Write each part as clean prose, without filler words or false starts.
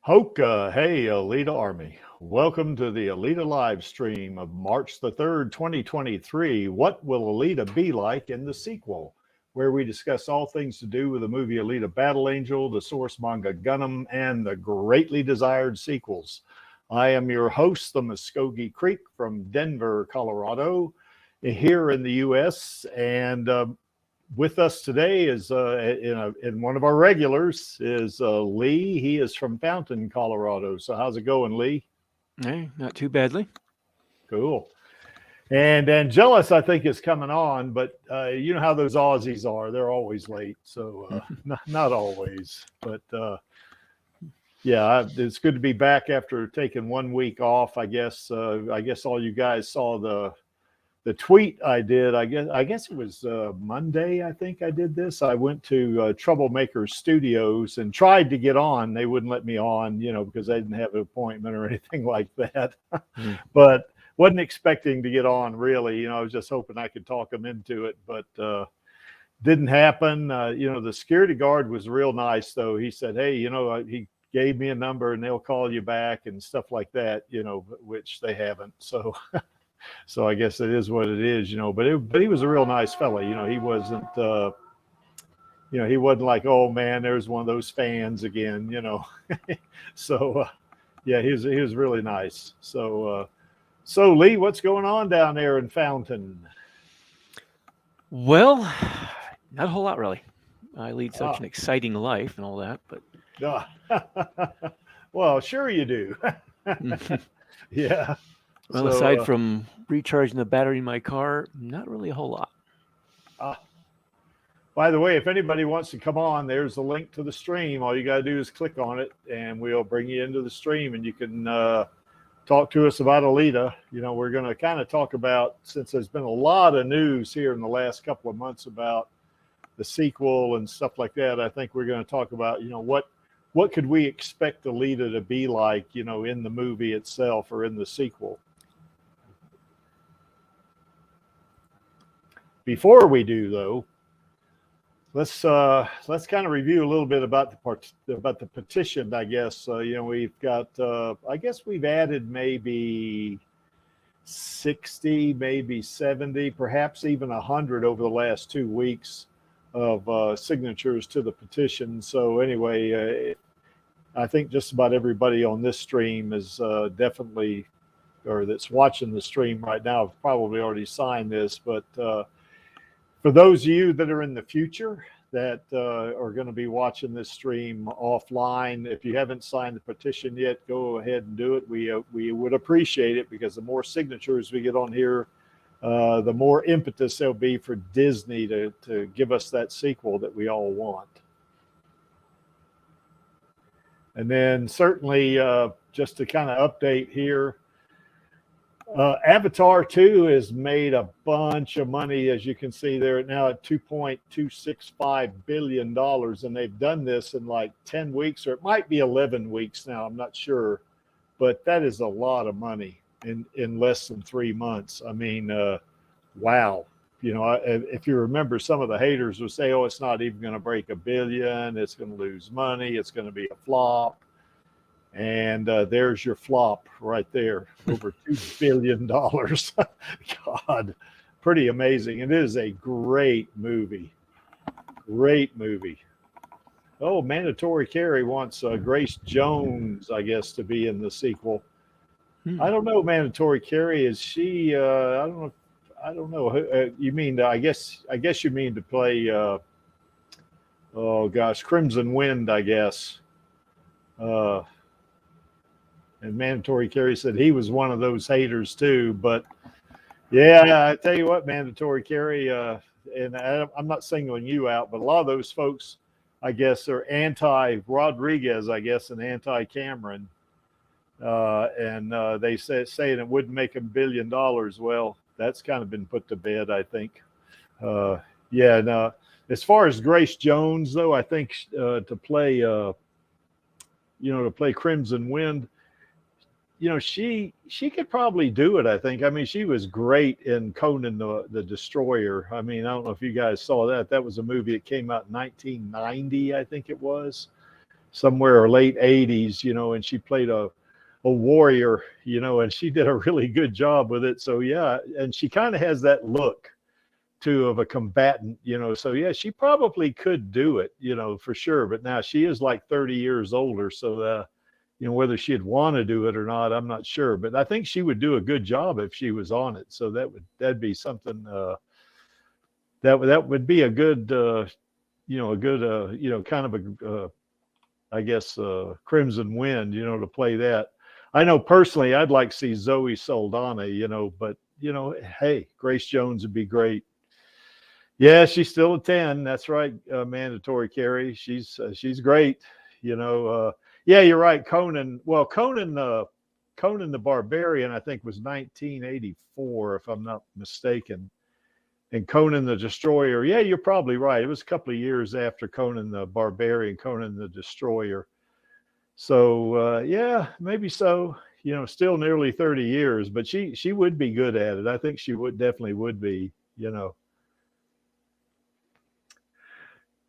Hoka, hey, Alita Army. Welcome to the Alita Livestream of March the 3rd, 2023. What will Alita be like in the sequel? Where we discuss all things to do with the movie Alita Battle Angel, the source manga Gundam, and the greatly desired sequels. I am your host, the Muskogee Creek from Denver, Colorado, here in the U.S., and with us today is in one of our regulars is Lee. He is from Fountain, Colorado. So how's it going, Lee? Hey, not too badly. Cool. And Angelus, I think, is coming on, but you know how those Aussies are. They're always late. So not always, but yeah, it's good to be back after taking 1 week off. I guess all you guys saw the tweet I did. I guess it was Monday. I think I did this. I went to Troublemaker Studios and tried to get on. They wouldn't let me on, because I didn't have an appointment or anything like that. But wasn't expecting to get on really. I was just hoping I could talk them into it, but didn't happen. The security guard was real nice though. He said, "Hey, he gave me a number and they'll call you back and stuff like that." Which they haven't. So. So I guess it is what it is, but he was a real nice fella. He wasn't, he wasn't like, oh man, there's one of those fans again, So, yeah, he was really nice. So Lee, what's going on down there in Fountain? Well, not a whole lot really. I lead such an exciting life and all that, but. Well, sure you do. Yeah. Well, aside from recharging the battery in my car, not really a whole lot. By the way, if anybody wants to come on, there's a link to the stream. All you got to do is click on it, and we'll bring you into the stream, and you can talk to us about Alita. We're going to kind of talk about, since there's been a lot of news here in the last couple of months about the sequel and stuff like that. I think we're going to talk about, what could we expect Alita to be like, in the movie itself or in the sequel. Before we do, though, let's kind of review a little bit about the petition. I guess we've got. I guess we've added maybe 60, maybe 70, perhaps even 100 over the last 2 weeks of signatures to the petition. So anyway, I think just about everybody on this stream is definitely, or that's watching the stream right now, have probably already signed this, but. For those of you that are in the future that are going to be watching this stream offline, if you haven't signed the petition yet, go ahead and do it. We would appreciate it, because the more signatures we get on here, the more impetus there'll be for Disney to give us that sequel that we all want. And then certainly just to kind of update here, Avatar 2 has made a bunch of money, as you can see there now at $2.265 billion, and they've done this in like 10 weeks, or it might be 11 weeks now, I'm not sure, but that is a lot of money in less than 3 months. I mean, wow. If you remember, some of the haters would say, oh, it's not even going to break $1 billion, it's going to lose money, it's going to be a flop. And there's your flop right there, over $2 billion. God, pretty amazing. It is a great movie. Great movie. Oh, Mandatory Carey wants Grace Jones, I guess, to be in the sequel. I don't know, Mandatory Carey. Is she? I don't know. You mean? I guess you mean to play. Oh gosh, Crimson Wind, I guess. And Mandatory Carey said he was one of those haters too. But yeah, I tell you what, Mandatory Carey, and I'm not singling you out, but a lot of those folks, I guess, are anti-Rodriguez, I guess, and anti-Cameron. And they saying it wouldn't make $1 billion. Well, that's kind of been put to bed, I think. Yeah, no. As far as Grace Jones, though, I think to play Crimson Wind, she could probably do it, I think. I mean, she was great in Conan the Destroyer. I mean, I don't know if you guys saw that. That was a movie that came out in 1990, I think it was. somewhere late 80s, and she played a warrior, and she did a really good job with it. So yeah, and she kind of has that look too of a combatant, so yeah, she probably could do it, for sure. But now she is like 30 years older, so whether she'd want to do it or not, I'm not sure, but I think she would do a good job if she was on it. So that'd be something that would be a good kind of a I guess Crimson Wind, to play that. I know personally I'd like to see Zoe Saldana, but hey, Grace Jones would be great. Yeah, she's still a 10. That's right, mandatory Carrie. She's great. Yeah, you're right. Conan. Well, Conan the Barbarian, I think, was 1984, if I'm not mistaken. And Conan the Destroyer. Yeah, you're probably right. It was a couple of years after Conan the Barbarian, Conan the Destroyer. So yeah, maybe so. Still nearly 30 years, but she would be good at it. I think she definitely would be.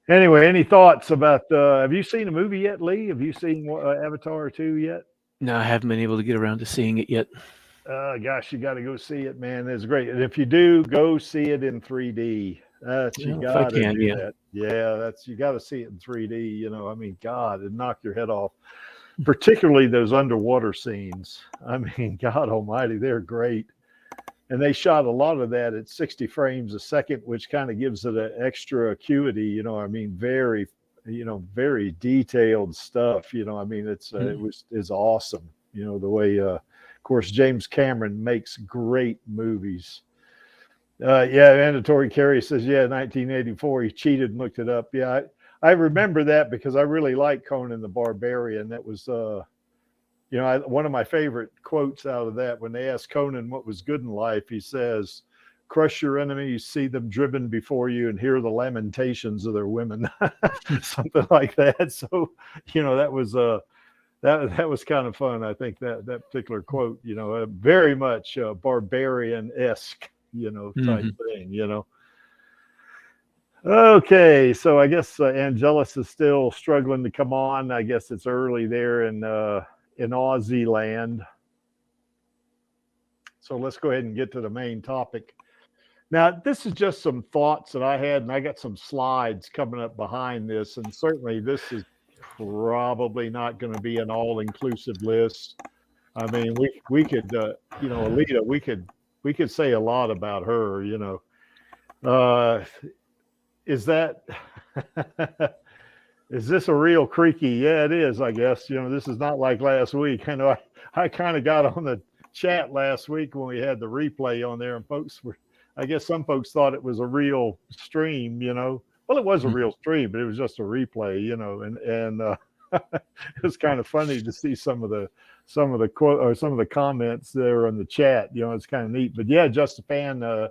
Anyway, any thoughts about? Have you seen the movie yet, Lee? Have you seen Avatar 2 yet? No, I haven't been able to get around to seeing it yet. Gosh, you got to go see it, man. It's great. And if you do, go see it in 3D. You got to do that. Yeah, you got to see it in 3D. I mean, God, it'd knock your head off. Particularly those underwater scenes. I mean, God Almighty, they're great. And they shot a lot of that at 60 frames a second, which kind of gives it an extra acuity. I mean, very, very detailed stuff. I mean, it's awesome. The way, of course, James Cameron makes great movies. Yeah, mandatory Carrie says, yeah, 1984. He cheated and looked it up. Yeah, I remember that because I really like Conan the Barbarian. That was one of my favorite quotes out of that. When they asked Conan what was good in life, he says, crush your enemies, see them driven before you, and hear the lamentations of their women. Something like that. So, that was that was kind of fun. I think that particular quote, very much barbarian-esque, type thing, Okay, so I guess Angelus is still struggling to come on. I guess it's early there in Aussie land. So let's go ahead and get to the main topic. Now, this is just some thoughts that I had, and I got some slides coming up behind this, and certainly this is probably not going to be an all-inclusive list. I mean, we could, Alita, we could say a lot about her, Is that is this a real creaky? Yeah, it is, I guess. This is not like last week. I know I kind of got on the chat last week when we had the replay on there, and I guess some folks thought it was a real stream, Well, it was a real stream, but it was just a replay, and it was kind of funny to see some of the quote or some of the comments there in the chat. It's kind of neat. But yeah, Just a Fan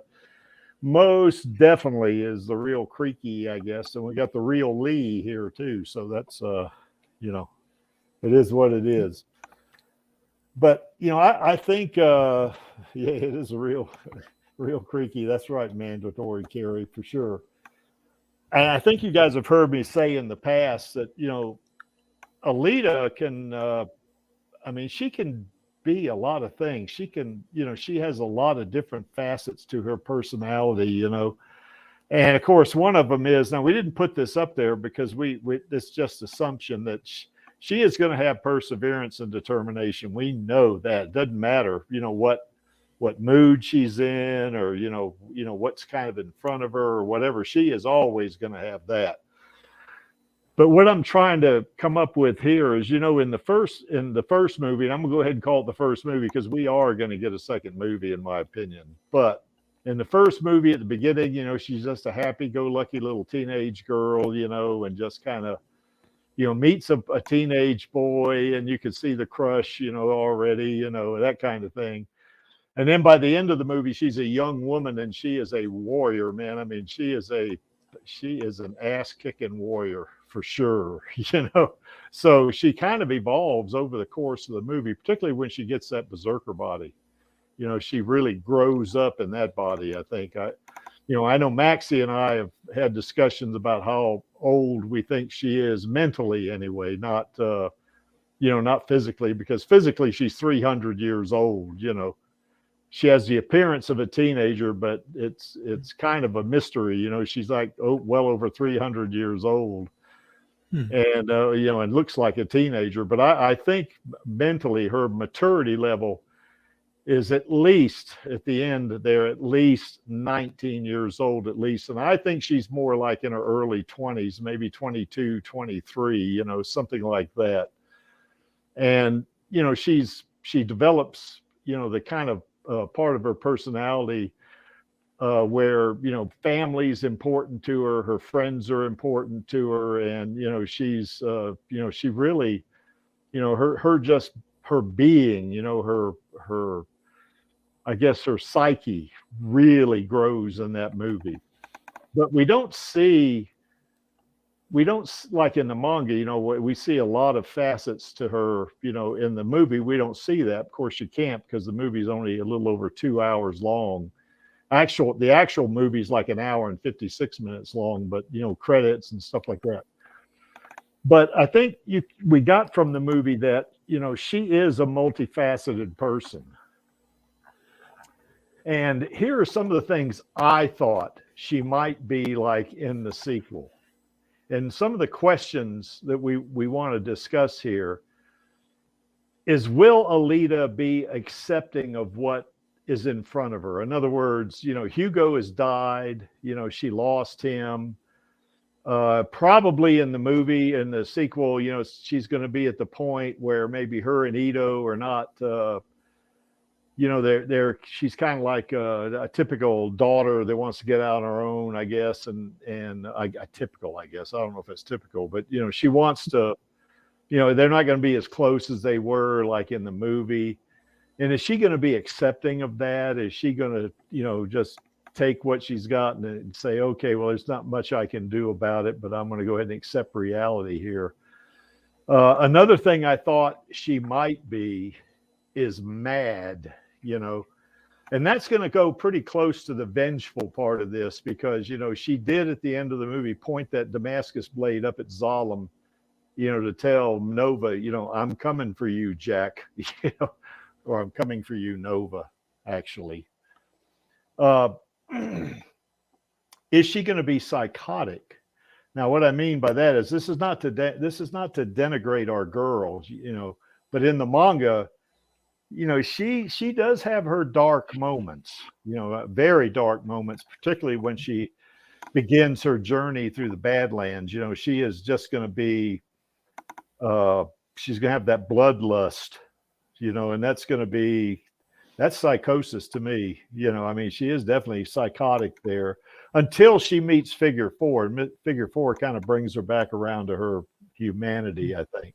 most definitely is the real creaky, I guess. And we got the real Lee here too. So that's it is what it is. But I think yeah, it is a real creaky. That's right, mandatory Carrie, for sure. And I think you guys have heard me say in the past that Alita can I mean, she can be a lot of things. She can, she has a lot of different facets to her personality, And of course, one of them is, now we didn't put this up there because it's just assumption that she is going to have perseverance and determination. We know that. It doesn't matter, what mood she's in or, what's kind of in front of her or whatever. She is always going to have that. But what I'm trying to come up with here is, in the first movie, and I'm going to go ahead and call it the first movie because we are going to get a second movie, in my opinion. But in the first movie at the beginning, she's just a happy-go-lucky little teenage girl, and just kind of, meets a teenage boy, and you can see the crush, already, that kind of thing. And then by the end of the movie, she's a young woman, and she is a warrior, man. I mean, she is an ass-kicking warrior. For sure, so she kind of evolves over the course of the movie, particularly when she gets that berserker body. She really grows up in that body. I think I know Maxie and I have had discussions about how old we think she is mentally anyway, not, not physically, because physically she's 300 years old, She has the appearance of a teenager, but it's kind of a mystery, she's like, well over 300 years old. And, and looks like a teenager. But I think mentally her maturity level is at least at the end, they're at least 19 years old at least. And I think she's more like in her early 20s, maybe 22, 23, something like that. And, she develops, the kind of part of her personality where, family's important to her, her friends are important to her. And, she's, she really, her being, her, I guess her psyche really grows in that movie. But we don't like in the manga, we see a lot of facets to her, in the movie. We don't see that. Of course you can't, because the movie's only a little over 2 hours long. The actual movie's like an hour and 56 minutes long, but credits and stuff like that. But I think we got from the movie that, she is a multifaceted person. And here are some of the things I thought she might be like in the sequel. And some of the questions that we want to discuss here is, will Alita be accepting of what is in front of her? In other words, Hugo has died, she lost him. Probably in the movie, in the sequel, she's going to be at the point where maybe her and Ito are not, she's kind of like a typical daughter that wants to get out on her own, I guess. And typical, I guess. I don't know if it's typical, but, she wants to, they're not going to be as close as they were like in the movie. And is she going to be accepting of that? Is she going to, just take what she's got and say, okay, well, there's not much I can do about it, but I'm going to go ahead and accept reality here. Another thing I thought she might be is mad, and that's going to go pretty close to the vengeful part of this, because, she did at the end of the movie point that Damascus blade up at Zalem, to tell Nova, I'm coming for you, Jack, or I'm coming for you, Nova, actually. Is she going to be psychotic? Now, what I mean by that is this is not to denigrate our girls, but in the manga, she does have her dark moments, very dark moments, particularly when she begins her journey through the Badlands. She is just going to be, she's going to have that bloodlust, and that's psychosis to me. She is definitely psychotic there until she meets Figure 4. And Figure 4 kind of brings her back around to her humanity, I think.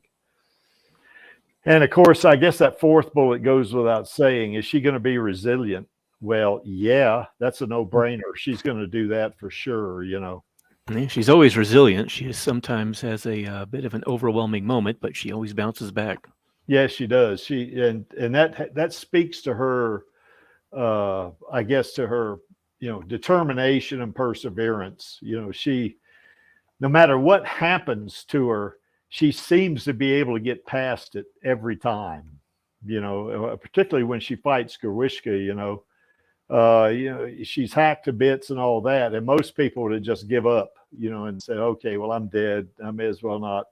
And of course, I guess that fourth bullet goes without saying. Is she going to be resilient? Well, yeah, that's a no-brainer. She's going to do that for sure, Yeah, she's always resilient. She sometimes has a bit of an overwhelming moment, but she always bounces back. Yes, she does. And that speaks to her, I guess, to her, determination and perseverance. She, no matter what happens to her, she seems to be able to get past it every time. Particularly when she fights Gurwishka. She's hacked to bits and all that, and most people would just give up, and say, okay, well, I'm dead. I may as well not.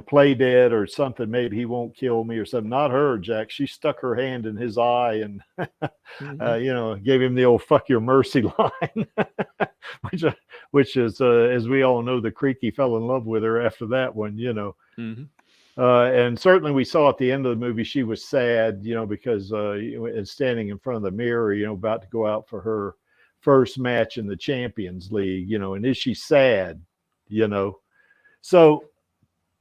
Play dead or something. Maybe he won't kill me or something. Not her, Jack. She stuck her hand in his eye and, gave him the old "fuck your mercy" line, which is, as we all know, the Creaky fell in love with her after that one. And certainly we saw at the end of the movie she was sad, because standing in front of the mirror, about to go out for her first match in the Champions League, and is she sad, So.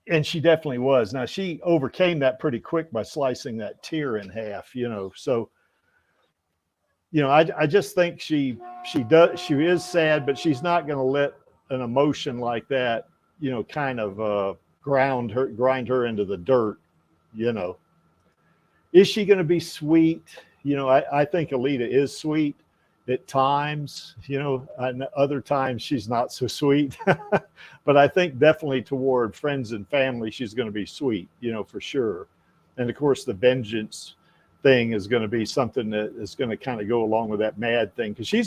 And she definitely was. Now, she overcame that pretty quick by slicing that tear in half, So, I just think she is sad, but she's not going to let an emotion like that, kind of grind her into the dirt, Is she going to be sweet? I think Alita is sweet. at times, and other times she's not so sweet. But I think definitely toward friends and family, she's going to be sweet, for sure. And of course, the vengeance thing is going to be something that is going to kind of go along with that mad thing, because she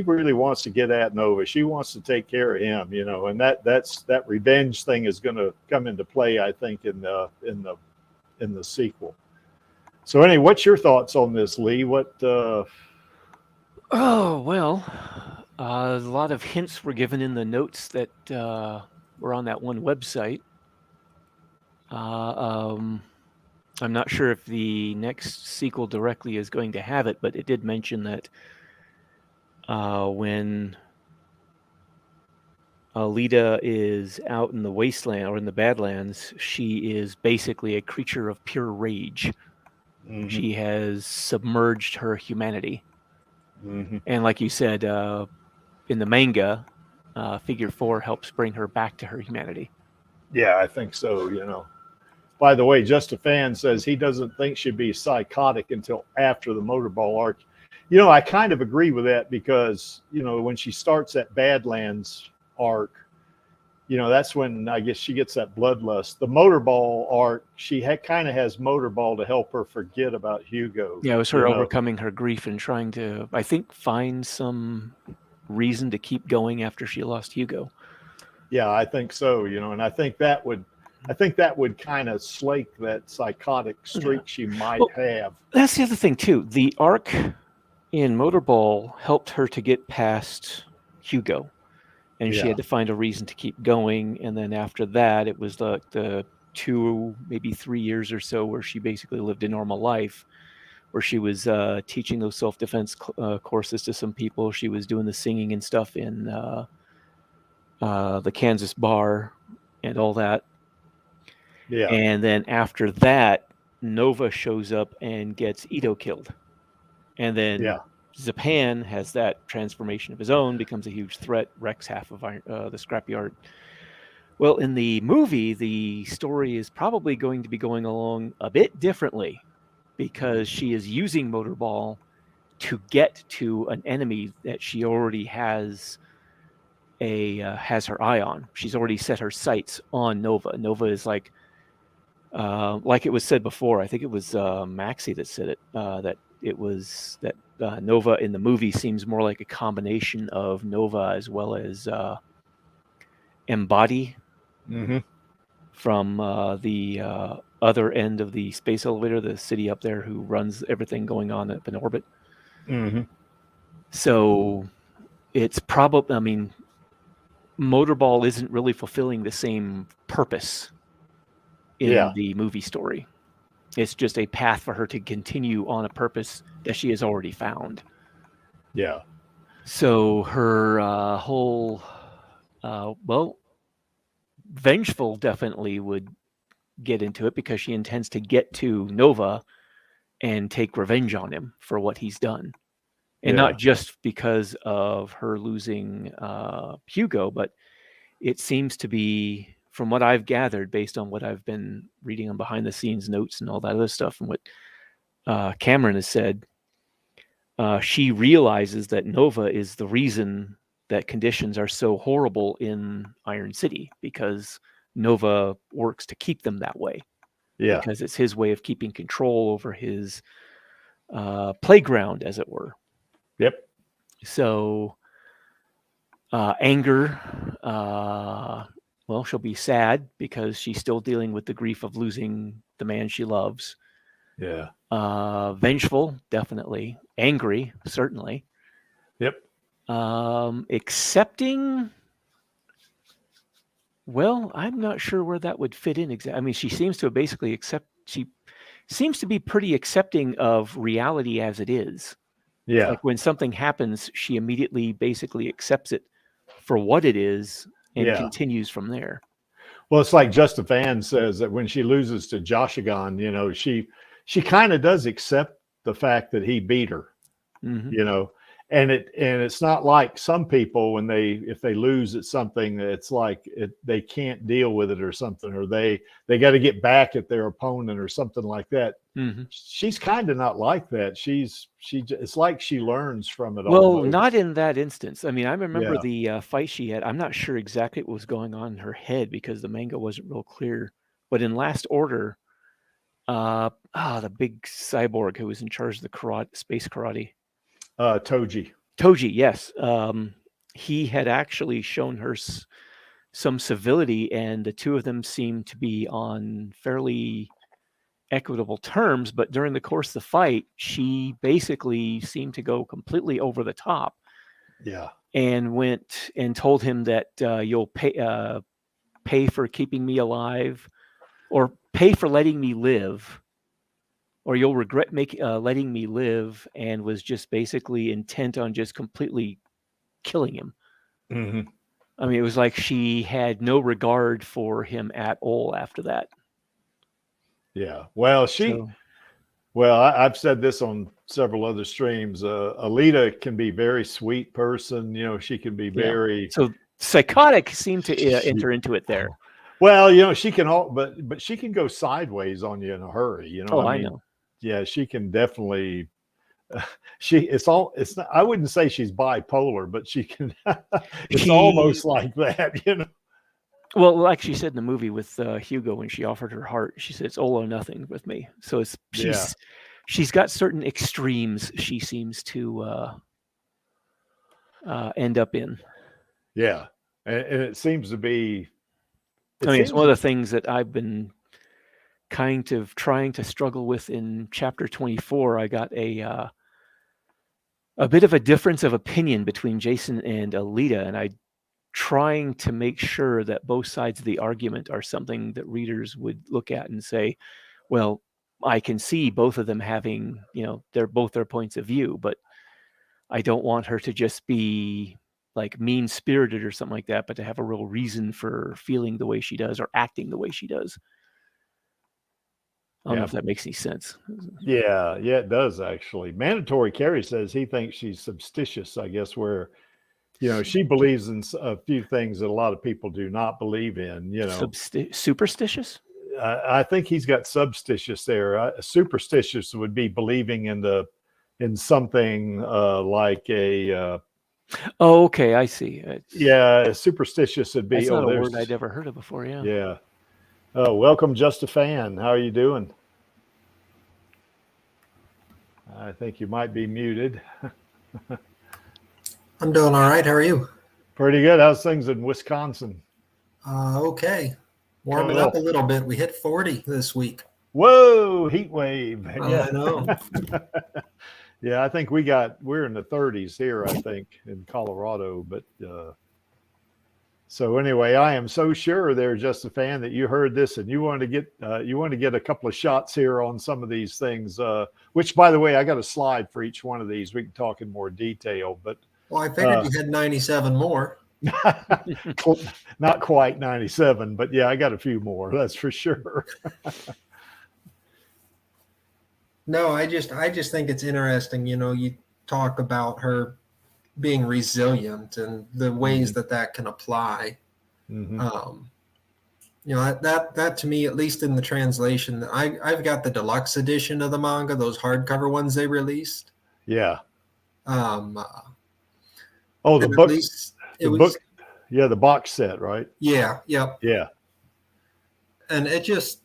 really wants to get at Nova. She wants to take care of him, and that revenge thing is going to come into play, I think, in the sequel. So anyway, what's your thoughts on this, Lee? Oh, well, a lot of hints were given in the notes that were on that one website. I'm not sure if the next sequel directly is going to have it, but it did mention that when Alita is out in the wasteland or in the Badlands, she is basically a creature of pure rage. Mm-hmm. She has submerged her humanity. Mm-hmm. And like you said, in the manga, Figure 4 helps bring her back to her humanity. Yeah, I think so, By the way, Just a Fan says he doesn't think she'd be psychotic until after the Motorball arc. I kind of agree with that, because, when she starts that Badlands arc, that's when I guess she gets that bloodlust. The Motorball arc, she kind of has Motorball to help her forget about Hugo. Yeah, it was her overcoming her grief and trying to, I think, find some reason to keep going after she lost Hugo. Yeah, I think so, and I think that would kind of slake that psychotic streak she might have. That's the other thing, too. The arc in Motorball helped her to get past Hugo. And she had to find a reason to keep going. And then after that, it was the 2, maybe 3 years or so where she basically lived a normal life, where she was teaching those self-defense courses to some people. She was doing the singing and stuff in the Kansas bar and all that. Yeah. And then after that, Nova shows up and gets Ito killed. And then Zapan has that transformation of his own, becomes a huge threat, wrecks half of the scrapyard. Well, in the movie, the story is probably going to be going along a bit differently, because she is using Motorball to get to an enemy that she already has her eye on. She's already set her sights on Nova. Nova is like it was said before, I think it was Maxie that said it, that Nova in the movie seems more like a combination of Nova as well as Embody from the other end of the space elevator, the city up there who runs everything going on up in orbit. Mm-hmm. So it's probably, Motorball isn't really fulfilling the same purpose in the movie story. It's just a path for her to continue on a purpose that she has already found. Yeah. So her whole, Vengeful definitely would get into it, because she intends to get to Nova and take revenge on him for what he's done. And not just because of her losing Hugo, but it seems to be, from what I've gathered, based on what I've been reading on behind the scenes notes and all that other stuff, and what Cameron has said, she realizes that Nova is the reason that conditions are so horrible in Iron City, because Nova works to keep them that way. Yeah. Because it's his way of keeping control over his playground, as it were. Yep. So anger, she'll be sad because she's still dealing with the grief of losing the man she loves. Yeah. Vengeful, definitely. Angry, certainly. Yep. Accepting, I'm not sure where that would fit in exactly. She seems to basically she seems to be pretty accepting of reality as it is. Yeah. Like when something happens, she immediately basically accepts it for what it is and continues from there. Well, it's like Just a Fan says that when she loses to Joshigan, she kind of does accept the fact that he beat her, and it's not like some people when if they lose at something, it's like they can't deal with it or something, or they got to get back at their opponent or something like that. Mm-hmm. She's kind of not like that. It's like she learns from it. Well, almost. not in that instance. I mean, I remember Yeah. the fight she had. I'm not sure exactly what was going on in her head because the manga wasn't real clear. But in Last Order, the big cyborg who was in charge of the space karate. Toji. Toji, yes. He had actually shown her some civility, and the two of them seemed to be on fairly equitable terms. But during the course of the fight, she basically seemed to go completely over the top. Yeah. And went and told him that you'll pay for keeping me alive, or pay for letting me live, or you'll regret letting me live, and was just basically intent on just completely killing him. Mm-hmm. I mean, it was like she had no regard for him at all after that. Yeah. Well, I've said this on several other streams. Alita can be very sweet person. You know, she can be very. So psychotic seemed to enter into it there. Well, you know, she can but she can go sideways on you in a hurry. You know, I know. Yeah, she can definitely. It's not. I wouldn't say she's bipolar, but she can. It's almost like that, you know. Well, like she said in the movie with Hugo, when she offered her heart, she said it's all or nothing with me. So she's got certain extremes she seems to end up in. Yeah, and it seems to be. It's one of the things that I've been kind of trying to struggle with in chapter 24. I got a bit of a difference of opinion between Jason and Alita, and I'm trying to make sure that both sides of the argument are something that readers would look at and say, well, I can see both of them having, they're both their points of view, but I don't want her to just be like mean-spirited or something like that, but to have a real reason for feeling the way she does or acting the way she does. I don't know if that makes any sense. Yeah, it does actually. Mandatory Carrie says he thinks she's substitious, I guess, where, she believes in a few things that a lot of people do not believe in, Superstitious? I think he's got substitious there. Superstitious would be believing in something like a... oh, okay, I see. Superstitious would be... That's not a word I'd ever heard of before, yeah. Yeah. Welcome, Just a Fan. How are you doing? I think you might be muted. I'm doing all right. How are you? Pretty good. How's things in Wisconsin? Okay. Warming up a little bit. We hit 40 this week. Whoa, heat wave. Yeah. I know. Yeah, I think we're in the 30s here, I think, in Colorado. But so anyway, I am so sure they're Just a Fan that you heard this and you want to get a couple of shots here on some of these things, which, by the way, I got a slide for each one of these. We can talk in more detail, but well, I figured you had 97 more. Not quite 97, but yeah, I got a few more. That's for sure. No, I just think it's interesting. You talk about her being resilient and the ways that can apply. Mm-hmm. That to me, at least in the translation, I've got the deluxe edition of the manga, those hardcover ones they released. Yeah. The book. Book. Yeah, the box set, right? Yeah. Yep. Yeah. And it just,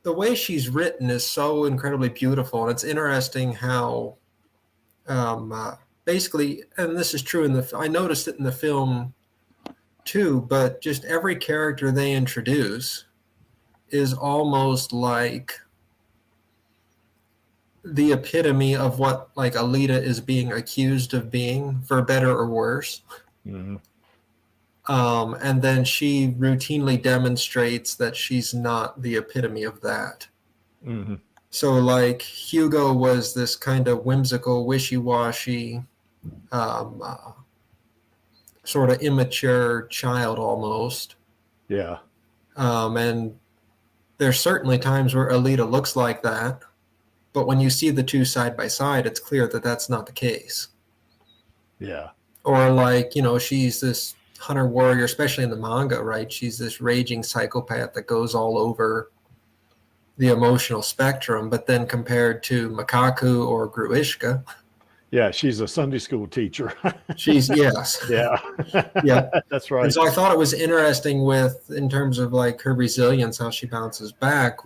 the way she's written is so incredibly beautiful, and it's interesting how, basically, and this is true I noticed it in the film too, but just every character they introduce is almost like the epitome of what like Alita is being accused of being, for better or worse. Mm-hmm. And then she routinely demonstrates that she's not the epitome of that. Mm-hmm. So like Hugo was this kind of whimsical, wishy-washy, sort of immature child almost. Yeah. And there's certainly times where Alita looks like that. But when you see the two side by side, it's clear that that's not the case. Yeah. Or like, you know, she's this hunter warrior, especially in the manga, right? She's this raging psychopath that goes all over the emotional spectrum. But then compared to Makaku or Gruishka, Yeah, she's a Sunday school teacher. she's, yes. Yeah. Yeah. That's right. And so I thought it was interesting in terms of like her resilience, how she bounces back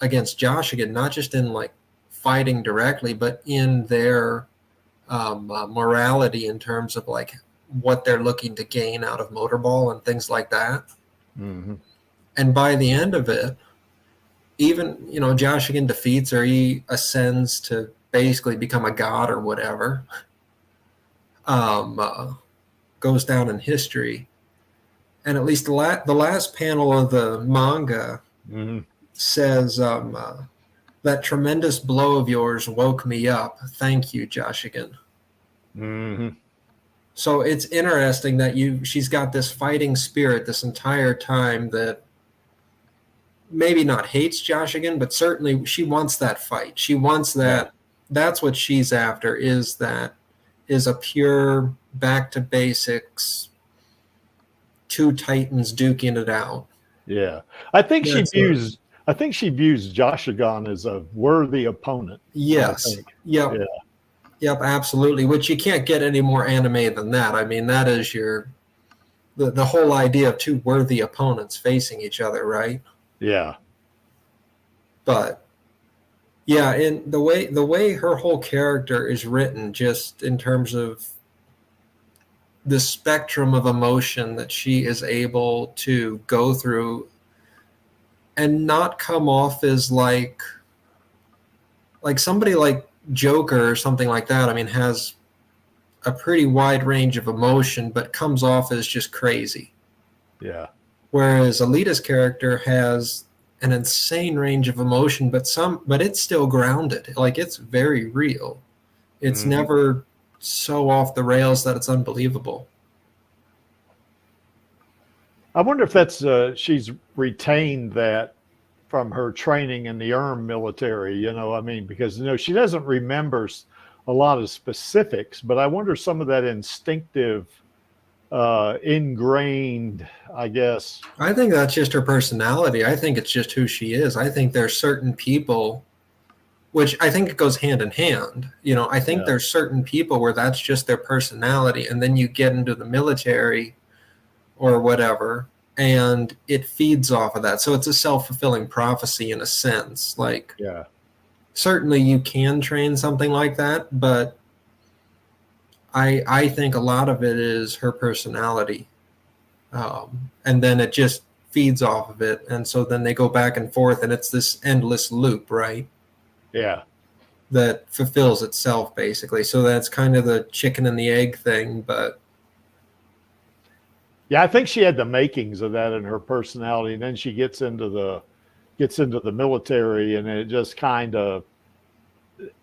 against Joshua, not just in like fighting directly, but in their morality in terms of like what they're looking to gain out of Motorball and things like that. Mm-hmm. And by the end of it, even, you know, Joshua defeats her, he ascends to basically become a god or whatever. Goes down in history. And at least the last panel of the manga says, that tremendous blow of yours woke me up. Thank you, Joshigan. Mm-hmm. So it's interesting that she's got this fighting spirit this entire time that maybe not hates Joshigan, but certainly she wants that fight. She wants that. Yeah. That's what she's after, is a pure back to basics, two titans duking it out. Yeah. I think she views Joshigan as a worthy opponent. Yes. Yep. Yeah. Yep, absolutely. Which you can't get any more anime than that. I mean, that is the whole idea of two worthy opponents facing each other, right? Yeah. But yeah, in the way her whole character is written, just in terms of the spectrum of emotion that she is able to go through and not come off as like somebody like Joker or something like that, I mean, has a pretty wide range of emotion, but comes off as just crazy. Yeah. Whereas Alita's character has an insane range of emotion, but it's still grounded. Like, it's very real. It's never so off the rails that it's unbelievable. I wonder if that's she's retained that from her training in the military, you know, I mean, because, you know, she doesn't remember a lot of specifics, but I wonder some of that instinctive, ingrained, I guess. I think that's just her personality. I think it's just who she is. I think there's certain people, which I think it goes hand in hand. You know, I think there's certain people where that's just their personality. And then you get into the military or whatever, and it feeds off of that. So it's a self-fulfilling prophecy in a sense. Like, certainly you can train something like that, but I think a lot of it is her personality. And then it just feeds off of it. And so then they go back and forth, and it's this endless loop, right? Yeah. That fulfills itself, basically. So that's kind of the chicken and the egg thing, but yeah, I think she had the makings of that in her personality, and then she gets into the military, and it just kind of,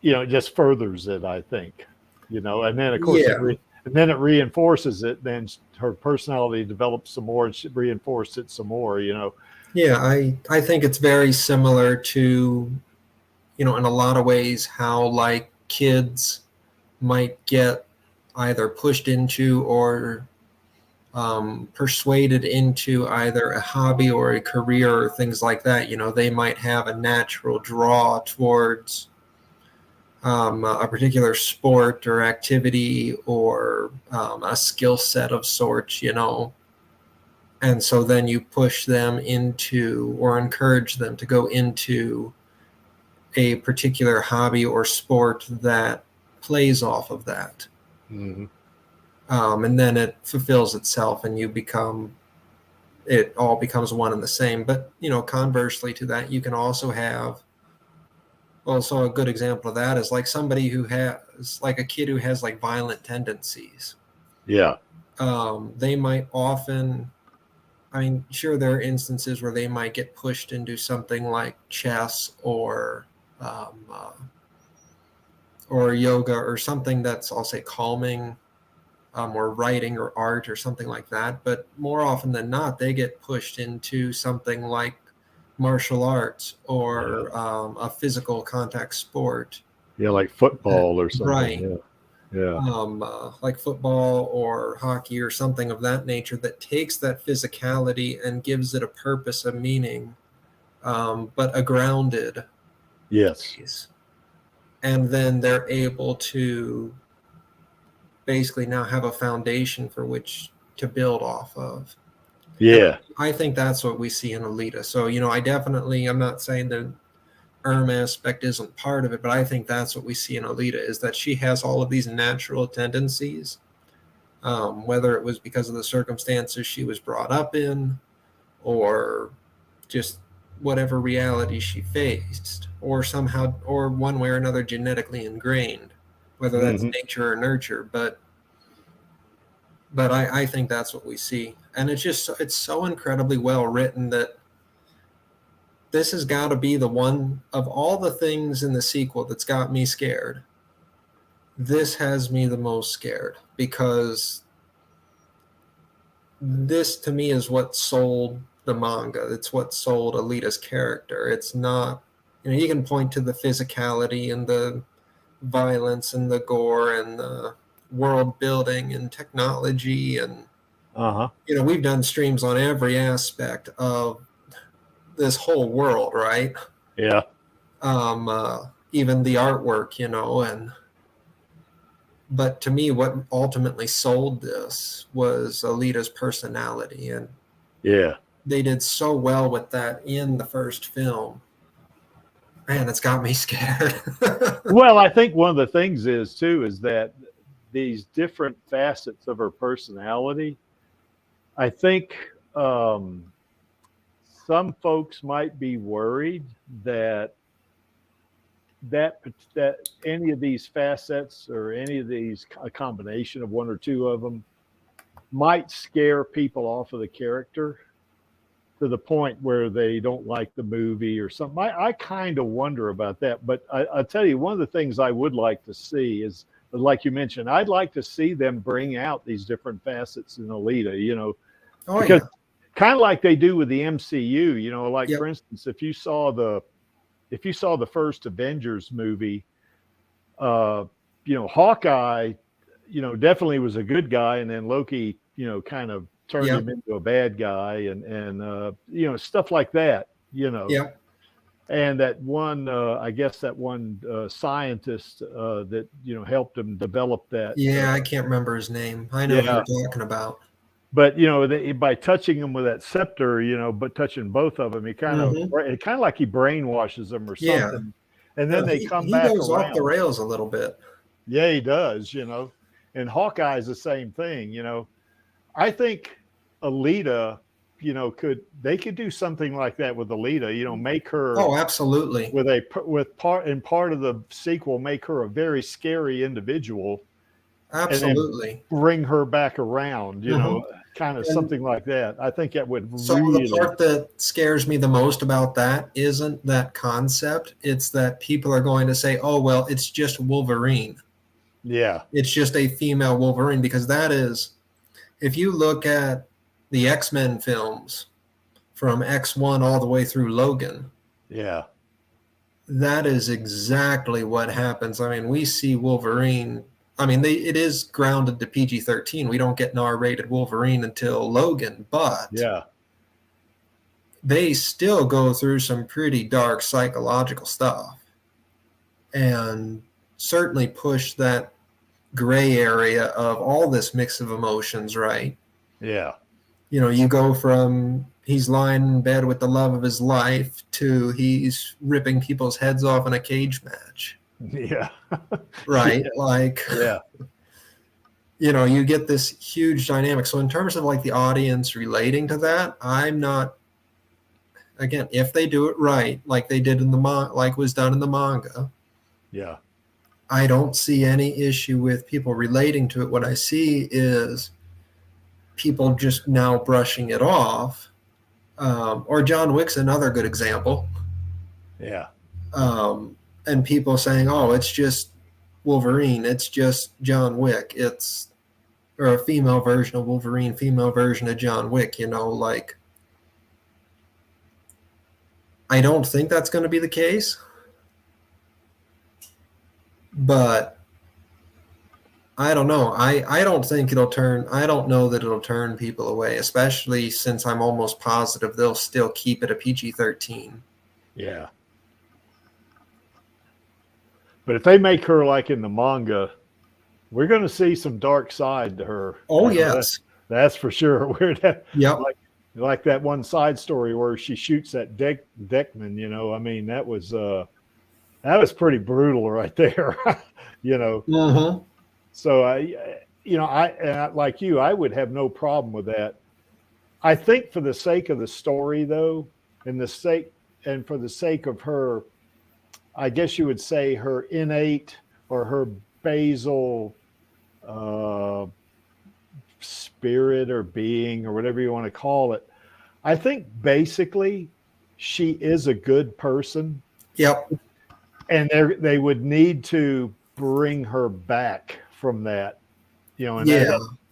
you know, it just furthers it, I think, you know, and then of course, and then it reinforces it. Then her personality develops some more, and she reinforced it some more, you know. Yeah, I think it's very similar to, you know, in a lot of ways, how like kids might get either pushed into or persuaded into either a hobby or a career or things like that. You know, they might have a natural draw towards a particular sport or activity or a skill set of sorts, you know. And so then you push them into or encourage them to go into a particular hobby or sport that plays off of that. Mm-hmm. And then it fulfills itself, and it all becomes one and the same. But, you know, conversely to that, you can also have, also a good example of that is like somebody who has, like a kid who has like violent tendencies. Yeah. They might often, I mean, sure, there are instances where they might get pushed into something like chess or yoga or something that's, I'll say, calming, or writing or art or something like that. But more often than not, they get pushed into something like martial arts or a physical contact sport. Yeah, like football or something. Right. Yeah. Like football or hockey or something of that nature that takes that physicality and gives it a purpose, a meaning, but a grounded Yes. piece. And then they're able to basically now have a foundation for which to build off of. Yeah. And I think that's what we see in Alita. So, I'm not saying the aspect isn't part of it, but I think that's what we see in Alita, is that she has all of these natural tendencies, whether it was because of the circumstances she was brought up in or just whatever reality she faced, or somehow, or one way or another, genetically ingrained, whether that's nature or nurture. But I think that's what we see. And it's so incredibly well written that this has got to be the one of all the things in the sequel that's got me scared. This has me the most scared, because this to me is what sold the manga. It's what sold Alita's character. It's not, you can point to the physicality and the violence and the gore and the world building and technology, and we've done streams on every aspect of this whole world, right? Yeah. Even the artwork, but to me, what ultimately sold this was Alita's personality, and they did so well with that in the first film. Man, it's got me scared. Well, I think one of the things is that these different facets of her personality, I think some folks might be worried that any of these facets, or any of these, a combination of one or two of them, might scare people off of the character to the point where they don't like the movie or something. I kind of wonder about that. But I'll tell you, one of the things I would like to see is, like you mentioned, I'd like to see them bring out these different facets in Alita, because kind of like they do with the MCU, like for instance, if you saw the first Avengers movie, Hawkeye, definitely was a good guy, and then Loki, kind of turned him into a bad guy, and stuff like that, and that one, I guess that one scientist that helped him develop that. I can't remember his name. I know who you're talking about. But by touching him with that scepter, but touching both of them, he kind of like he brainwashes them or something, and then they come back. He goes off the rails a little bit. Yeah, he does. And Hawkeye's the same thing. I think Alita, they could do something like that with Alita. Make her. Oh, absolutely. Part of the sequel, make her a very scary individual. Absolutely. And bring her back around, kind of something like that. I think that would really... the part that scares me the most about that isn't that concept. It's that people are going to say, oh, well, it's just Wolverine. Yeah. It's just a female Wolverine, because that is, if you look at the X-Men films from X1 all the way through Logan. Yeah. That is exactly what happens. I mean, we see Wolverine... it is grounded to PG-13. We don't get an R-rated Wolverine until Logan, but they still go through some pretty dark psychological stuff, and certainly push that gray area of all this mix of emotions, right? Yeah. You go from he's lying in bed with the love of his life to he's ripping people's heads off in a cage match. Yeah. Right. You get this huge dynamic. So in terms of like the audience relating to that, I'm not, again, if they do it right, like they did in like was done in the manga. Yeah. I don't see any issue with people relating to it. What I see is people just now brushing it off. Or John Wick's another good example. Yeah. And people saying, oh, it's just Wolverine, it's just John Wick, or a female version of Wolverine, female version of John Wick, like I don't think that's going to be the case. But I don't know. I don't think it'll turn. I don't know that it'll turn people away, especially since I'm almost positive they'll still keep it a PG-13. Yeah. But if they make her like in the manga, we're going to see some dark side to her. Oh, yes. That's for sure. Yep. Like that one side story where she shoots that Deckman, you know, I mean, that was pretty brutal right there, you know. Mm-hmm. So I like you, I would have no problem with that. I think for the sake of the story, though, and for the sake of her, I guess you would say her innate or her basal spirit or being or whatever you want to call it. I think basically she is a good person. Yep. And they would need to bring her back from that, you know, and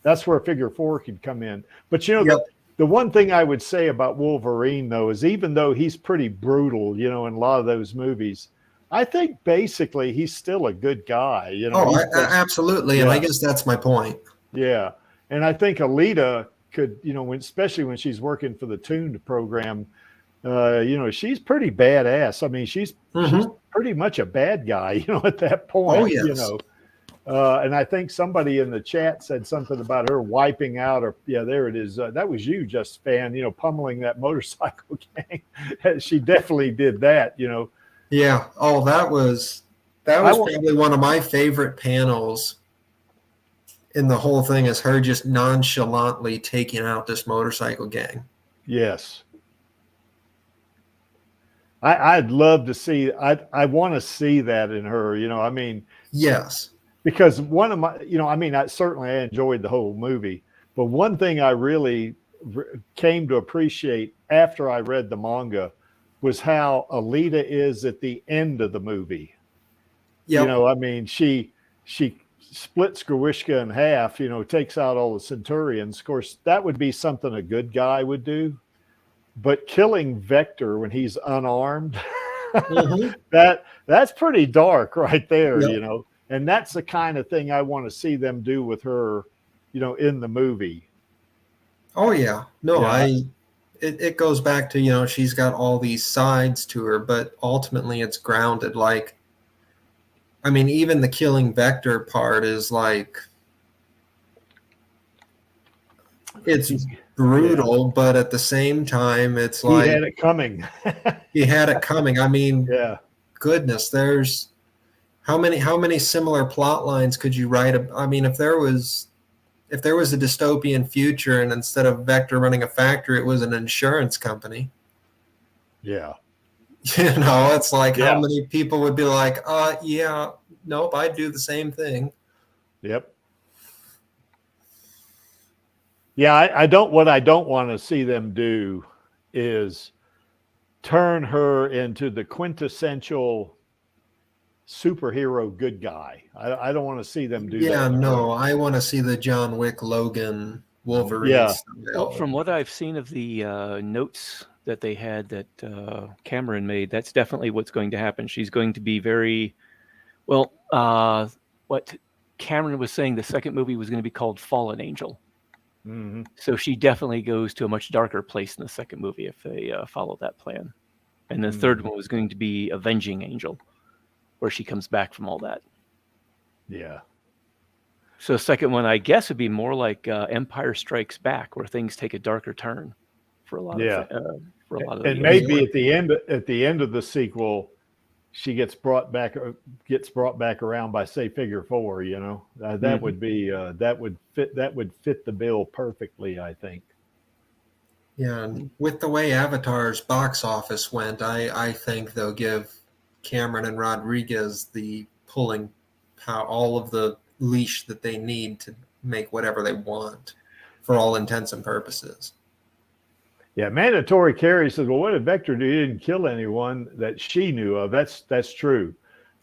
that's where figure 4 could come in. But, you know, the one thing I would say about Wolverine, though, is even though he's pretty brutal, you know, in a lot of those movies, I think basically he's still a good guy, you know. Absolutely. And I guess that's my point. Yeah. And I think Alita could, you know, especially when she's working for the Tuned program, you know, she's pretty badass. I mean, she's pretty much a bad guy, you know, at that point. Oh, yes. You know. And I think somebody in the chat said something about her wiping out, or there it is. That was you, Just Fan, you know, pummeling that motorcycle gang. She definitely did that, you know. Yeah. Oh, that was probably one of my favorite panels in the whole thing, is her just nonchalantly taking out this motorcycle gang. Yes. I'd love to see. I want to see that in her, you know. I mean, yes. Because one of my, you know, I mean, I enjoyed the whole movie, but one thing I really came to appreciate after I read the manga was how Alita is at the end of the movie. Yep. You know, I mean, she splits Grishka in half, you know, takes out all the Centurions. Of course, that would be something a good guy would do, but killing Vector when he's unarmed, that's pretty dark right there, you know. And that's the kind of thing I want to see them do with her, you know, in the movie. Oh, yeah. No, it goes back to, you know, she's got all these sides to her, but ultimately it's grounded. Like, I mean, even the killing Vector part is like, it's brutal, but at the same time, it's like he had it coming. He had it coming. I mean, goodness, there's how many similar plot lines could you write? I mean, if there was a dystopian future and instead of Vector running a factory, it was an insurance company. Yeah. You know, it's like how many people would be like, nope, I'd do the same thing. Yep. Yeah, what I don't want to see them do is turn her into the quintessential superhero good guy. I don't want to see them do that. Yeah, no, I want to see the John Wick Logan Wolverine. Yeah. Well, from what I've seen of the notes that they had that Cameron made, that's definitely what's going to happen. She's going to be very well. What Cameron was saying, the second movie was going to be called Fallen Angel. Mm-hmm. So she definitely goes to a much darker place in the second movie if they follow that plan. And the third one was going to be Avenging Angel, where she comes back from all that. Yeah. So the second one, I guess, would be more like Empire Strikes Back, where things take a darker turn for a lot of. And maybe at the end of the sequel, she gets brought back around by, say, Figure 4. You know, that would be that would fit the bill perfectly, I think. Yeah, and with the way Avatar's box office went, I think they'll give Cameron and Rodriguez the pulling power, all of the leash that they need to make whatever they want for all intents and purposes. Yeah, Mandatory Carey says, well, what did Vector do? He didn't kill anyone that she knew of. That's true.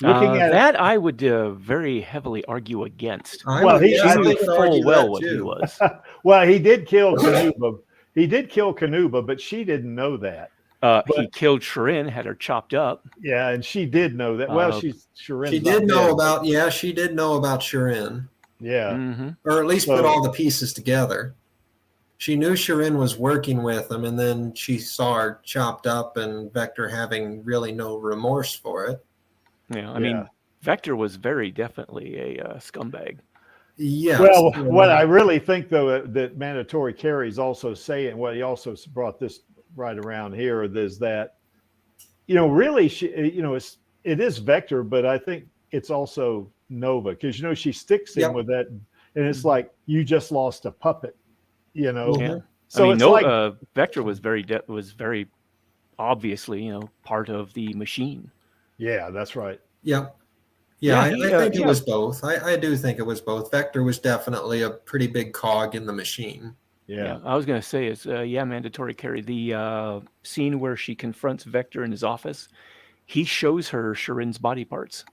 Looking at that, I would very heavily argue against. She knew full well what he was. Well, he did kill Kanuba. He did kill Kanuba, but she didn't know that. He killed Shirin, had her chopped up. Yeah, and she did know that. Well, Shirin's she did not know dead. about. Yeah, she did know about Shirin. Yeah, Mm-hmm. Or at least put all the pieces together. She knew Shirin was working with him, and then she saw her chopped up and Vector having really no remorse for it. Yeah, I mean, Vector was very definitely a scumbag. Yes. Well, what I really think, though, that Mandatory Carey's also saying, what he also brought this right around here, is that, really, it is Vector, but I think it's also Nova, because, she sticks him with that, and it's like, you just lost a puppet, Yeah. So I mean, Vector was very obviously, part of the machine. Yeah, that's right. Yeah. I think it was both. I do think it was both. Vector was definitely a pretty big cog in the machine. Yeah. I was going to say is Mandatory Carey. The scene where she confronts Vector in his office, he shows her Shirin's body parts.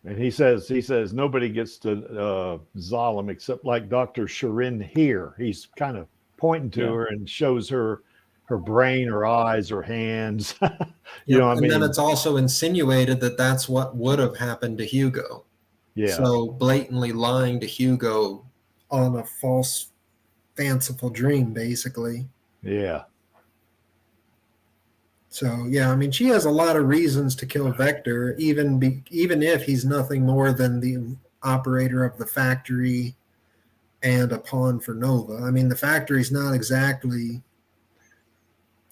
And he says nobody gets to Zalem except like Dr. Shirin here. He's kind of pointing to her and shows her brain, her eyes, her hands. And then it's also insinuated that that's what would have happened to Hugo. Yeah. So blatantly lying to Hugo on a false, fanciful dream, basically. Yeah. So I mean, she has a lot of reasons to kill Vector, even if he's nothing more than the operator of the factory and a pawn for Nova. I mean, the factory's not exactly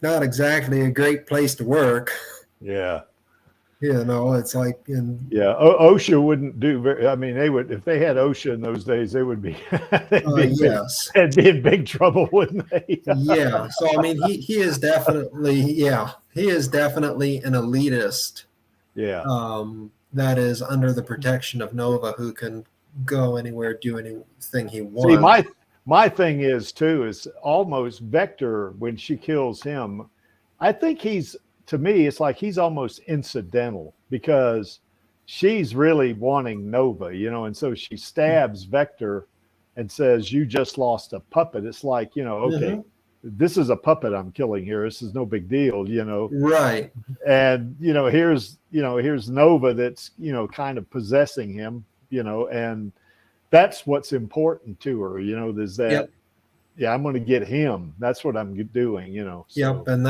a great place to work. Yeah. It's like OSHA wouldn't do very. I mean, they would, if they had OSHA in those days, they would be. They'd be in big trouble, wouldn't they? Yeah. So I mean, he is definitely an elitist. Yeah. That is under the protection of Nova, who can go anywhere, do anything he wants. See, my thing is almost Vector, when she kills him, I think to me, it's like he's almost incidental, because she's really wanting Nova, and so she stabs Vector and says, "You just lost a puppet." It's like, okay, this is a puppet I'm killing here. This is no big deal, Right. And, here's Nova that's, kind of possessing him, and that's what's important to her, is that, I'm going to get him. That's what I'm doing, So. Yep. And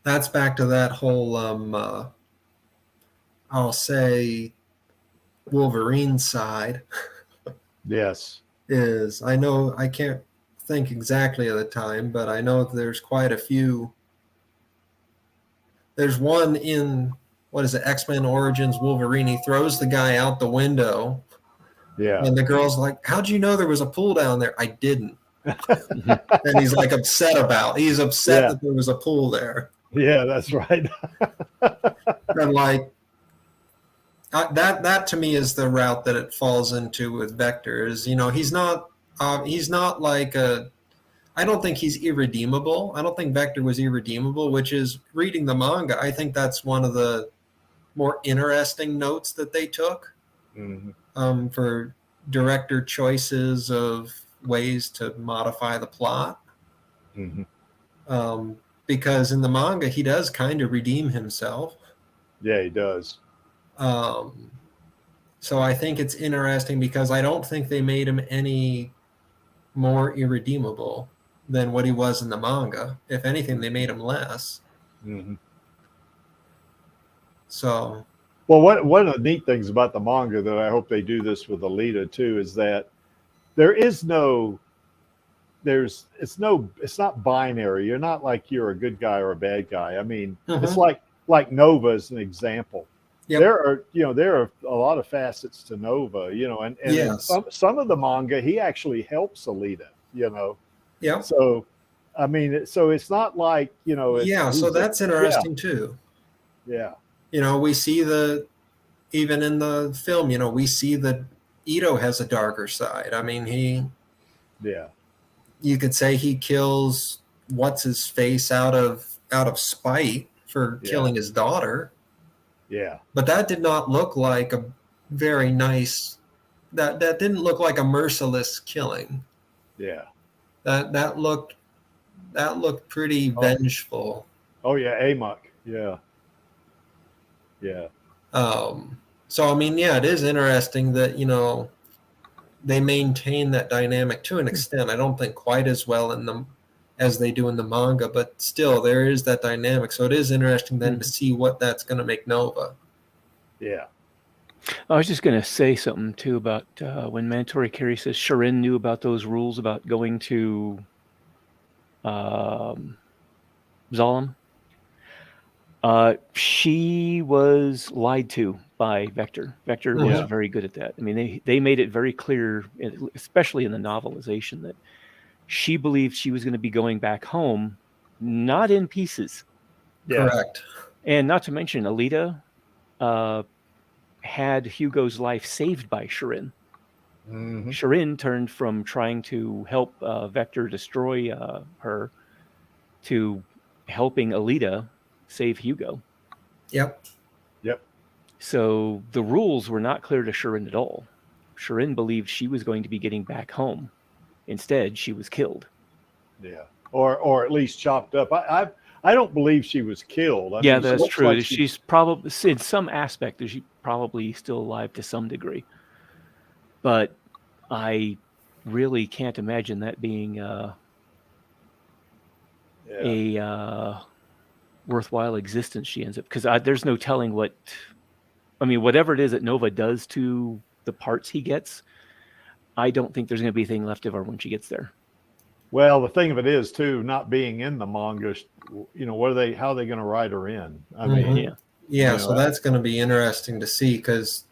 that's back to that whole, I'll say, Wolverine side. Yes. I know, I can't think exactly of the time, but I know there's quite a few. There's one in, X-Men Origins Wolverine. He throws the guy out the window. Yeah. And the girl's like, "How'd you know there was a pool down there?" "I didn't." And he's like he's upset that there was a pool there. Yeah, that's right. And like that to me is the route that it falls into with Vector. Is he's not like I don't think he's irredeemable. I don't think Vector was irredeemable, which is, reading the manga, I think that's one of the more interesting notes that they took. For director choices of ways to modify the plot. Because in the manga, he does kind of redeem himself. Yeah, he does. So I think it's interesting, because I don't think they made him any more irredeemable than what he was in the manga. If anything, they made him less. So... Well, one of the neat things about the manga, though, I hope they do this with Alita too, is that it's not binary. You're not like you're a good guy or a bad guy. I mean, it's like Nova is an example. There are a lot of facets to Nova, and yes. some of the manga, he actually helps Alita, Yeah. So, I mean, so it's not like, so that's interesting too. Yeah. We see even in the film, we see that Ito has a darker side. I mean, you could say he kills what's his face out of spite for killing his daughter. Yeah. But that did not look like a very nice, that didn't look like a merciless killing. Yeah. That looked pretty vengeful. Oh yeah, Amok. Yeah. Yeah. So I mean, yeah, it is interesting that, you know, they maintain that dynamic to an extent. I don't think quite as well in them as they do in the manga, but still there is that dynamic. So it is interesting then to see what that's going to make Nova. Yeah. I was just going to say something too about when Mantori Carey says Shirin knew about those rules about going to Zalem. She was lied to by Vector. Vector was very good at that. I mean, they made it very clear, especially in the novelization, that she believed she was going to be going back home, not in pieces. Yeah. Correct. And not to mention, Alita had Hugo's life saved by Shirin. Mm-hmm. Shirin turned from trying to help Vector destroy her to helping Alita save Hugo. Yep. Yep. So the rules were not clear to Shirin at all. Shirin believed she was going to be getting back home. Instead, she was killed. Yeah. Or at least chopped up. I don't believe she was killed. I yeah, mean, that's true. like She's probably, in some aspect, she's probably still alive to some degree. But I really can't imagine that being a worthwhile existence she ends up, because there's no telling what, I mean, whatever it is that Nova does to the parts he gets, I don't think there's going to be anything left of her when she gets there. Well, the thing of it is too, not being in the manga, you know, how are they going to write her in? I mean, yeah. So that's going to be interesting to see, because,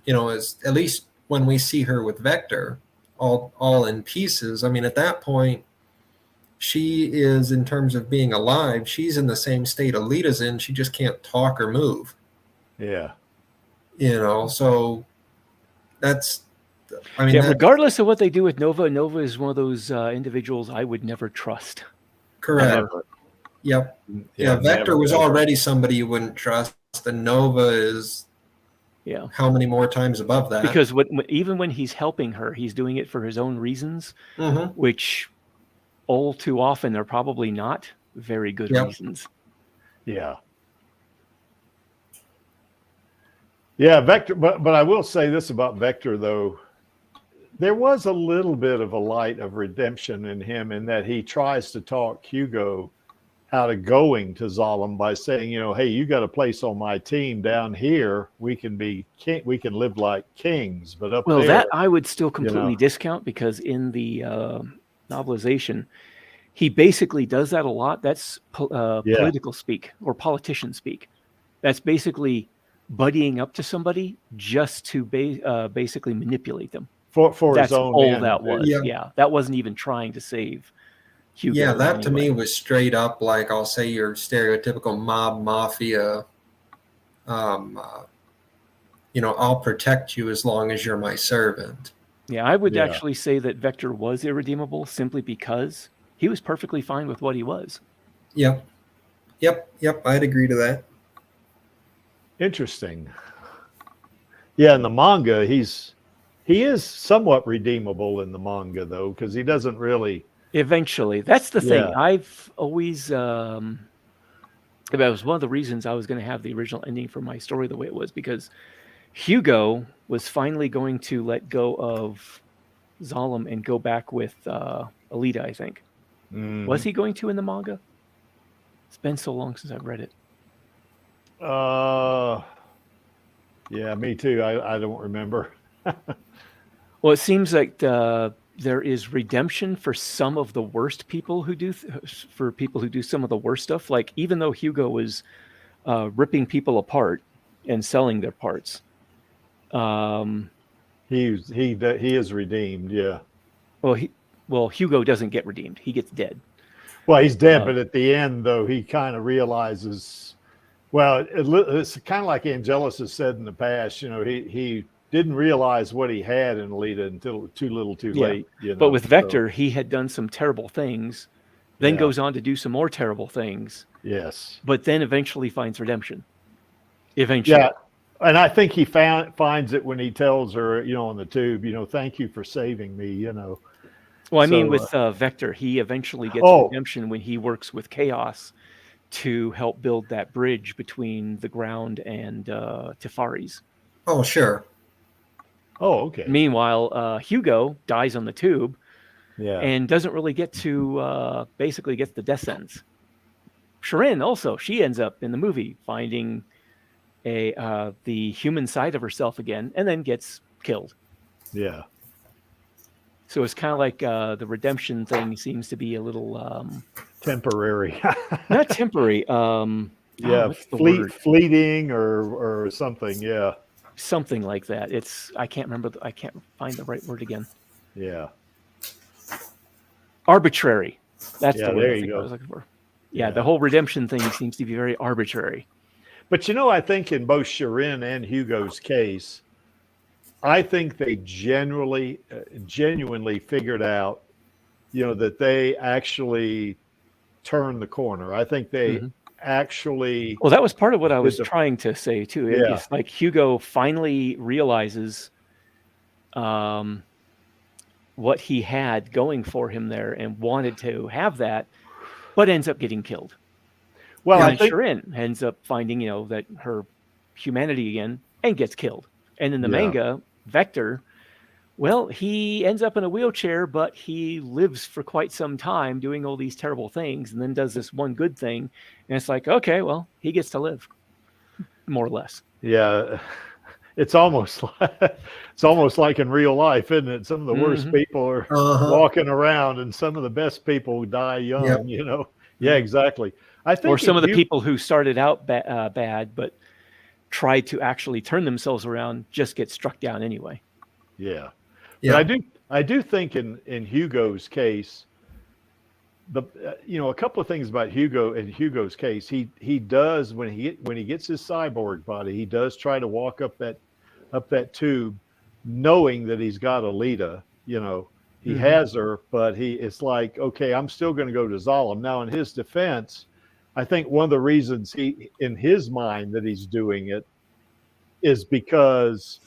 you know, as at least when we see her with Vector, all in pieces. I mean, at that point, she is, in terms of being alive, she's in the same state Alita's in. She just can't talk or move. Yeah. You know, so that's, I mean, regardless of what they do with Nova, Nova is one of those individuals I would never trust. Correct. Never. Yep. Yeah, Vector was already somebody you wouldn't trust. And Nova is how many more times above that? Because even when he's helping her, he's doing it for his own reasons, which all too often are probably not very good reasons. Yeah. Yeah, Vector, but I will say this about Vector, though. There was a little bit of a light of redemption in him, in that he tries to talk Hugo out of going to Zalem by saying, you know, hey, you got a place on my team down here. We can live like kings, but up there, that I would still completely discount, because in the novelization, he basically does that a lot. That's political speak, or politician speak. That's basically buddying up to somebody just to basically manipulate them. For that's his own all end. that was. Yeah, that wasn't even trying to save Hugo. Yeah, that to me was straight up, like, I'll say, your stereotypical mob mafia. You know, I'll protect you as long as you're my servant. Yeah, I would actually say that Vector was irredeemable simply because he was perfectly fine with what he was. Yep. I'd agree to that. Interesting. Yeah, in the manga, he is somewhat redeemable in the manga, though, because he doesn't really. Eventually, that's the thing. I've always. That was one of the reasons I was going to have the original ending for my story the way it was, because Hugo was finally going to let go of Zalem and go back with Alita, I think. Was he going to in the manga? It's been so long since I've read it. Yeah, me too. I don't remember. Well, it seems like there is redemption for some of the worst people who do for people who do some of the worst stuff. Like, even though Hugo was ripping people apart and selling their parts, he is redeemed. Yeah. Well, Hugo doesn't get redeemed. He gets dead. Well, he's dead, but at the end, though, he kind of realizes. Well, it's kind of like Angelus has said in the past. You know, he didn't realize what he had in Alita until too little, too late. You know? But with Vector, he had done some terrible things, then goes on to do some more terrible things. Yes. But then eventually finds redemption. Eventually. Yeah. And I think he finds it when he tells her, you know, on the tube, you know, thank you for saving me, you know. Well, I mean, with Vector, he eventually gets redemption when he works with Chaos to help build that bridge between the ground and Tefari's. Oh, sure. Oh, okay. Meanwhile, Hugo dies on the tube Yeah. and doesn't really get to basically gets the death sentence. Sharin also, she ends up in the movie finding the human side of herself again, and then gets killed. Yeah. So it's kind of like the redemption thing seems to be a little Temporary. not temporary. Yeah, what's the word? fleeting or something. Yeah. Something like that. I can't remember. I can't find the right word again. Yeah. Arbitrary. That's Yeah, the word there I you think go. I was looking for. Yeah, the whole redemption thing seems to be very arbitrary. But I think in both Sharin and Hugo's case, I think they genuinely figured out, that they actually turned the corner. I think they actually. Well, that was part of what I was the- trying to say too. Yeah. It's like Hugo finally realizes what he had going for him there and wanted to have that, but ends up getting killed. Well, and I think Sharin ends up finding, that her humanity again and gets killed. And in the manga, Vector, well, he ends up in a wheelchair, but he lives for quite some time doing all these terrible things and then does this one good thing. And it's like, okay, well, he gets to live, more or less. Yeah. It's almost like in real life, isn't it? Some of the worst people are walking around, and some of the best people die young. Yep. Yeah, exactly. I think, or some of the people who started out bad, but tried to actually turn themselves around, just get struck down anyway. Yeah. But I do think in Hugo's case, a couple of things about Hugo in Hugo's case, he does when he gets his cyborg body, he does try to walk up that tube, knowing that he's got Alita. He has her, but it's like, okay, I'm still going to go to Zalem. Now, in his defense, I think one of the reasons in his mind that he's doing it is because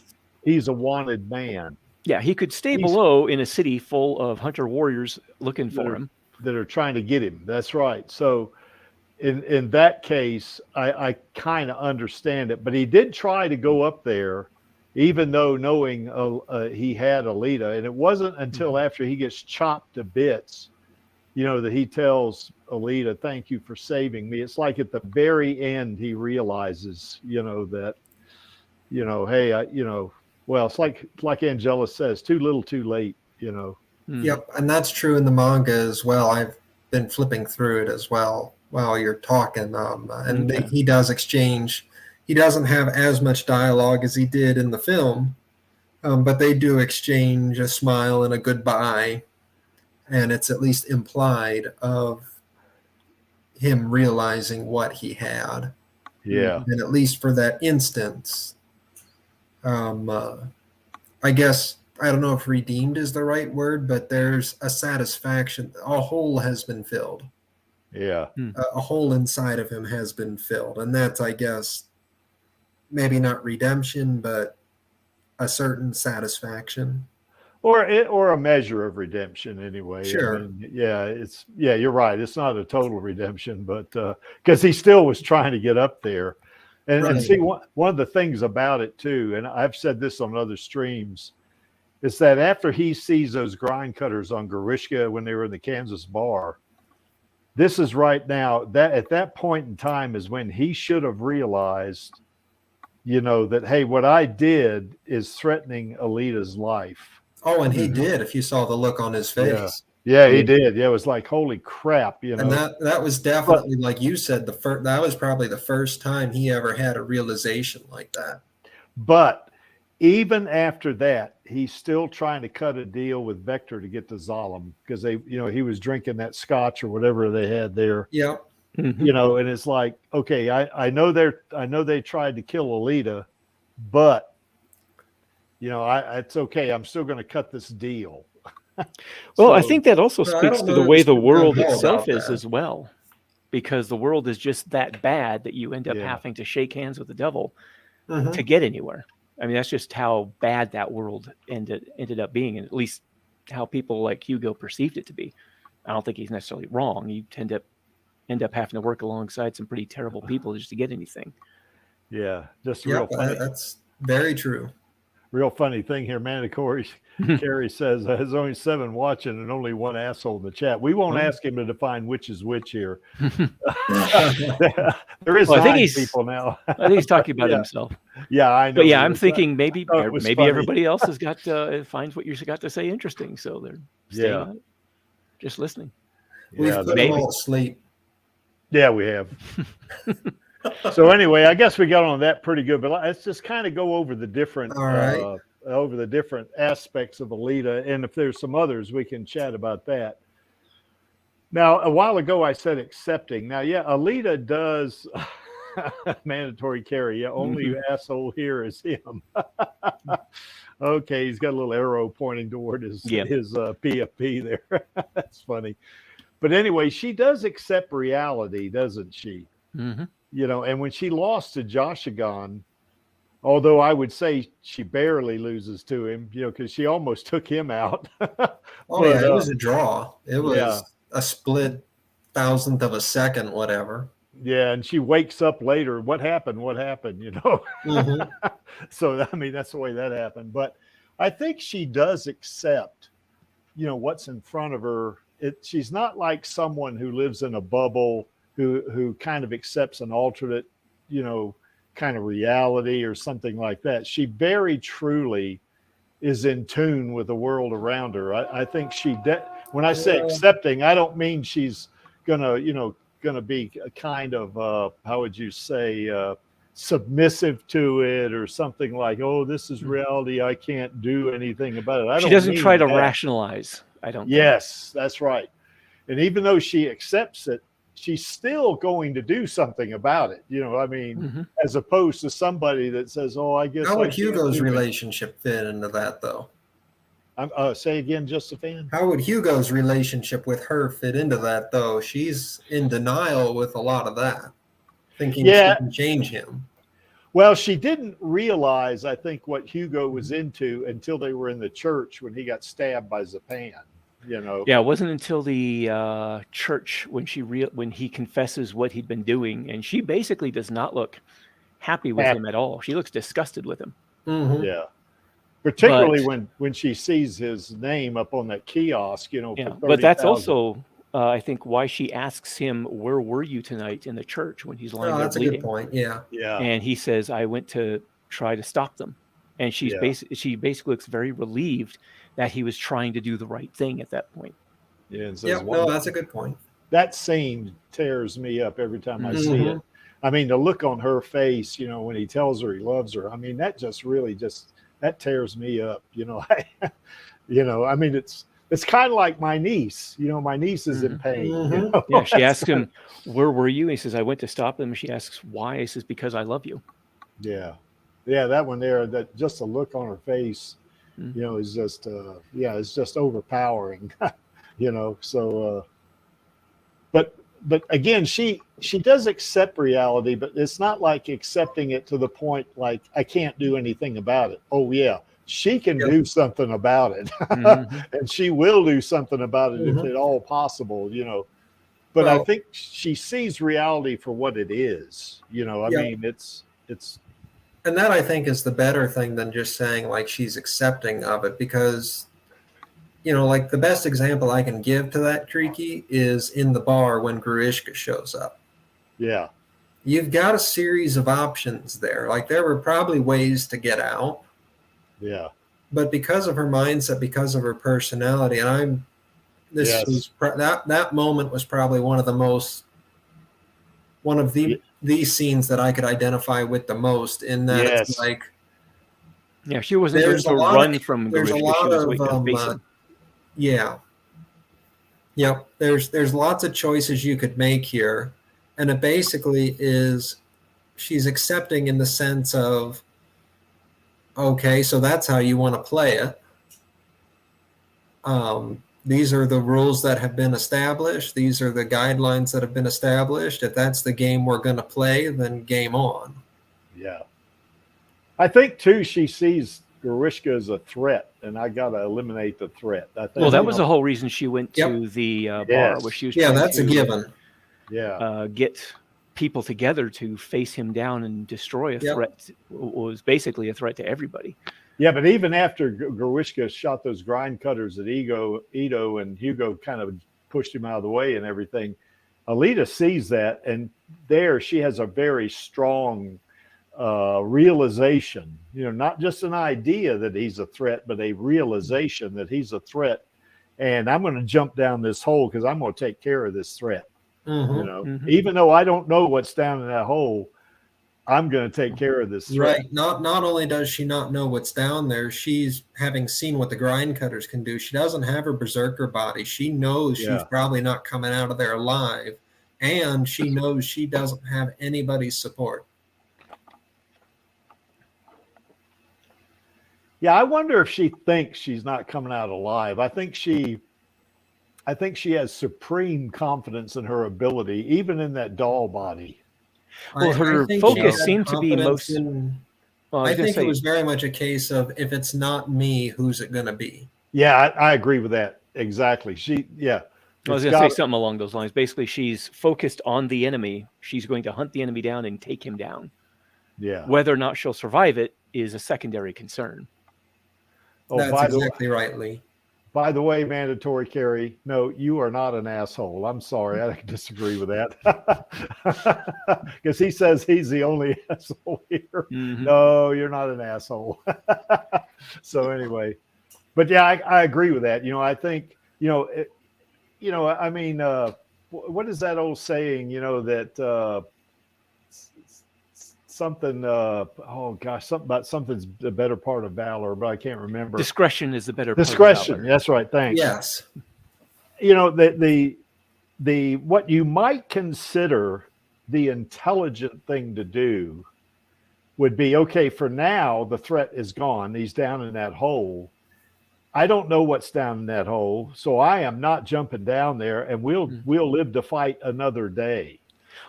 he's a wanted man. Yeah, he could stay below in a city full of hunter warriors looking for him. That are trying to get him. That's right. So in that case, I kind of understand it. But he did try to go up there, even though knowing he had Alita. And it wasn't until after he gets chopped to bits, that he tells Alita, "Thank you for saving me." It's like at the very end, he realizes, that, hey, well, it's like Angela says, too little, too late, Yep, and that's true in the manga as well. I've been flipping through it as well while you're talking, and he does exchange. He doesn't have as much dialogue as he did in the film, but they do exchange a smile and a goodbye, and it's at least implied of him realizing what he had. Yeah. And at least for that instance, I guess, I don't know if redeemed is the right word, but there's a satisfaction. A hole has been filled. Yeah. A hole inside of him has been filled. And that's, I guess, maybe not redemption, but a certain satisfaction. Or a measure of redemption anyway. Sure. I mean, you're right. It's not a total redemption, but because he still was trying to get up there. And see, one of the things about it too, and I've said this on other streams, is that after he sees those grind cutters on Garishka when they were in the Kansas bar, this is right now, that at that point in time is when he should have realized, that, hey, what I did is threatening Alita's life. Oh, and he did, if you saw the look on his face. Yeah, he did. Yeah, it was like, holy crap, And that was definitely, like you said, that was probably the first time he ever had a realization like that. But even after that, he's still trying to cut a deal with Vector to get to Zalem because he was drinking that scotch or whatever they had there. Yeah. And it's like, okay, I know they tried to kill Alita, but it's okay. I'm still going to cut this deal. Well, I think that also speaks to the way the world itself is that as well, because the world is just that bad that you end up having to shake hands with the devil to get anywhere. I mean, that's just how bad that world ended up being, and at least how people like Hugo perceived it to be. I don't think he's necessarily wrong. You tend to end up having to work alongside some pretty terrible people just to get anything. Yeah, just Yeah, real funny. that's very true. Real funny thing here, Mandatory. Carrie says there's only 7 watching and only 1 asshole in the chat. We won't ask him to define which is which here. There is 9 people now. I think he's talking about himself. Yeah, I know. But yeah, I'm thinking maybe funny. everybody else has got finds what you got to say interesting, so they're staying on it, just listening. We've put them all to sleep. Yeah, we have. So anyway, I guess we got on that pretty good. But let's just kind of go over the different aspects of Alita, and if there's some others, we can chat about that. Now, a while ago, I said accepting. Now, yeah, Alita does mandatory carry. Yeah, only asshole here is him. Okay, he's got a little arrow pointing toward his PFP there. That's funny. But anyway, she does accept reality, doesn't she? Mm-hmm. You know, and when she lost to Joshagon, although I would say she barely loses to him, you know, because she almost took him out. It was a draw. It was a split thousandth of a second, whatever. Yeah, and she wakes up later. What happened? You know? Mm-hmm. So, I mean, that's the way that happened. But I think she does accept, you know, what's in front of her. She's not like someone who lives in a bubble who kind of accepts an alternate, you know, kind of reality or something like that. She very truly is in tune with the world around her. I think when I say accepting, I don't mean she's gonna be a kind of how would you say submissive to it or something like, oh, this is reality, I can't do anything about it. She doesn't try to rationalize. I don't. Yes, that's right. And even though she accepts it, she's still going to do something about it. You know, I mean, as opposed to somebody that says, oh, I guess. How would Hugo's relationship fit into that, though? Say again, Josephine. How would Hugo's relationship with her fit into that, though? She's in denial with a lot of that, thinking she can change him. Well, she didn't realize, I think, what Hugo was into until they were in the church when he got stabbed by Zapan. You know. Yeah, it wasn't until the church when he confesses what he'd been doing, and she basically does not look happy with him at all. She looks disgusted with him. Mm-hmm. Yeah, particularly when she sees his name up on that kiosk. You know. Yeah, but that's also I think why she asks him, "Where were you tonight in the church?" when he's lying there bleeding. That's a good point. Yeah. Yeah. And he says, "I went to try to stop them," and she basically looks very relieved that he was trying to do the right thing at that point. Yeah, that's a good point. That scene tears me up every time I see it. I mean, the look on her face, you know, when he tells her he loves her, I mean, that just really that tears me up. You know, I mean, it's kind of like my niece. You know, my niece is in pain. You know? Yeah, she asks him, "Where were you?" He says, "I went to stop them." She asks, "Why?" He says, "Because I love you." Yeah, that one there. That just the look on her face. You know, is just it's just overpowering. You know, so but again, she does accept reality, but it's not like accepting it to the point like I can't do anything about it. Oh yeah, she can do something about it. And she will do something about it if at all possible, you know. But I think she sees reality for what it is, you know. I mean, it's and that I think is the better thing than just saying like she's accepting of it, because, you know, like the best example I can give to that, Creaky, is in the bar when Gruishka shows up. Yeah. You've got a series of options there. Like there were probably ways to get out. Yeah. But because of her mindset, because of her personality, and that moment was probably one of these scenes that I could identify with the most, in that it's like, yeah, she wasn't going to run from there's a lot of there's lots of choices you could make here, and it basically is she's accepting in the sense of, okay, so that's how you want to play it. These are the rules that have been established. These are the guidelines that have been established. If that's the game we're going to play, then game on. Yeah. I think, too, she sees Gruishka as a threat, and I got to eliminate the threat. I think, that was the whole reason she went to the bar. Where she was that's a given. get people together to face him down and destroy a threat. Was basically a threat to everybody. Yeah, but even after Gruishka shot those grind cutters at Ito and Hugo kind of pushed him out of the way and everything, Alita sees that, and there she has a very strong realization, not just an idea that he's a threat, but a realization that he's a threat. And I'm going to jump down this hole because I'm going to take care of this threat. Even though I don't know what's down in that hole, I'm going to take care of this threat. Right. Not only does she not know what's down there, she's having seen what the grind cutters can do. She doesn't have her berserker body. She knows she's probably not coming out of there alive, and she knows she doesn't have anybody's support. Yeah, I wonder if she thinks she's not coming out alive. I think she has supreme confidence in her ability, even in that doll body. Well, her focus seemed to be most. I think it was very much a case of, if it's not me, who's it going to be? Yeah, I agree with that. Exactly. I was going to say something along those lines. Basically, she's focused on the enemy. She's going to hunt the enemy down and take him down. Yeah. Whether or not she'll survive it is a secondary concern. Oh, that's exactly right, Lee. By the way, mandatory carry, no, you are not an asshole. I'm sorry. I disagree with that. Because he says he's the only asshole here. Mm-hmm. No, you're not an asshole. So anyway, but yeah, I agree with that. I think, I mean, what is that old saying, that something, something about something's the better part of valor, but I can't remember. Discretion is the better discretion. Part of valor. That's right. Thanks. Yes. The what you might consider the intelligent thing to do would be, okay, for now, the threat is gone. He's down in that hole. I don't know what's down in that hole, so I am not jumping down there, and we'll live to fight another day.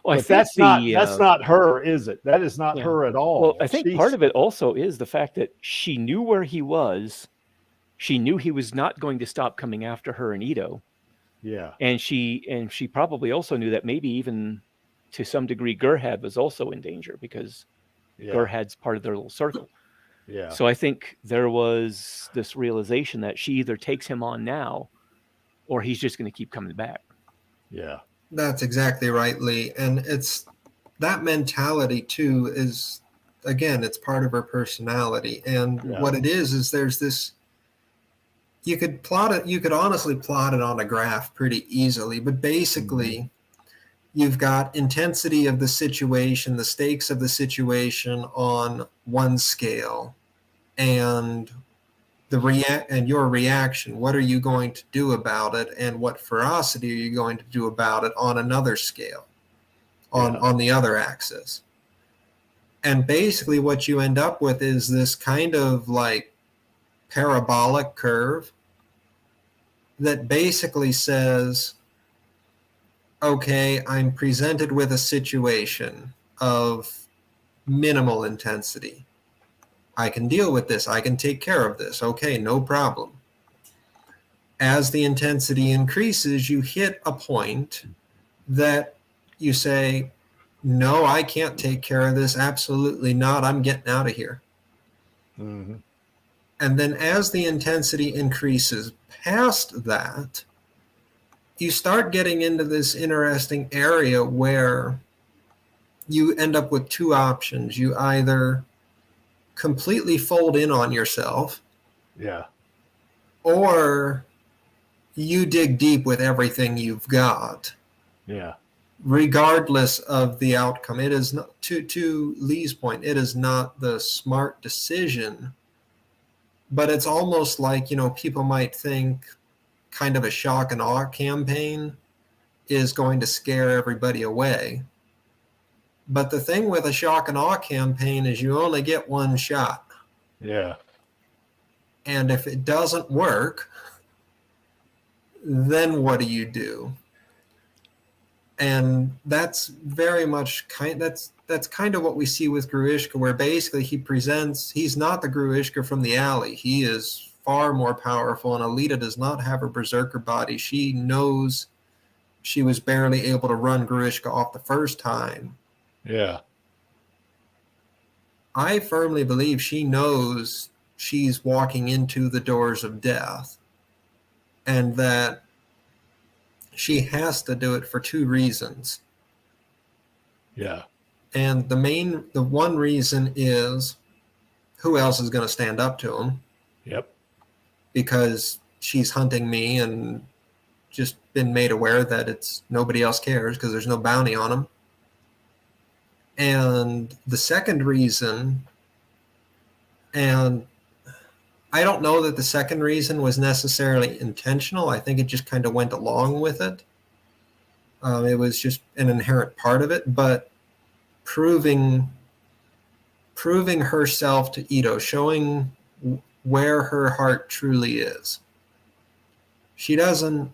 Well, but that's not her, is it? That is not her at all. Well, I think part of it also is the fact that she knew where he was. She knew he was not going to stop coming after her and Ito. Yeah. And she probably also knew that maybe even to some degree Gerhard was also in danger, because Gerhard's part of their little circle. Yeah. So I think there was this realization that she either takes him on now or he's just going to keep coming back. Yeah. That's exactly right, Lee. And it's that mentality too is, again, it's part of her personality. And what it is there's this, you could honestly plot it on a graph pretty easily, but basically you've got intensity of the situation, the stakes of the situation on one scale, and your reaction. What are you going to do about it, and what ferocity are you going to do about it on another scale, on the other axis? And basically what you end up with is this kind of like parabolic curve that basically says, okay, I'm presented with a situation of minimal intensity. I can deal with this. I can take care of this. Okay, no problem. As the intensity increases, you hit a point that you say, no, I can't take care of this. Absolutely not. I'm getting out of here. Mm-hmm. And then as the intensity increases past that, you start getting into this interesting area where you end up with two options. You either completely fold in on yourself, or you dig deep with everything you've got, regardless of the outcome. It is not, to Lee's point, it is not the smart decision, but it's almost like, people might think kind of a shock and awe campaign is going to scare everybody away. But the thing with a shock and awe campaign is you only get one shot. Yeah. And if it doesn't work, then what do you do? And that's very much that's kind of what we see with Gruishka, where basically he's not the Gruishka from the alley. He is far more powerful, and Alita does not have a berserker body. She knows she was barely able to run Grishka off the first time. Yeah. I firmly believe she knows she's walking into the doors of death, and that she has to do it for two reasons. Yeah. And the one reason is, who else is going to stand up to him? Yep. Because she's hunting me and just been made aware that it's nobody else cares because there's no bounty on him. And the second reason, and I don't know that the second reason was necessarily intentional. I think it just kind of went along with it. It was just an inherent part of it, but proving herself to Ito, showing where her heart truly is. She doesn't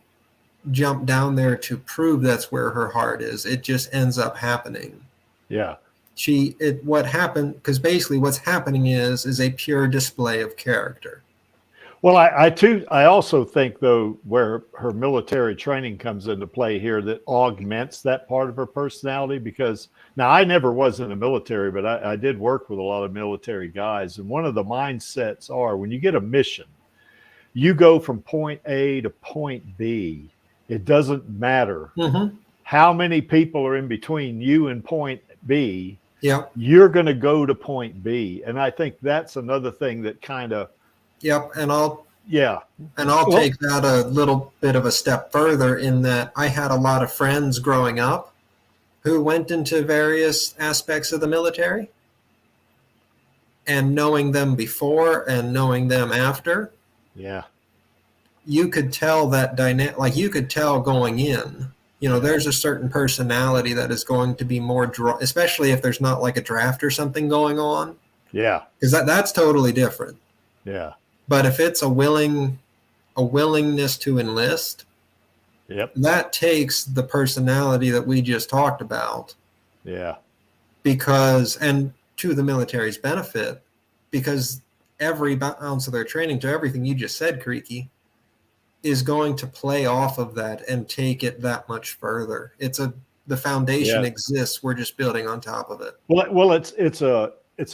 jump down there to prove that's where her heart is. It just ends up happening. Yeah. What happened, because basically what's happening is a pure display of character. Well, I also think, though, where her military training comes into play here, that augments that part of her personality. Because now, I never was in the military, but I did work with a lot of military guys. And one of the mindsets are, when you get a mission, you go from point A to point B. It doesn't matter how many people are in between you and point B. Yeah. You're going to go to point B. And I think that's another thing that kind of. Yep, and I'll Well, take that a little bit of a step further, in that I had a lot of friends growing up who went into various aspects of the military, and knowing them before and knowing them after. Yeah. You could tell that dynamic, like you could tell going in, there's a certain personality that is going to be more especially if there's not like a draft or something going on. Yeah. Because that's totally different. Yeah. But if it's a willingness to enlist, Yep. that takes the personality that we just talked about. Yeah. Because, and to the military's benefit, because every ounce of their training, to everything you just said, Creaky, is going to play off of that and take it that much further. The foundation exists. We're just building on top of it. Well, it's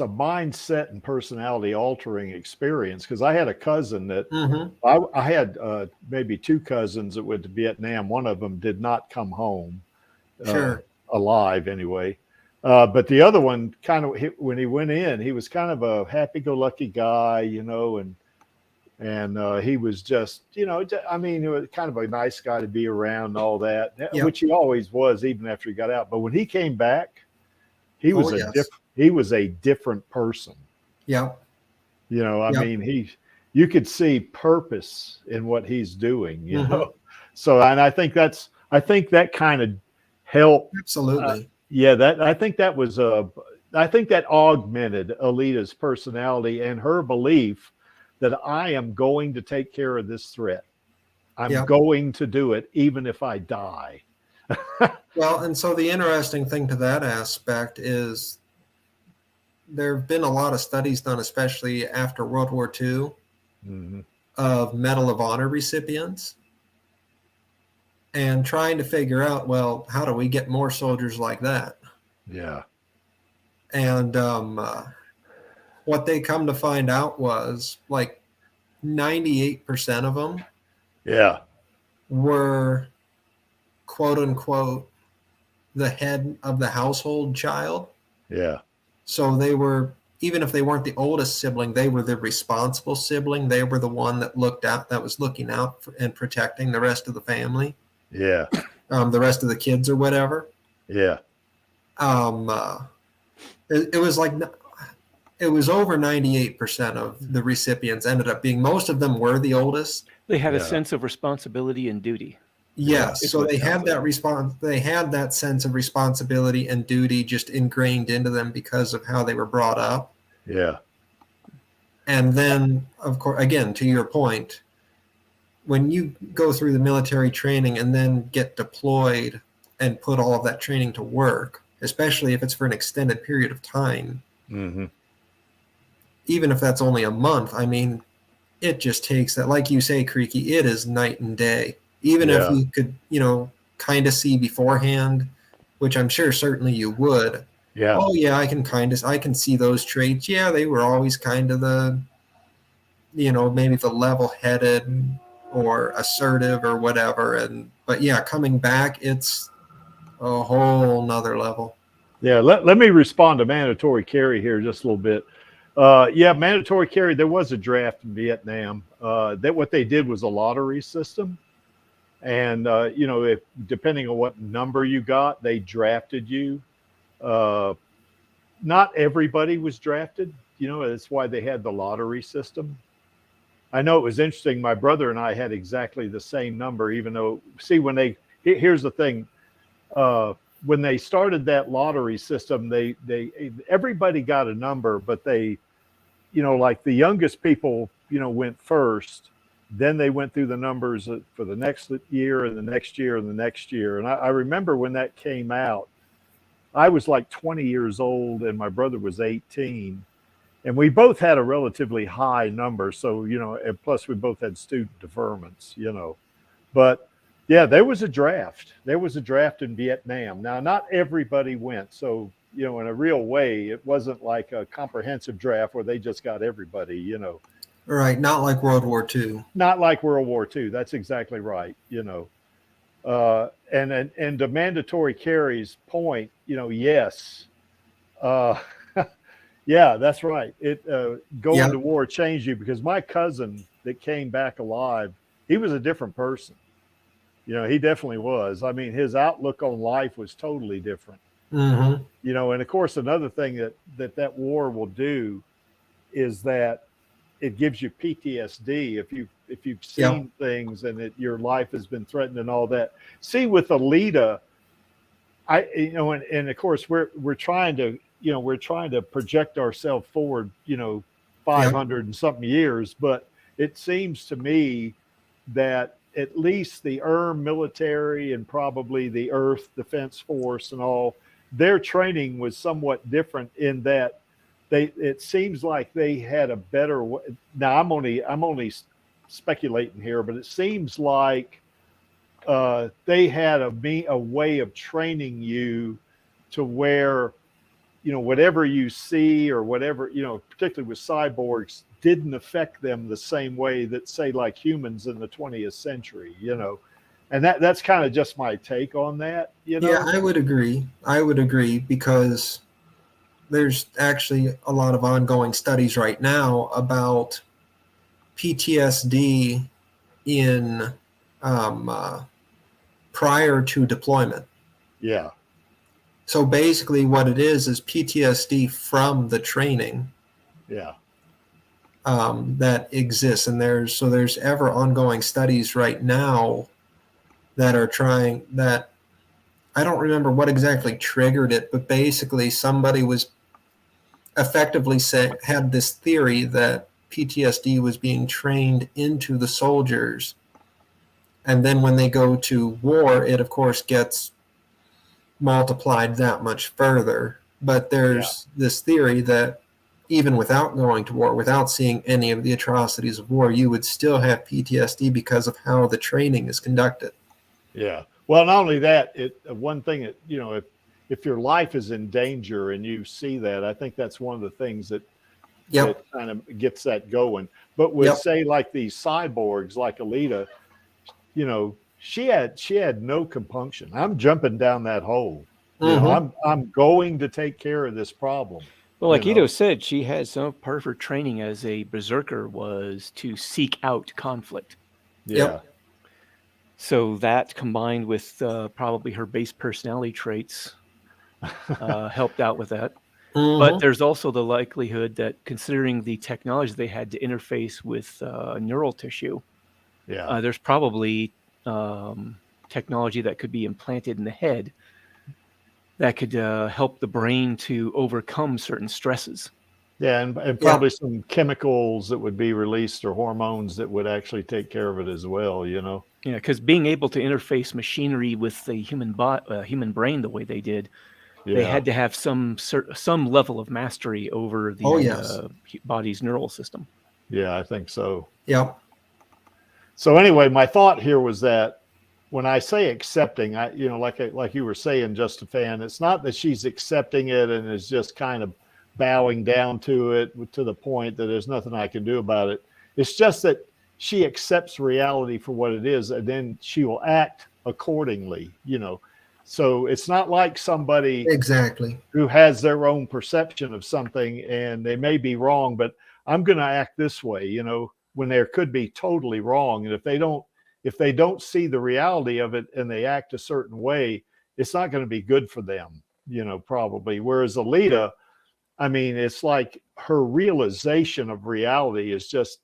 a mindset and personality altering experience. Because I had a cousin that I had maybe two cousins that went to Vietnam. One of them did not come home alive anyway. But the other one, when he went in, he was kind of a happy-go-lucky guy, and he was just, he was kind of a nice guy to be around and all that, which he always was, even after he got out. But when he came back, he was a different person. Yeah. You could see purpose in what he's doing, know? So, and I think that kind of helped. Absolutely. I think that augmented Alita's personality and her belief that I am going to take care of this threat. I'm going to do it, even if I die. Well, and so the interesting thing to that aspect is there have been a lot of studies done, especially after World War II, of Medal of Honor recipients, and trying to figure out, well, how do we get more soldiers like that? Yeah. And what they come to find out was like 98% of them were, quote unquote, the head of the household child. Yeah. So they were, even if they weren't the oldest sibling, they were the responsible sibling. They were the one that was looking out for, and protecting the rest of the family. Yeah. The rest of the kids or whatever. Yeah. It was over 98% of the recipients ended up being, most of them were the oldest. They had a sense of responsibility and duty. Yes, so they had that they had that sense of responsibility and duty just ingrained into them because of how they were brought up. Yeah. And then, of course, again, to your point, when you go through the military training and then get deployed and put all of that training to work, especially if it's for an extended period of time, even if that's only a month, it just takes that, like you say, Creaky, it is night and day. Even if you could, kind of see beforehand, which I'm sure certainly you would. Yeah. Oh yeah, I can see those traits. Yeah, they were always kind of the, maybe the level-headed or assertive or whatever. But yeah, coming back, it's a whole nother level. Yeah, let me respond to mandatory carry here just a little bit. Yeah, mandatory carry, there was a draft in Vietnam. That what they did was a lottery system. And, if depending on what number you got, they drafted you. Not everybody was drafted. That's why they had the lottery system. I know it was interesting. My brother and I had exactly the same number, even though, see, here's the thing. When they started that lottery system, everybody got a number, but they, like the youngest people, went first. Then they went through the numbers for the next year and the next year and the next year. And I remember when that came out, I was like 20 years old and my brother was 18. And we both had a relatively high number. So, and plus we both had student deferments, But yeah, there was a draft. There was a draft in Vietnam. Now, not everybody went. So, in a real way, it wasn't like a comprehensive draft where they just got everybody, Right, not like World War II. Not like World War II. That's exactly right. And to mandatory carries point, yes. Yeah, that's right. Going to war changed you, because my cousin that came back alive, he was a different person. He definitely was. I mean, his outlook on life was totally different. Mm-hmm. And of course, another thing that war will do is that it gives you PTSD if you've seen things and your life has been threatened and all that. See, with Alita, and of course we're trying to project ourselves forward, 500 and something years, but it seems to me that at least the military and probably the Earth Defense Force and all, their training was somewhat different in that it seems like they had a better way. Now I'm only speculating here, but it seems like they had a way of training you to where, whatever you see or whatever, particularly with cyborgs, didn't affect them the same way that, say, like humans in the 20th century, and that's kind of just my take on that. Yeah, I would agree because there's actually a lot of ongoing studies right now about PTSD in prior to deployment. Yeah. So basically what it is PTSD from the training. Yeah. That exists. And there's ever ongoing studies right now that are trying that. I don't remember what exactly triggered it, but basically somebody was effectively had this theory that PTSD was being trained into the soldiers. And then when they go to war, it of course gets multiplied that much further. But there's this theory that even without going to war, without seeing any of the atrocities of war, you would still have PTSD because of how the training is conducted. Yeah. Well, not only that, one thing that, if your life is in danger and you see that, I think that's one of the things that kind of gets that going. But with say like these cyborgs like Alita, she had no compunction. I'm jumping down that hole. I'm going to take care of this problem. Well, like Ito said, she had some part of her training as a berserker was to seek out conflict. Yeah. Yep. So that combined with probably her base personality traits helped out with that. Mm-hmm. But there's also the likelihood that, considering the technology they had to interface with neural tissue, there's probably technology that could be implanted in the head that could help the brain to overcome certain stresses. Yeah, and probably some chemicals that would be released or hormones that would actually take care of it as well, Yeah, because being able to interface machinery with the human brain the way they did, they had to have some level of mastery over the body's neural system. Yeah, I think so. Yep. So anyway, my thought here was that when I say accepting, like you were saying, Just a Fan, it's not that she's accepting it and is just kind of bowing down to it to the point that there's nothing I can do about it. It's just that she accepts reality for what it is, and then she will act accordingly, So it's not like somebody Exactly who has their own perception of something and they may be wrong, but I'm going to act this way, when there could be totally wrong. And if they don't see the reality of it and they act a certain way, it's not going to be good for them, probably. Whereas Alita, I mean, it's like her realization of reality is just,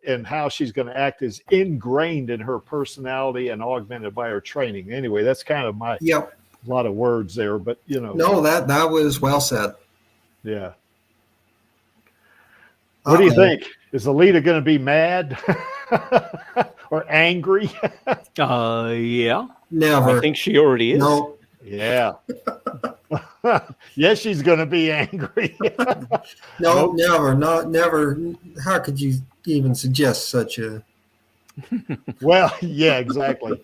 and how she's going to act is ingrained in her personality and augmented by her training. Anyway, that's kind of my lot of words there, but No, that was well said. Yeah. What do you think? Is Alita going to be mad or angry? Yeah. Never. I think she already is. No. Yeah. Yes, she's going to be angry. No, never. Not never. How could you even suggest such a? Well, yeah, exactly.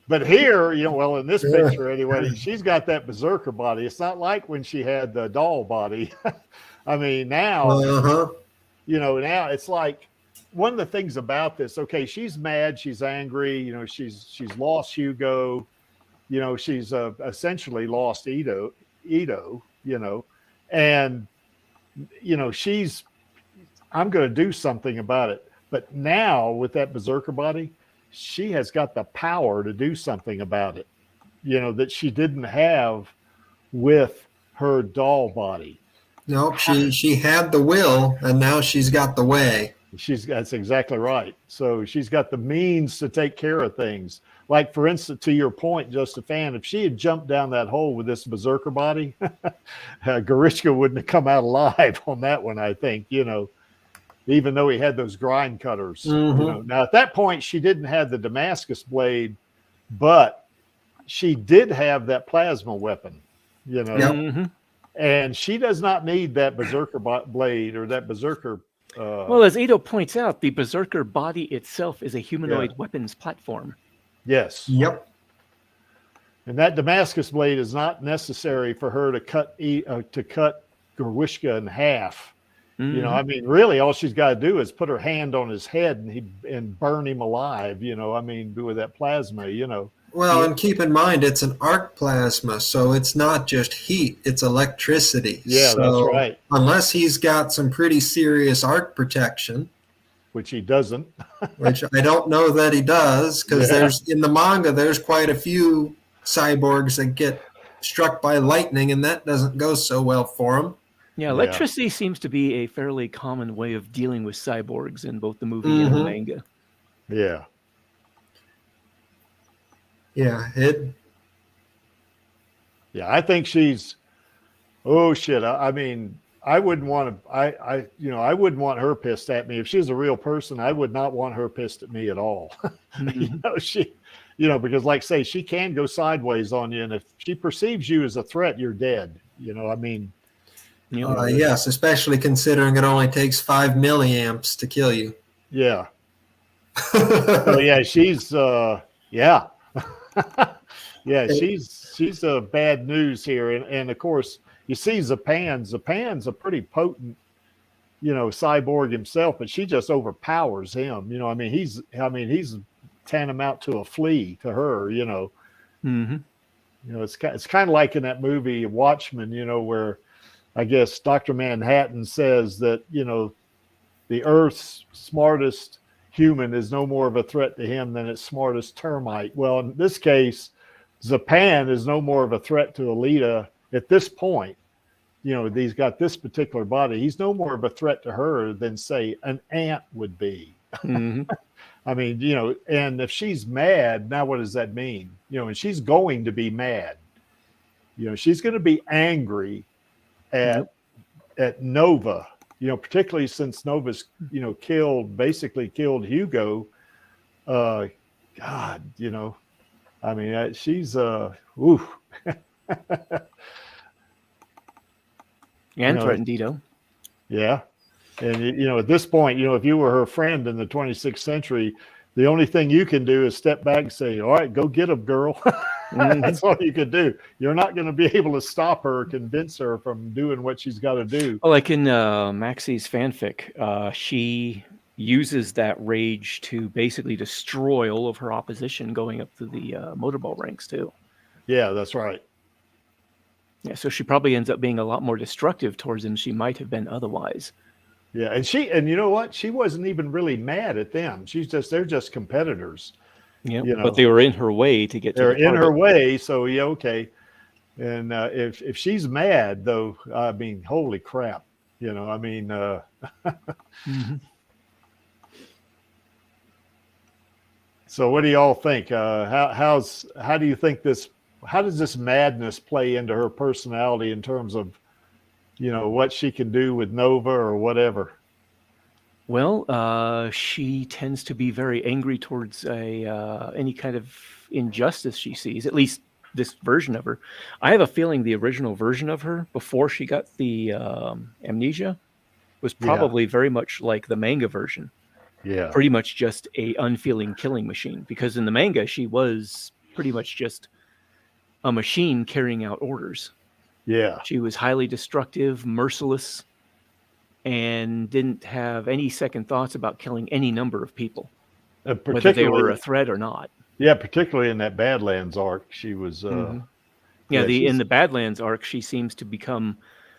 But here, in this picture anyway, she's got that berserker body. It's not like when she had the doll body. I mean, now, now it's like one of the things about this. Okay, she's mad, she's angry. She's lost Hugo. She's essentially lost Ito. And she's. I'm going to do something about it. But now with that berserker body, she has got the power to do something about it, that she didn't have with her doll body. No, she had the will, and now she's got the way. That's exactly right. So she's got the means to take care of things. Like, for instance, to your point, Just a Fan, if she had jumped down that hole with this berserker body, Garishka wouldn't have come out alive on that one, I think, even though he had those grind cutters. Now, at that point, she didn't have the Damascus blade, but she did have that plasma weapon, and she does not need that berserker blade or that berserker. Well, as Ito points out, the berserker body itself is a humanoid weapons platform. Yes. Yep. And that Damascus blade is not necessary for her to cut Garishka in half. I mean, really, all she's got to do is put her hand on his head and burn him alive. With that plasma. Well, and keep in mind, it's an arc plasma, so it's not just heat; it's electricity. Yeah, so that's right. Unless he's got some pretty serious arc protection, which he doesn't. Which I don't know that he does, because there's in the manga there's quite a few cyborgs that get struck by lightning, and that doesn't go so well for them. Yeah, electricity seems to be a fairly common way of dealing with cyborgs in both the movie and the manga. Yeah. Yeah, I think she's. Oh shit! I mean, I wouldn't want to. I wouldn't want her pissed at me if she was a real person. I would not want her pissed at me at all. Because like say she can go sideways on you, and if she perceives you as a threat, you're dead. Yes, especially considering it only takes 5 milliamps to kill you. Yeah. So yeah, she's yeah. She's bad news here, and of course you see Zapan. Zapan's a pretty potent, cyborg himself, but she just overpowers him. He's tantamount to a flea to her. It's kind of like in that movie Watchmen, where I guess Dr. Manhattan says that, the Earth's smartest human is no more of a threat to him than its smartest termite. Well, in this case, Zapan is no more of a threat to Alita at this point. He's got this particular body. He's no more of a threat to her than, say, an ant would be. And if she's mad, now what does that mean? And she's going to be mad. She's going to be angry at Nova, particularly since Nova's, basically killed Hugo. God, she's oof. And threatened Ito. Yeah. And, at this point, if you were her friend in the 26th century, The only thing you can do is step back and say, all right, go get him, girl. That's all you can do. You're not going to be able to stop her or convince her from doing what she's got to do. Well, like in Maxie's fanfic, she uses that rage to basically destroy all of her opposition going up to the motorball ranks too. Yeah, that's right. Yeah, so she probably ends up being a lot more destructive towards him than she might have been otherwise. Yeah, and you know what? She wasn't even really mad at them. They're just competitors. Yeah, you know, but they were in her way to get. They're in her way, so yeah, okay. And if she's mad, though, I mean, holy crap, you know, I mean. Mm-hmm. So, what do y'all think? How do you think this? How does this madness play into her personality in terms of, you know, what she can do with Nova or whatever? Well, she tends to be very angry towards any kind of injustice she sees, at least this version of her. I have a feeling the original version of her, before she got the amnesia, was probably very much like the manga version. Yeah. Pretty much just a unfeeling killing machine. Because in the manga, she was pretty much just a machine carrying out orders. Yeah. She was highly destructive, merciless, and didn't have any second thoughts about killing any number of people, whether they were a threat or not. Yeah, particularly in that Badlands arc, she was. In the Badlands arc, she seems to become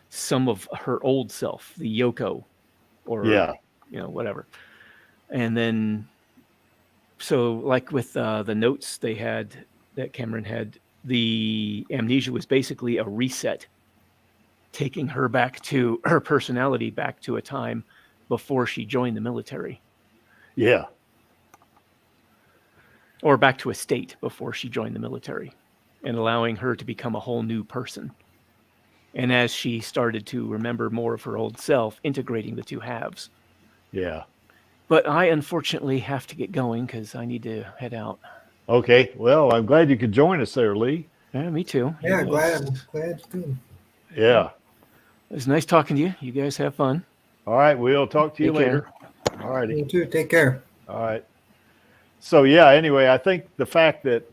some of her old self, the Yoko, or whatever. And then, so like with the notes they had that Cameron had, the amnesia was basically a reset, taking her back to her personality, back to a time before she joined the military. Yeah. Or back to a state before she joined the military, and allowing her to become a whole new person. And as she started to remember more of her old self, integrating the two halves. Yeah. But I unfortunately have to get going because I need to head out. Okay. Well, I'm glad you could join us there, Lee. Yeah, me too. Yeah, glad you did. Yeah. It was nice talking to you. You guys have fun. All right. We'll talk to you Take later. care. All righty. You too. Take care. All right. So, yeah, anyway, I think the fact that,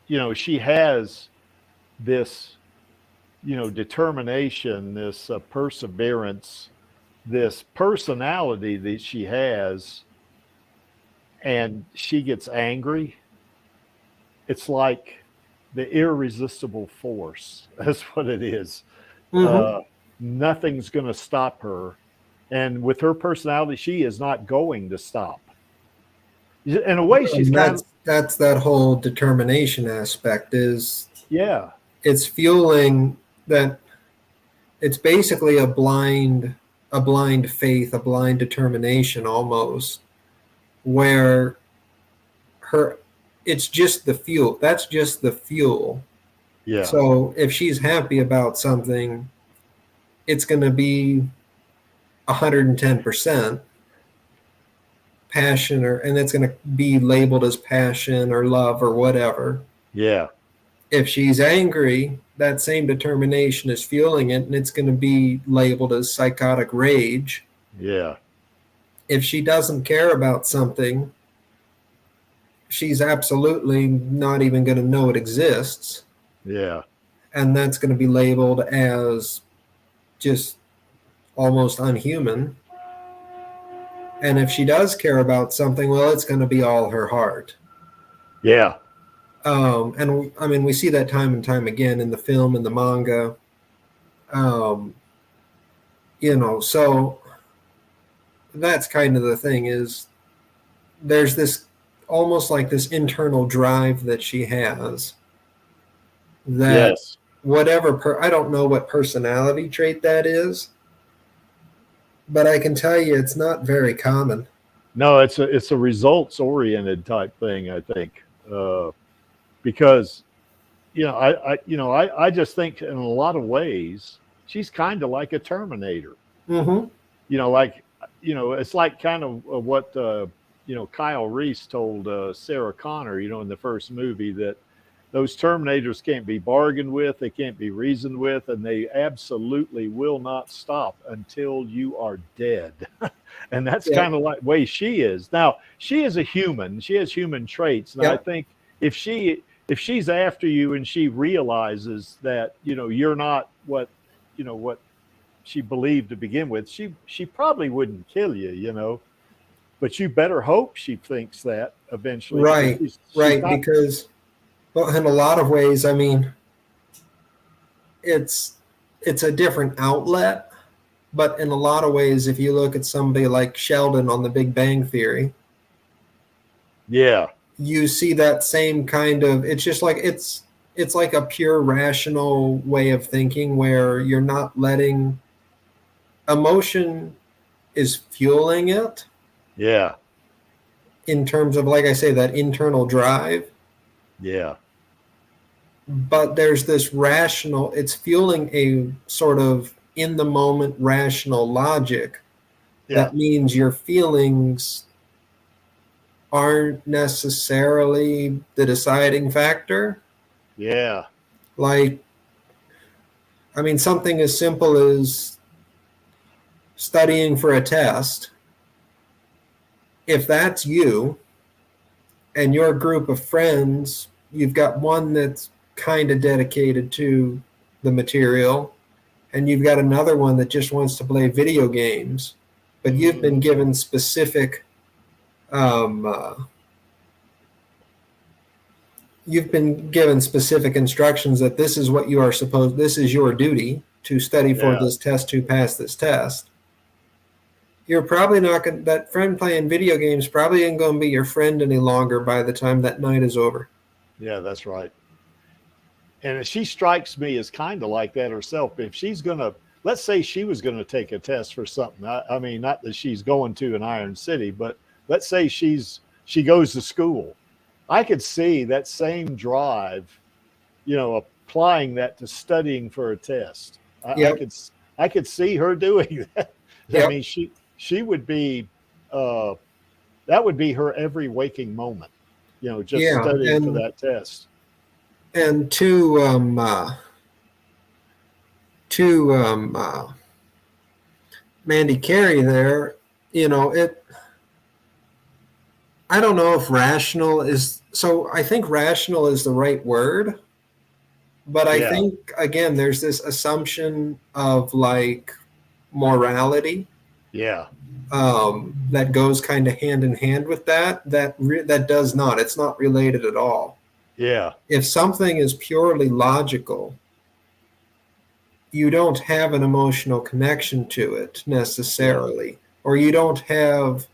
you know, she has this, you know, determination, this perseverance, this personality that she has, and she gets angry, it's like the irresistible force. That's what it is. Mm-hmm. Nothing's going to stop her. And with her personality, she is not going to stop. In a way, she's that's that whole determination aspect is. Yeah. It's fueling that. It's basically a blind faith, a blind determination almost, where it's just the fuel. That's just the fuel. Yeah. So if she's happy about something, it's going to be 110% passion, and it's going to be labeled as passion or love or whatever. Yeah. If she's angry, that same determination is fueling it, and it's going to be labeled as psychotic rage. Yeah. If she doesn't care about something, she's absolutely not even going to know it exists. Yeah. And that's going to be labeled as just almost unhuman. And if she does care about something, well, it's going to be all her heart. Yeah. And I mean, we see that time and time again in the film and the manga. So that's kind of the thing is there's this almost like this internal drive that she has that whatever, I don't know what personality trait that is, but I can tell you it's not very common. No, it's a results oriented type thing, I think. Because, I just think in a lot of ways, she's kind of like a Terminator. Mm-hmm. It's like kind of what, Kyle Reese told Sarah Connor, in the first movie that, those Terminators can't be bargained with, they can't be reasoned with, and they absolutely will not stop until you are dead. And that's Yeah. kind of like the way she is. Now, she is a human. She has human traits. And Yeah. I think if she's after you and she realizes that, you're not what she believed to begin with, she probably wouldn't kill you, but you better hope she thinks that eventually. Right, She's not, because, well, in a lot of ways, I mean, it's a different outlet, but in a lot of ways, if you look at somebody like Sheldon on The Big Bang Theory, yeah, you see that same kind of, it's just like, it's like a pure rational way of thinking where you're not letting emotion is fueling it yeah, in terms of, like I say, that internal drive. yeah, But there's this rational, it's fueling a sort of in the moment rational logic. yeah, That means your feelings aren't necessarily the deciding factor. yeah, Like, I mean, something as simple as studying for a test. If that's you and your group of friends, you've got one that's kind of dedicated to the material, and you've got another one that just wants to play video games, but you've been given specific instructions that this is what you are supposed, this is your duty to study for this test, to pass this test. You're probably not going, that friend playing video games probably ain't going to be your friend any longer by the time that night is over. Yeah, that's right. And she strikes me as kind of like that herself. If she's going to, let's say she was going to take a test for something. I mean, not that she's going to an Iron City, but let's say she goes to school. I could see that same drive, applying that to studying for a test. I could see her doing that. Yep. I mean, she would be, that would be her every waking moment, just studying for that test. And to Mandy Carey there, I don't know if rational is, so I think rational is the right word, but I think, again, there's this assumption of like morality. Yeah. That goes kind of hand in hand with that does not, it's not related at all. Yeah. If something is purely logical, you don't have an emotional connection to it necessarily, or you don't have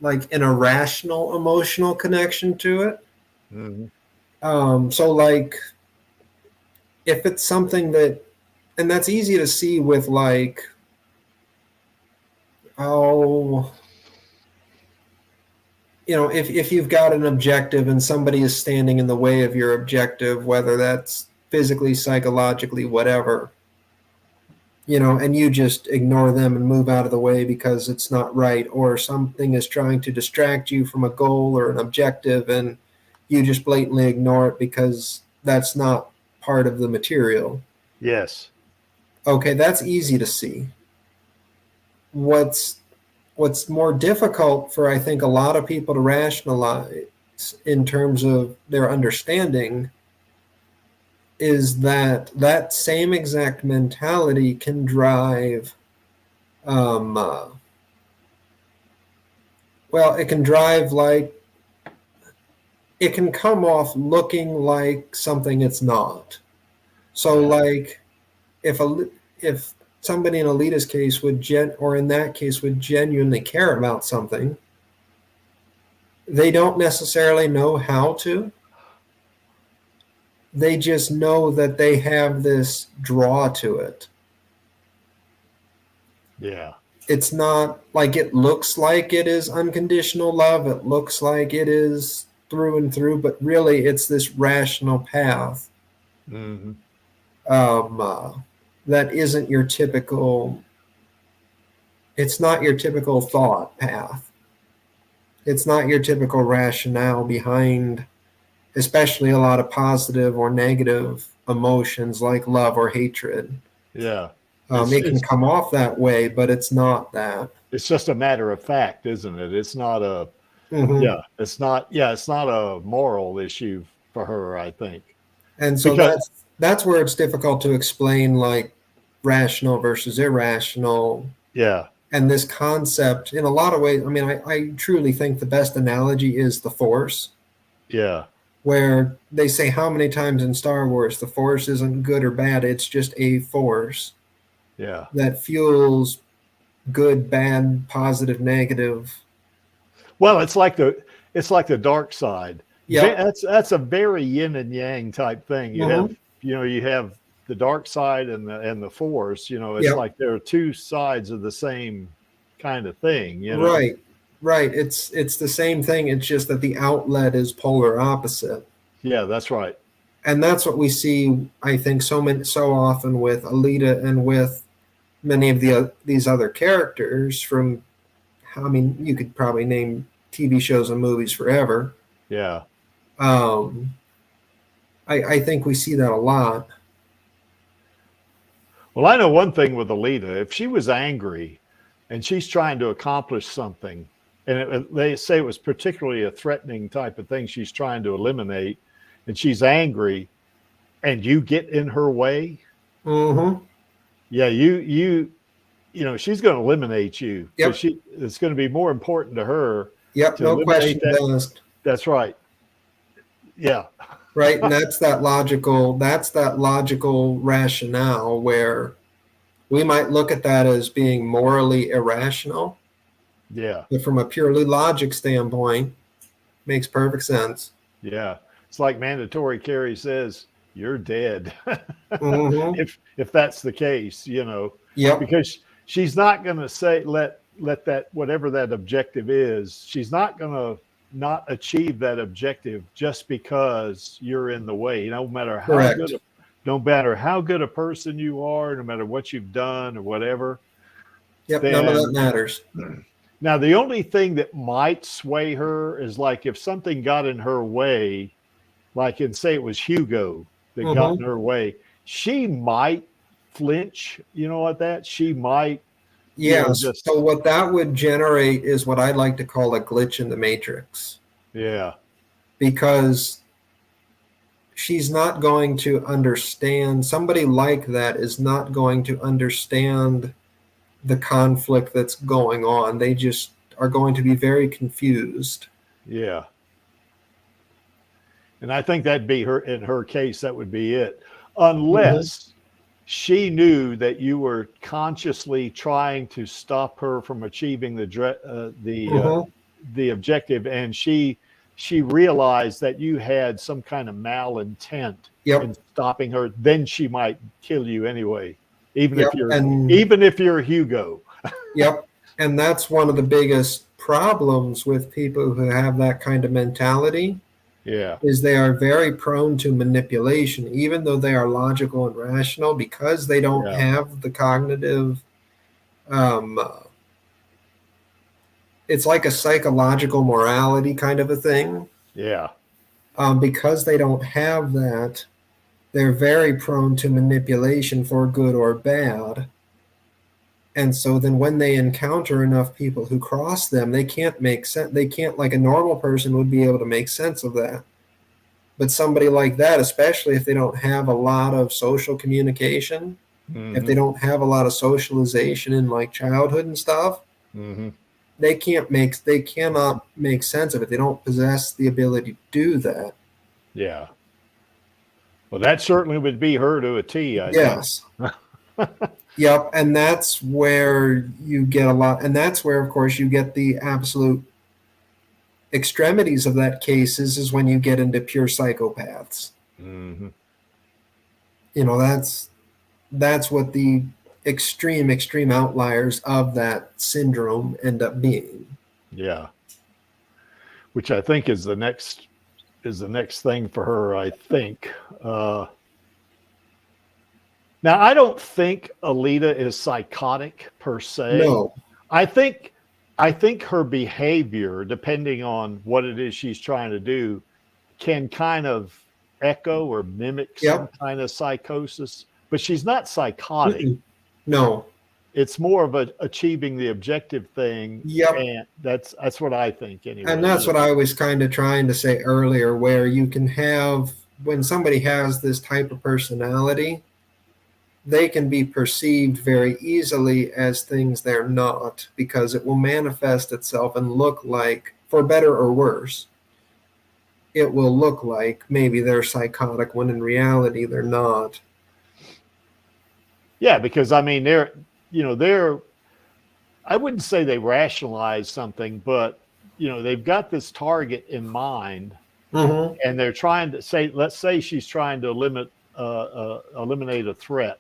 like an irrational emotional connection to it. Mm-hmm. So like if it's something that, and that's easy to see with like, if you've got an objective and somebody is standing in the way of your objective, whether that's physically, psychologically, whatever, and you just ignore them and move out of the way because it's not right, or something is trying to distract you from a goal or an objective and you just blatantly ignore it because that's not part of the material. Yes. Okay, that's easy to see. What's more difficult for, I think, a lot of people to rationalize in terms of their understanding is that same exact mentality can drive, it can drive like, it can come off looking like something it's not. So like if somebody in Alita's case would genuinely care about something, they don't necessarily know how to. They just know that they have this draw to it. Yeah. It's not like it looks like it is unconditional love. It looks like it is through and through, but really it's this rational path. Mm-hmm. That isn't your typical, it's not your typical thought path. It's not your typical rationale behind, especially a lot of positive or negative emotions like love or hatred. Yeah. It can come off that way, but it's not that. It's just a matter of fact, isn't it? It's not a, it's not a moral issue for her, I think. And so because, that's where it's difficult to explain, like, rational versus irrational. Yeah. And this concept, in a lot of ways, I mean, I truly think the best analogy is the Force. Yeah. Where they say how many times in Star Wars the Force isn't good or bad, it's just a force. Yeah. That fuels good, bad, positive, negative. Well, it's like the dark side. Yeah. That's a very yin and yang type thing. You have, you have the dark side and the force, it's like there are two sides of the same kind of thing, Right. It's the same thing. It's just that the outlet is polar opposite. Yeah, that's right. And that's what we see, I think, so often with Alita and with many of these other characters from, I mean, you could probably name TV shows and movies forever. Yeah. I think we see that a lot. Well, I know one thing with Alita. If she was angry and she's trying to accomplish something, and they say it was particularly a threatening type of thing she's trying to eliminate, and she's angry, and you get in her way, yeah, she's going to eliminate you. Yep. It's going to be more important to her. Yep, no question asked. That's right. Yeah. Right, and that's that logical rationale where we might look at that as being morally irrational. Yeah. But from a purely logic standpoint, makes perfect sense. Yeah. It's like mandatory carry says, you're dead. If that's the case, because she's not going to say, let that, whatever that objective is, she's not going to not achieve that objective just because you're in the way. No matter how good a person you are, no matter what you've done or whatever. Yep, none of that matters. Now, the only thing that might sway her is like if something got in her way, like and say it was Hugo that got in her way, she might flinch. She might. Yeah. So what that would generate is what I'd like to call a glitch in the matrix. Yeah. Because she's not going to understand, somebody like that is not going to understand the conflict that's going on. They just are going to be very confused. Yeah. And I think that'd be her, in her case, that would be it. Unless she knew that you were consciously trying to stop her from achieving the objective, and she realized that you had some kind of malintent in stopping her, then she might kill you anyway, even if you're Hugo. Yep. And that's one of the biggest problems with people who have that kind of mentality. Yeah. Is they are very prone to manipulation, even though they are logical and rational, because they don't have the cognitive. It's like a psychological morality kind of a thing. Yeah. Because they don't have that, they're very prone to manipulation for good or bad. And so then when they encounter enough people who cross them, they can't make sense. They can't, like a normal person would be able to make sense of that. But somebody like that, especially if they don't have a lot of social communication, if they don't have a lot of socialization in like childhood and stuff, they cannot make sense of it. They don't possess the ability to do that. Yeah. Well, that certainly would be her to a T, I guess. Yep, and that's where you get a lot, and that's where, of course, you get the absolute extremities of that cases is when you get into pure psychopaths. That's what the extreme outliers of that syndrome end up being. Yeah. Which I think is the next thing for her, I think. Now, I don't think Alita is psychotic per se. No. I think I think her behavior, depending on what it is she's trying to do, can kind of echo or mimic some kind of psychosis, but she's not psychotic. No. It's more of achieving the objective thing. Yep. And that's what I think anyway. And that's what I was kind of trying to say earlier, where you can have, when somebody has this type of personality, they can be perceived very easily as things they're not, because it will manifest itself and look like, for better or worse, it will look like maybe they're psychotic when in reality they're not. Yeah, because I mean, they're, I wouldn't say they rationalize something, but they've got this target in mind, and they're trying to say, let's say she's trying to eliminate a threat.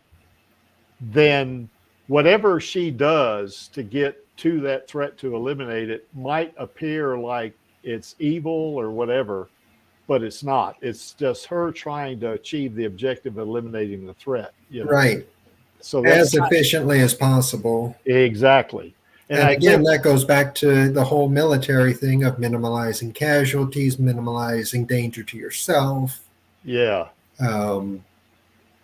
Then whatever she does to get to that threat to eliminate it might appear like it's evil or whatever, but it's not. It's just her trying to achieve the objective of eliminating the threat. Right. So as efficiently as possible. Exactly. And again, that goes back to the whole military thing of minimalizing casualties, minimizing danger to yourself. Yeah.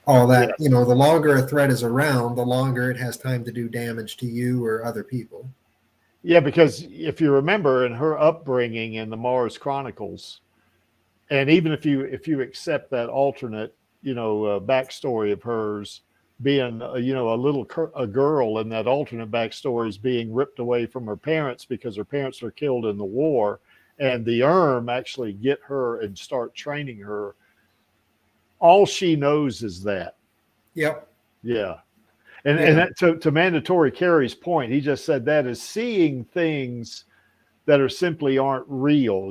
All that, the longer a threat is around, the longer it has time to do damage to you or other people. Yeah, because if you remember in her upbringing in the Mars Chronicles, and even if you accept that alternate, backstory of hers being, a girl in that alternate backstory is being ripped away from her parents because her parents are killed in the war, and the actually get her and start training her. All she knows is that. Yep. Yeah. And that, to Mandatory Carey's point, he just said that is seeing things that are simply aren't real.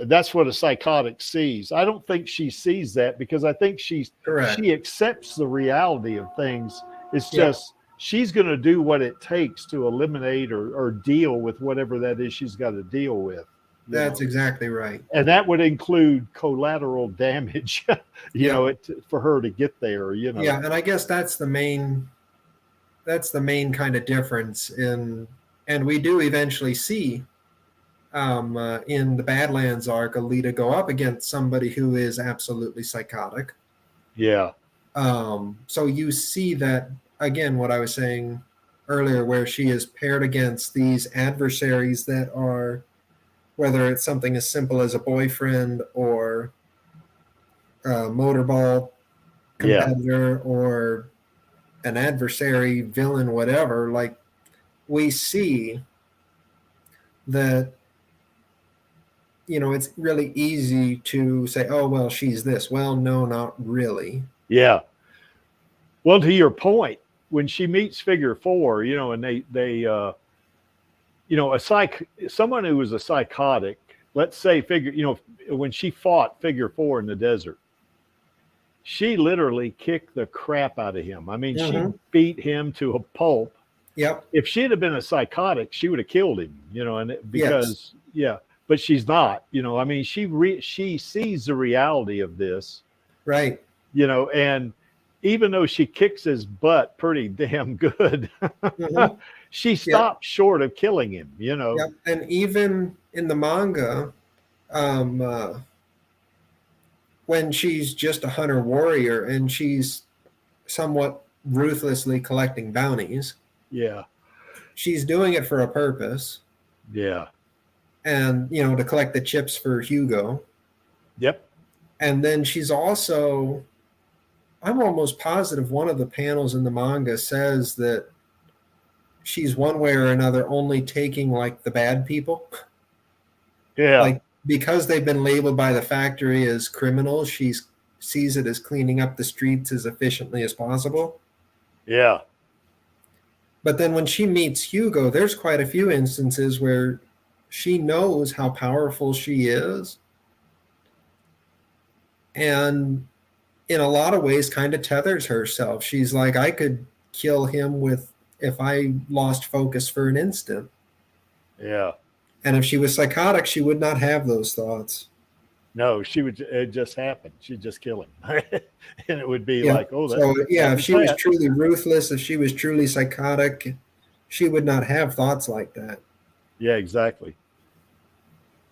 That's what a psychotic sees. I don't think she sees that, because I think she accepts the reality of things. It's just she's going to do what it takes to eliminate or deal with whatever that is she's got to deal with. That's exactly right. And that would include collateral damage, for her to get there, Yeah, and I guess that's the main kind of difference and we do eventually see in the Badlands arc, Alita go up against somebody who is absolutely psychotic. Yeah. So you see that, again, what I was saying earlier, where she is paired against these adversaries that are, whether it's something as simple as a boyfriend or a motorball competitor or an adversary, villain, whatever, like we see that, it's really easy to say, oh, well, she's this. Well, no, not really. Yeah. Well, to your point, when she meets Figure 4, and they someone who was a psychotic, let's say when she fought Figure 4 in the desert, she literally kicked the crap out of him. I mean, she beat him to a pulp. Yep. If she'd have been a psychotic, she would have killed him, but she's not, I mean, she sees the reality of this. Right. And even though she kicks his butt pretty damn good, she stopped short of killing him, Yep. And even in the manga, when she's just a hunter warrior and she's somewhat ruthlessly collecting bounties, she's doing it for a purpose. Yeah. And, to collect the chips for Hugo. Yep. And then she's also, I'm almost positive one of the panels in the manga says that she's one way or another only taking like the bad people. Yeah. Like, because they've been labeled by the factory as criminals, she sees it as cleaning up the streets as efficiently as possible. Yeah. But then when she meets Hugo, there's quite a few instances where she knows how powerful she is. And in a lot of ways kind of tethers herself. She's like, I could kill him if I lost focus for an instant. Yeah. And if she was psychotic, she would not have those thoughts. No, it just happened. She'd just kill him. And it would be like, oh, that's so if she was truly ruthless, if she was truly psychotic, she would not have thoughts like that. Yeah, exactly.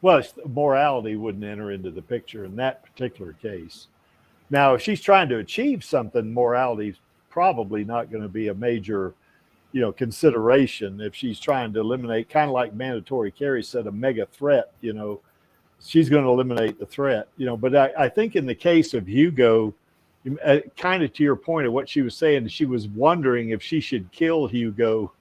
Well, morality wouldn't enter into the picture in that particular case. Now, if she's trying to achieve something, morality's probably not going to be a major, consideration. If she's trying to eliminate, kind of like mandatory carry said, a mega threat, she's going to eliminate the threat, But I think in the case of Hugo, kind of to your point of what she was saying, she was wondering if she should kill Hugo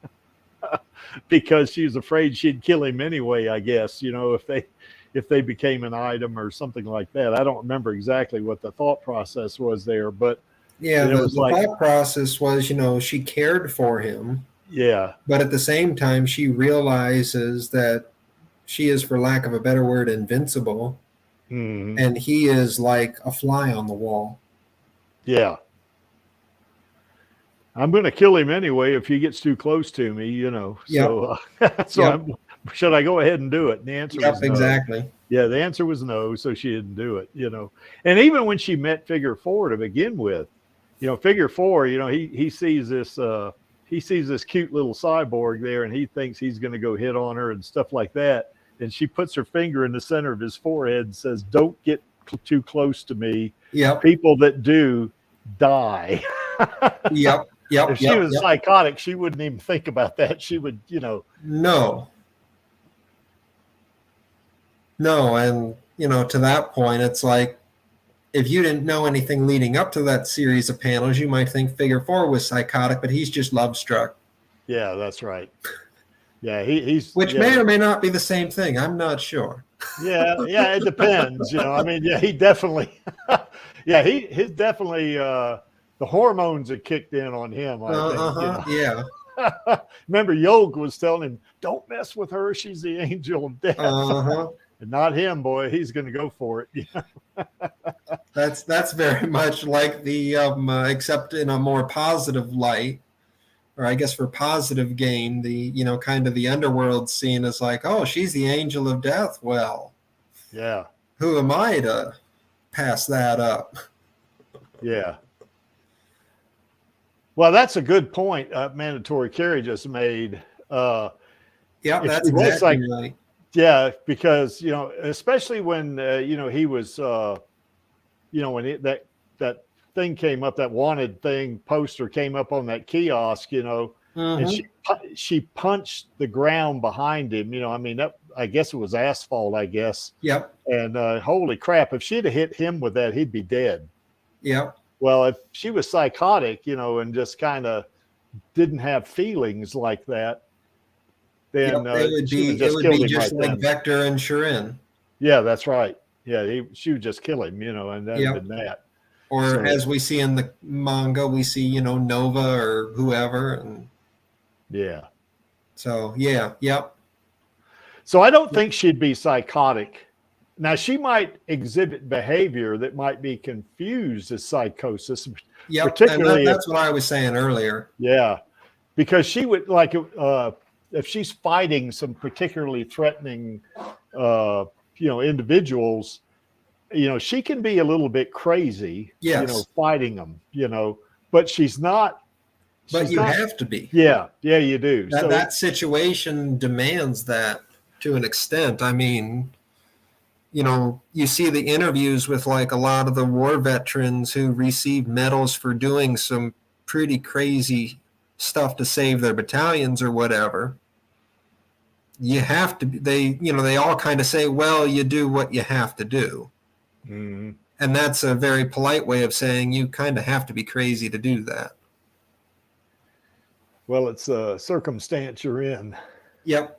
because she was afraid she'd kill him anyway, I guess, if they became an item or something like that. I don't remember exactly what the thought process was there, but yeah, the like, thought process was, she cared for him. Yeah. But at the same time, she realizes that she is, for lack of a better word, invincible. Mm-hmm. And he is like a fly on the wall. Yeah. I'm going to kill him anyway if he gets too close to me, So, should I go ahead and do it? And the answer was no. Exactly. Yeah, the answer was no, so she didn't do it, And even when she met Figure 4 to begin with, Figure 4, he sees this cute little cyborg there, and he thinks he's going to go hit on her and stuff like that. And she puts her finger in the center of his forehead and says, "Don't get too close to me. Yep. People that do die." Yep. If she was psychotic, she wouldn't even think about that. She would, No. And, to that point, it's like, if you didn't know anything leading up to that series of panels, you might think Figure 4 was psychotic, but he's just love struck. Yeah, that's right. Yeah, he's which may or may not be the same thing. I'm not sure. Yeah, it depends. I mean, he definitely, he's definitely the hormones had kicked in on him. I think. Yeah. Remember, Yog was telling him, "Don't mess with her. She's the angel of death." And not him, boy. He's going to go for it. That's very much like the except in a more positive light, or I guess for positive gain, the kind of the underworld scene is like, oh, she's the angel of death. Well, yeah. Who am I to pass that up? Yeah. Well, that's a good point. Mandatory Carry just made. Yeah, that's exactly right. Yeah, because especially when he was when that thing came up, that wanted thing poster came up on that kiosk, and she punched the ground behind him. I mean, I guess it was asphalt. I guess. Yep. And holy crap, if she'd have hit him with that, he'd be dead. Yep. Well, if she was psychotic, and just kind of didn't have feelings like that, then it would be just like Vector and Shirin. Yeah, that's right. Yeah, she would just kill him, and that would have been that. Or as we see in the manga, we see, Nova or whoever. And yeah. So, yep. So I don't think she'd be psychotic. Now, she might exhibit behavior that might be confused as psychosis. Yeah, particularly that's what I was saying earlier. Yeah, because she would if she's fighting some particularly threatening, individuals, she can be a little bit crazy, yes. Fighting them, but she's not. But you have to be. Yeah, you do. That situation demands that to an extent. I mean, you see the interviews with like a lot of the war veterans who received medals for doing some pretty crazy stuff to save their battalions or whatever. You have to, they all kind of say, well, you do what you have to do. Mm-hmm. And that's a very polite way of saying you kind of have to be crazy to do that. Well, it's a circumstance you're in. Yep.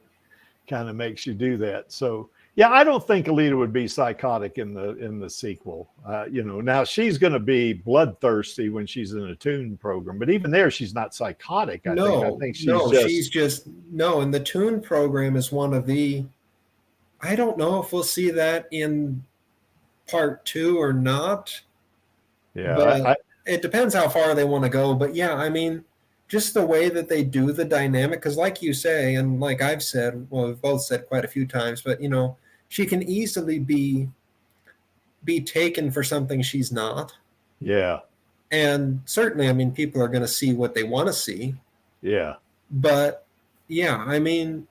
Kind of makes you do that. So, yeah, I don't think Alita would be psychotic in the sequel. Now she's going to be bloodthirsty when she's in a Toon program, but even there, she's not psychotic. I think she's just and the Toon program is one of the. I don't know if we'll see that in part 2 or not. Yeah, but it depends how far they want to go. But yeah, I mean, just the way that they do the dynamic, because like you say, and like I've said, well, we've both said quite a few times, but she can easily be taken for something she's not. Yeah. And certainly, I mean, people are going to see what they want to see. Yeah. But yeah, I mean,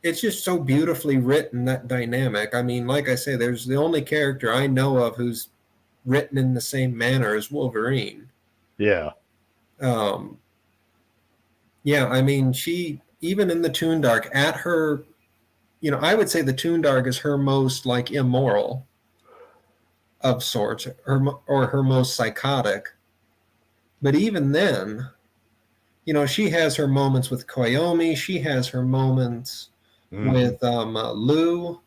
it's just so beautifully written, that dynamic. I mean, like I say, there's the only character I know of who's written in the same manner as Wolverine. Yeah. Yeah, I mean, she, even in the Toondark, at her, I would say the Toondark is her most like immoral of sorts, or her most psychotic. But even then, she has her moments with Koyomi. She has her moments with Lou.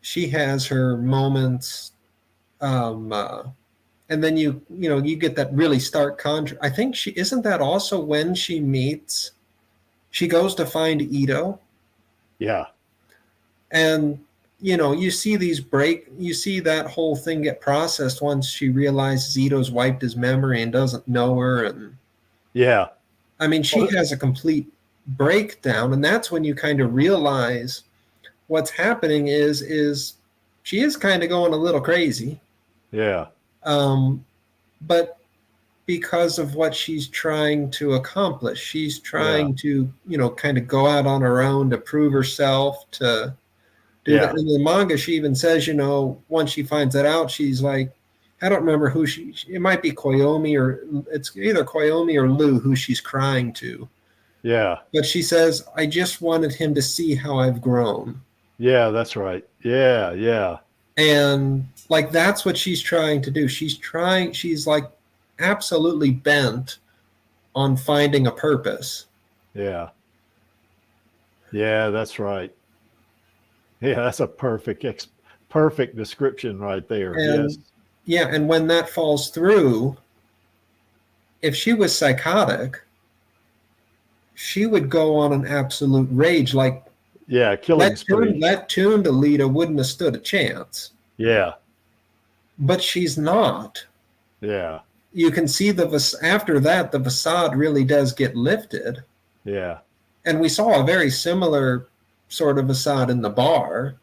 She has her moments, and then you get that really stark contrast. I think she isn't that also when she goes to find Ito. Yeah. And you see you see that whole thing get processed once she realizes Ito's wiped his memory and doesn't know her. And yeah, I mean, she has a complete breakdown, and that's when you kind of realize what's happening is she is kind of going a little crazy. Yeah. But because of what she's trying to accomplish, she's trying to, kind of go out on her own to prove herself, to do that. In the manga, she even says, once she finds that out, she's like, I don't remember who it might be Koyomi, or it's either Koyomi or Lou who she's crying to. Yeah. But she says, I just wanted him to see how I've grown. Yeah, that's right. Yeah, yeah. And like, that's what she's trying to do. She's like absolutely bent on finding a purpose. Yeah. Yeah, that's right. Yeah, that's a perfect description right there. And, yes. Yeah, and when that falls through, if she was psychotic, she would go on an absolute rage. Like, yeah, killing spree. That tuned Alita wouldn't have stood a chance. Yeah. But she's not. Yeah. You can see after that, the facade really does get lifted. Yeah. And we saw a very similar sort of facade in the bar.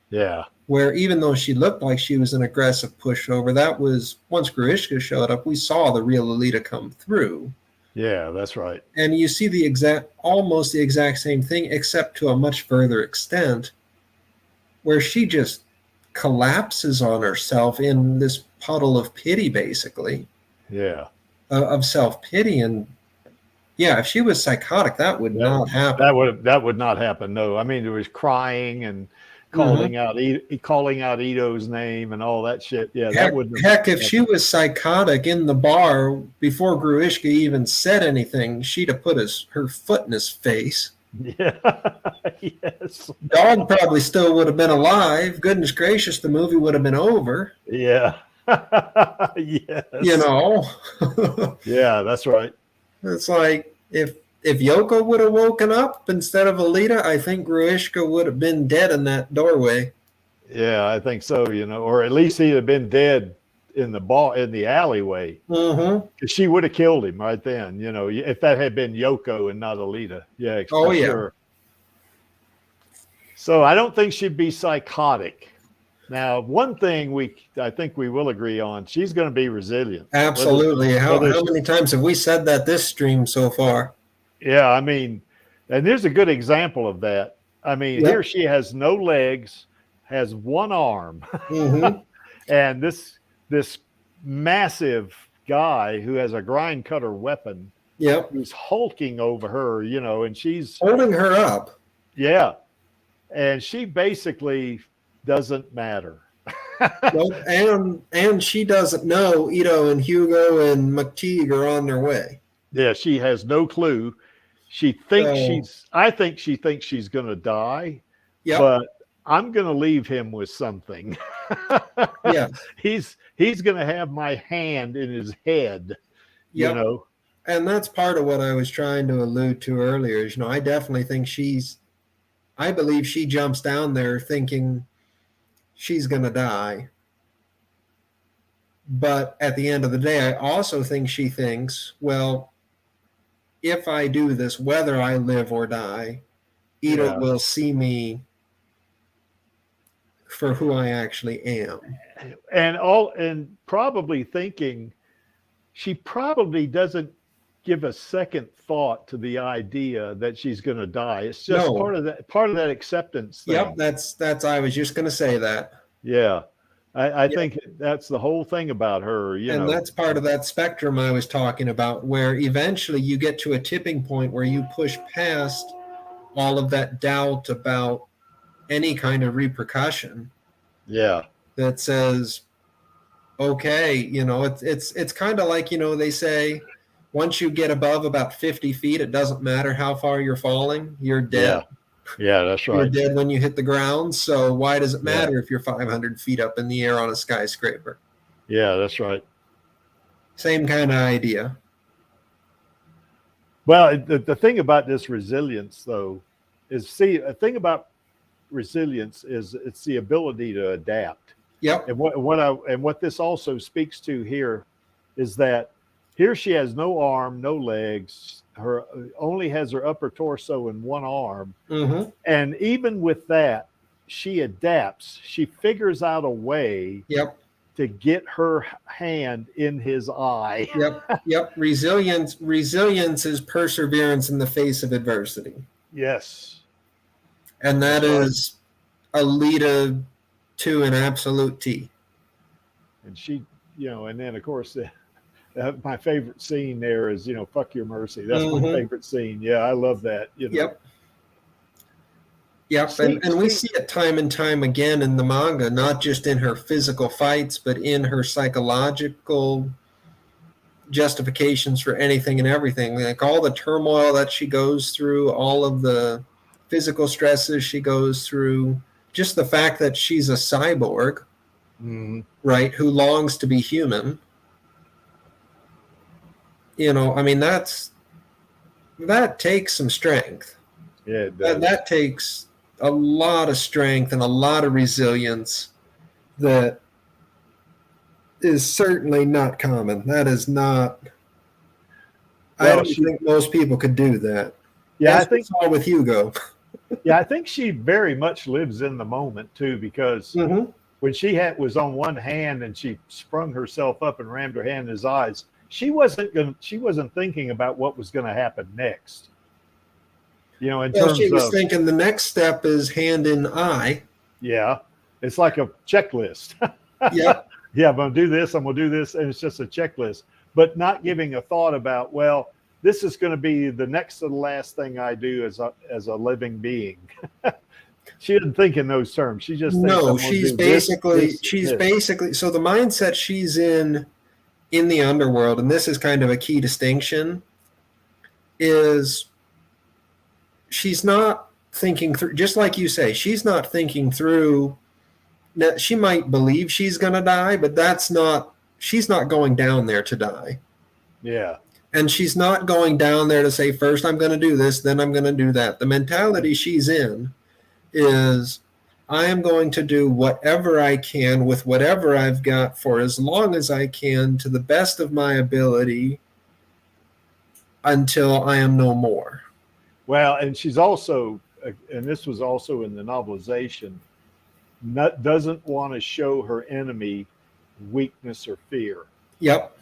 Yeah. Where even though she looked like she was an aggressive pushover, that was, once Gruishka showed up, we saw the real Alita come through. Yeah, that's right. And you see almost the exact same thing, except to a much further extent, where she just collapses on herself in this puddle of pity, basically. Yeah. Of self-pity. And yeah, if she was psychotic, that would not happen. That would not happen. No, I mean, there was crying and calling out Ito's name and all that shit. Yeah, that wouldn't. Heck, if she was psychotic in the bar before Gruishka even said anything, she'd have put her foot in his face. Yeah. Yes. Dog probably still would have been alive. Goodness gracious, the movie would have been over. Yeah. Yes. Yeah, that's right. It's like if Yoko would have woken up instead of Alita, I think Gruishka would have been dead in that doorway. Yeah, I think so, or at least he'd have been dead in the alleyway. Because she would have killed him right then, if that had been Yoko and not Alita. Yeah. Oh, yeah. Sure. So I don't think she'd be psychotic. Now, one thing I think we will agree on, she's going to be resilient. Absolutely. How many times have we said that this stream so far? Yeah, I mean, and there's a good example of that. I mean, here she has no legs, has one arm, and this massive guy who has a grind cutter weapon, who's hulking over her, and she's holding her up. Yeah, and she basically doesn't matter. and she doesn't know Ito and Hugo and McTeague are on their way. Yeah, she has no clue. She thinks I think she thinks she's going to die, but I'm going to leave him with something. Yeah. He's going to have my hand in his head, And that's part of what I was trying to allude to earlier is, I definitely think I believe she jumps down there thinking she's going to die. But at the end of the day, I also think she thinks, well, if I do this, whether I live or die, Ito will see me for who I actually am. And probably thinking she probably doesn't give a second thought to the idea that she's going to die. It's just No. part of that acceptance thing. Yep, that's I was just going to say that. Yeah. I think that's the whole thing about her, and that's part of that spectrum I was talking about, where eventually you get to a tipping point where you push past all of that doubt about any kind of repercussion. Yeah. That says, okay, it's kind of like, they say once you get above about 50 feet, it doesn't matter how far you're falling, you're dead. Yeah, that's right. You're dead when you hit the ground. So why does it matter if you're 500 feet up in the air on a skyscraper? Yeah, that's right. Same kind of idea. Well, the thing about this resilience, though, is a thing about resilience is it's the ability to adapt. Yep. And what this also speaks to here is that here she has no arm, no legs. Her only has her upper torso and one arm. Mm-hmm. And even with that, she adapts. She figures out a way to get her hand in his eye. Yep. Resilience is perseverance in the face of adversity. Yes. And that is Alita to an absolute T. And she, and then of course my favorite scene there is, fuck your mercy. That's my favorite scene. Yeah, I love that. Yep. And we see it time and time again in the manga, not just in her physical fights, but in her psychological justifications for anything and everything. Like all the turmoil that she goes through, all of the physical stresses she goes through, just the fact that she's a cyborg, right, who longs to be human. That takes some strength. Yeah, it does. That takes a lot of strength and a lot of resilience that is certainly not common. That is not. I don't think most people could do that. Yeah, I think all with Hugo. Yeah, I think she very much lives in the moment too, because when she was on one hand and she sprung herself up and rammed her hand in his eyes, she wasn't thinking about what was going to happen next. In terms she was of thinking the next step is hand in eye. Yeah, it's like a checklist. Yep. Yeah, I'm going to do this. I'm going to do this, and it's just a checklist, but not giving a thought about, well, this is going to be the next to the last thing I do as a living being. She didn't think in those terms. She just thinks, she's basically so the mindset she's in the underworld, and this is kind of a key distinction, is she's not thinking through, just like you say, she's not thinking through. Now, she might believe she's going to die, but she's not going down there to die. Yeah. And she's not going down there to say, first I'm going to do this, then I'm going to do that. The mentality she's in is, I am going to do whatever I can with whatever I've got for as long as I can to the best of my ability until I am no more. Well, and she's also, and this was also in the novelization, doesn't want to show her enemy weakness or fear. Yep,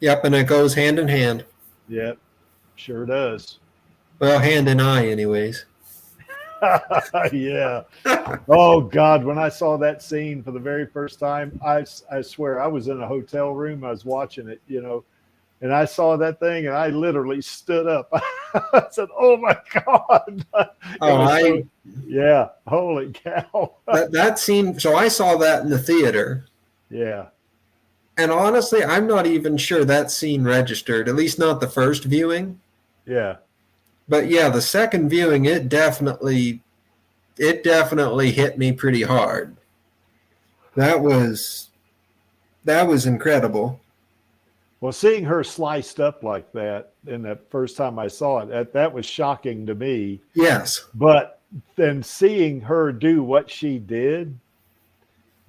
and it goes hand in hand. Yep, sure does. Well, hand in eye, anyways. Yeah. Oh God, when I saw that scene for the very first time, I swear I was in a hotel room. I was watching it, and I saw that thing, and I literally stood up. I said, "Oh my God!" Yeah, holy cow! that scene. So I saw that in the theater. Yeah. And honestly, I'm not even sure that scene registered. At least not the first viewing. Yeah. But yeah, the second viewing, it definitely hit me pretty hard. That was incredible. Well, seeing her sliced up like that in that first time I saw it, that was shocking to me. Yes. But then seeing her do what she did,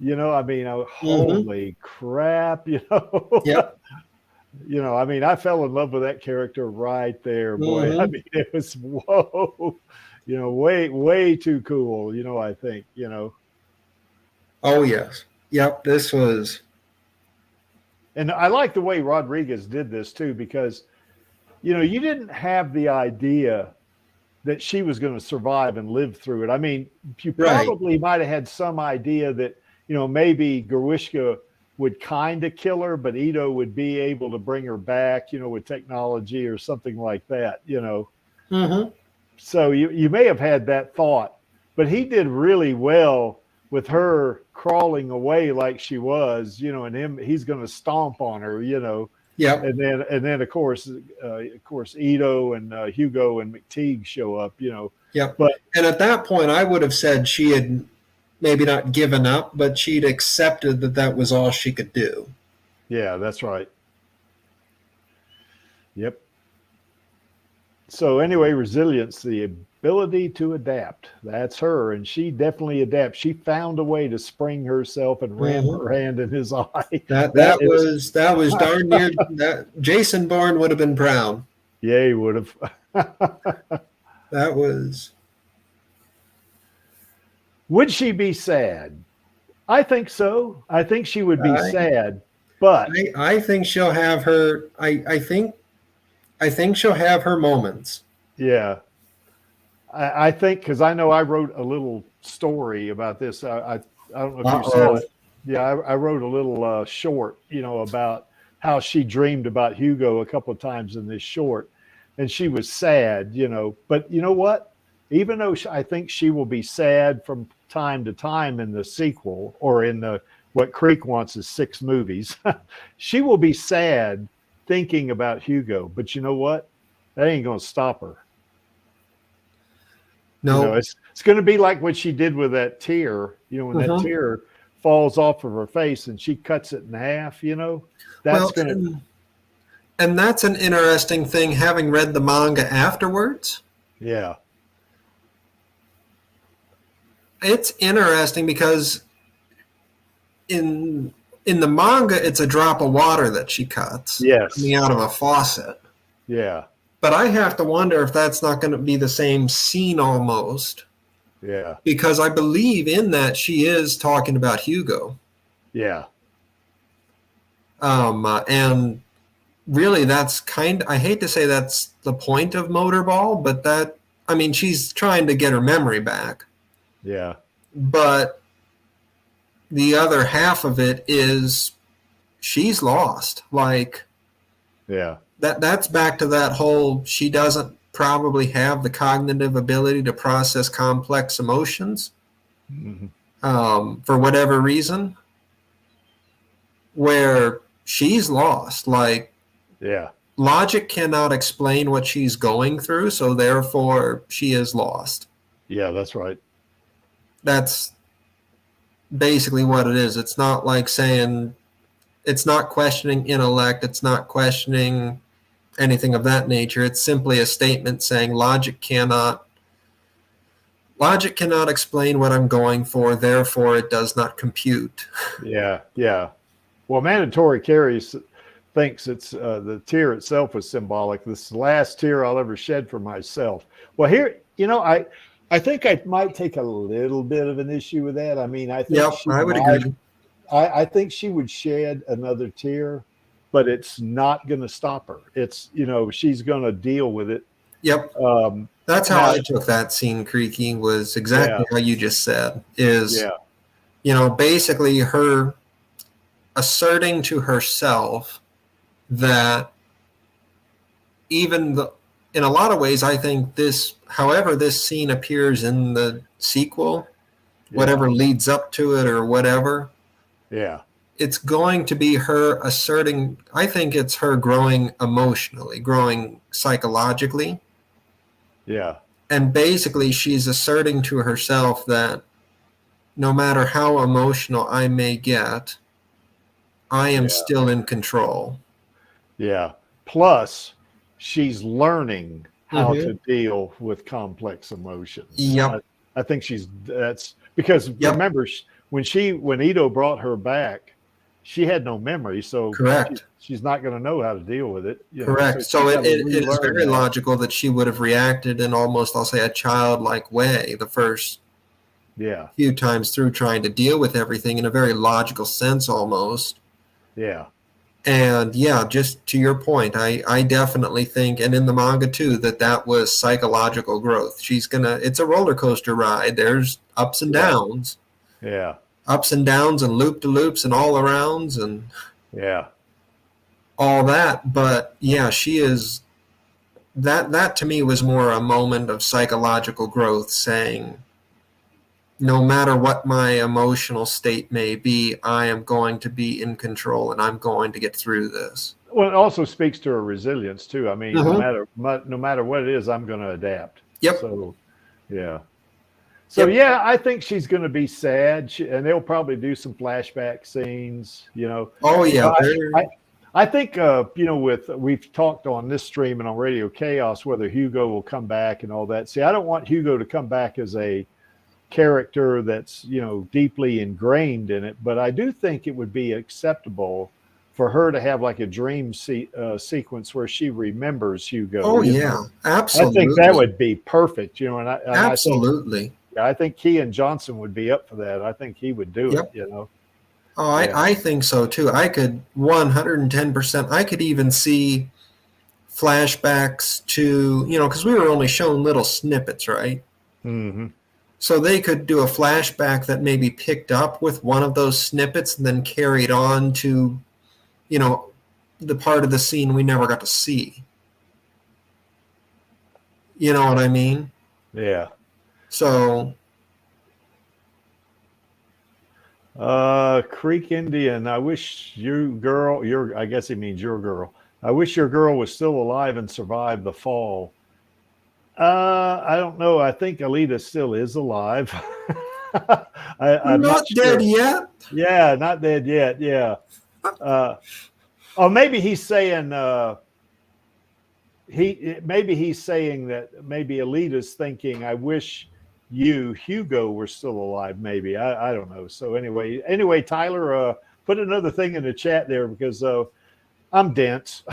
holy crap, Yep. I fell in love with that character right there, boy. It was, whoa, way too cool, I think, Oh, yes. Yep, this was. And I like the way Rodriguez did this too, because, you know, you didn't have the idea that she was going to survive and live through it. I mean, you probably might have had some idea that, you know, maybe Grishka would kind of kill her, but Ito would be able to bring her back, you know, with technology or something like that, you know. Mm-hmm. So you may have had that thought, but he did really well with her crawling away like she was, you know, and he's going to stomp on her, you know. Yep. And then of course Ito and Hugo and McTeague show up, you know. Yep. But and at that point, I would have said she had maybe not given up, but she'd accepted that that was all she could do. Yeah, that's right. Yep. So anyway, resilience, the ability to adapt. That's her, and she definitely adapts. She found a way to spring herself and ram her hand in his eye. That was darn near that. Jason Bourne would have been proud. Yeah, he would have. That was. Would she be sad? I think so. I think she would be sad, but I think she'll have her. I think she'll have her moments. Yeah. I think, because I know I wrote a little story about this. I don't know if you saw it. Yeah, I wrote a little short, you know, about how she dreamed about Hugo a couple of times in this short, and she was sad, you know. But you know what? Even though I think she will be sad from time to time in the sequel, or in the what Creek wants is 6 movies, she will be sad thinking about Hugo. But you know what? That ain't going to stop her. No, you know, it's going to be like what she did with that tear. You know, when that tear falls off of her face and she cuts it in half. You know, that's going to. And that's an interesting thing. Having read the manga afterwards, yeah, it's interesting because in the manga, it's a drop of water that she cuts. Yes, coming out of a faucet. Yeah. But I have to wonder if that's not going to be the same scene almost. Yeah. Because I believe in that she is talking about Hugo. Yeah. And really that's I hate to say that's the point of Motorball, but I mean, she's trying to get her memory back. Yeah. But the other half of it is she's lost. Like, yeah. That's back to that whole, she doesn't probably have the cognitive ability to process complex emotions for whatever reason, where she's lost. Like, yeah, logic cannot explain what she's going through, so therefore she is lost. Yeah, that's right. That's basically what it is. It's not like saying, it's not questioning intellect, it's not questioning anything of that nature. It's simply a statement saying logic cannot explain what I'm going for, therefore it does not compute. Yeah, yeah. Well, Mandatory Carries thinks it's the tear itself was symbolic. This is the last tear I'll ever shed for myself. Well, here, you know, I think I might take a little bit of an issue with that. I mean, I think I would agree. I think she would shed another tear, but it's not going to stop her. It's, you know, she's going to deal with it. Yep. That's how I took that scene, Creaky, was exactly how you just said. Is, you know, basically her asserting to herself that even in a lot of ways, I think this, however this scene appears in the sequel, whatever leads up to it or whatever, it's going to be her asserting, I think it's her growing emotionally, growing psychologically. Yeah. And basically she's asserting to herself that no matter how emotional I may get, I am still in control. Yeah. Plus, she's learning how to deal with complex emotions. Yep. I think that's because remember, when Ito brought her back, she had no memory, so she's not going to know how to deal with it. Correct. So it is very logical that she would have reacted in almost, I'll say, a childlike way the first few times through, trying to deal with everything in a very logical sense almost. Yeah. And yeah, just to your point, I definitely think, and in the manga too, that was psychological growth. It's a roller coaster ride. There's ups and downs. Yeah. Ups and downs and loop-de-loops and all arounds and Yeah. all that. But yeah, she is, that to me was more a moment of psychological growth, saying, no matter what my emotional state may be, I am going to be in control and I'm going to get through this. Well, it also speaks to her resilience too. I mean, Mm-hmm. no matter what it is, I'm going to adapt. Yep. So, yeah. So yeah, I think she's going to be sad, and they'll probably do some flashback scenes. You know. Oh yeah. I think we've talked on this stream and on Radio Chaos whether Hugo will come back and all that. See, I don't want Hugo to come back as a character that's deeply ingrained in it, but I do think it would be acceptable for her to have like a dream sequence where she remembers Hugo. Oh yeah, absolutely. I think that would be perfect. Absolutely. I think Kean Johnson would be up for that. I think he would do it. Oh, I think so too. I could 110%. I could even see flashbacks to because we were only shown little snippets, right? Mm-hmm. So they could do a flashback that maybe picked up with one of those snippets and then carried on to, the part of the scene we never got to see. You know what I mean? Yeah. So. Creek Indian, I wish I guess he means your girl. I wish your girl was still alive and survived the fall. I don't know. I think Alita still is alive. I'm not dead yet. Yeah, not dead yet. Yeah. Maybe he's saying he's saying that maybe Alita's thinking, I wish Hugo were still alive. Maybe I don't know. So anyway, Tyler, put another thing in the chat there because I'm dense.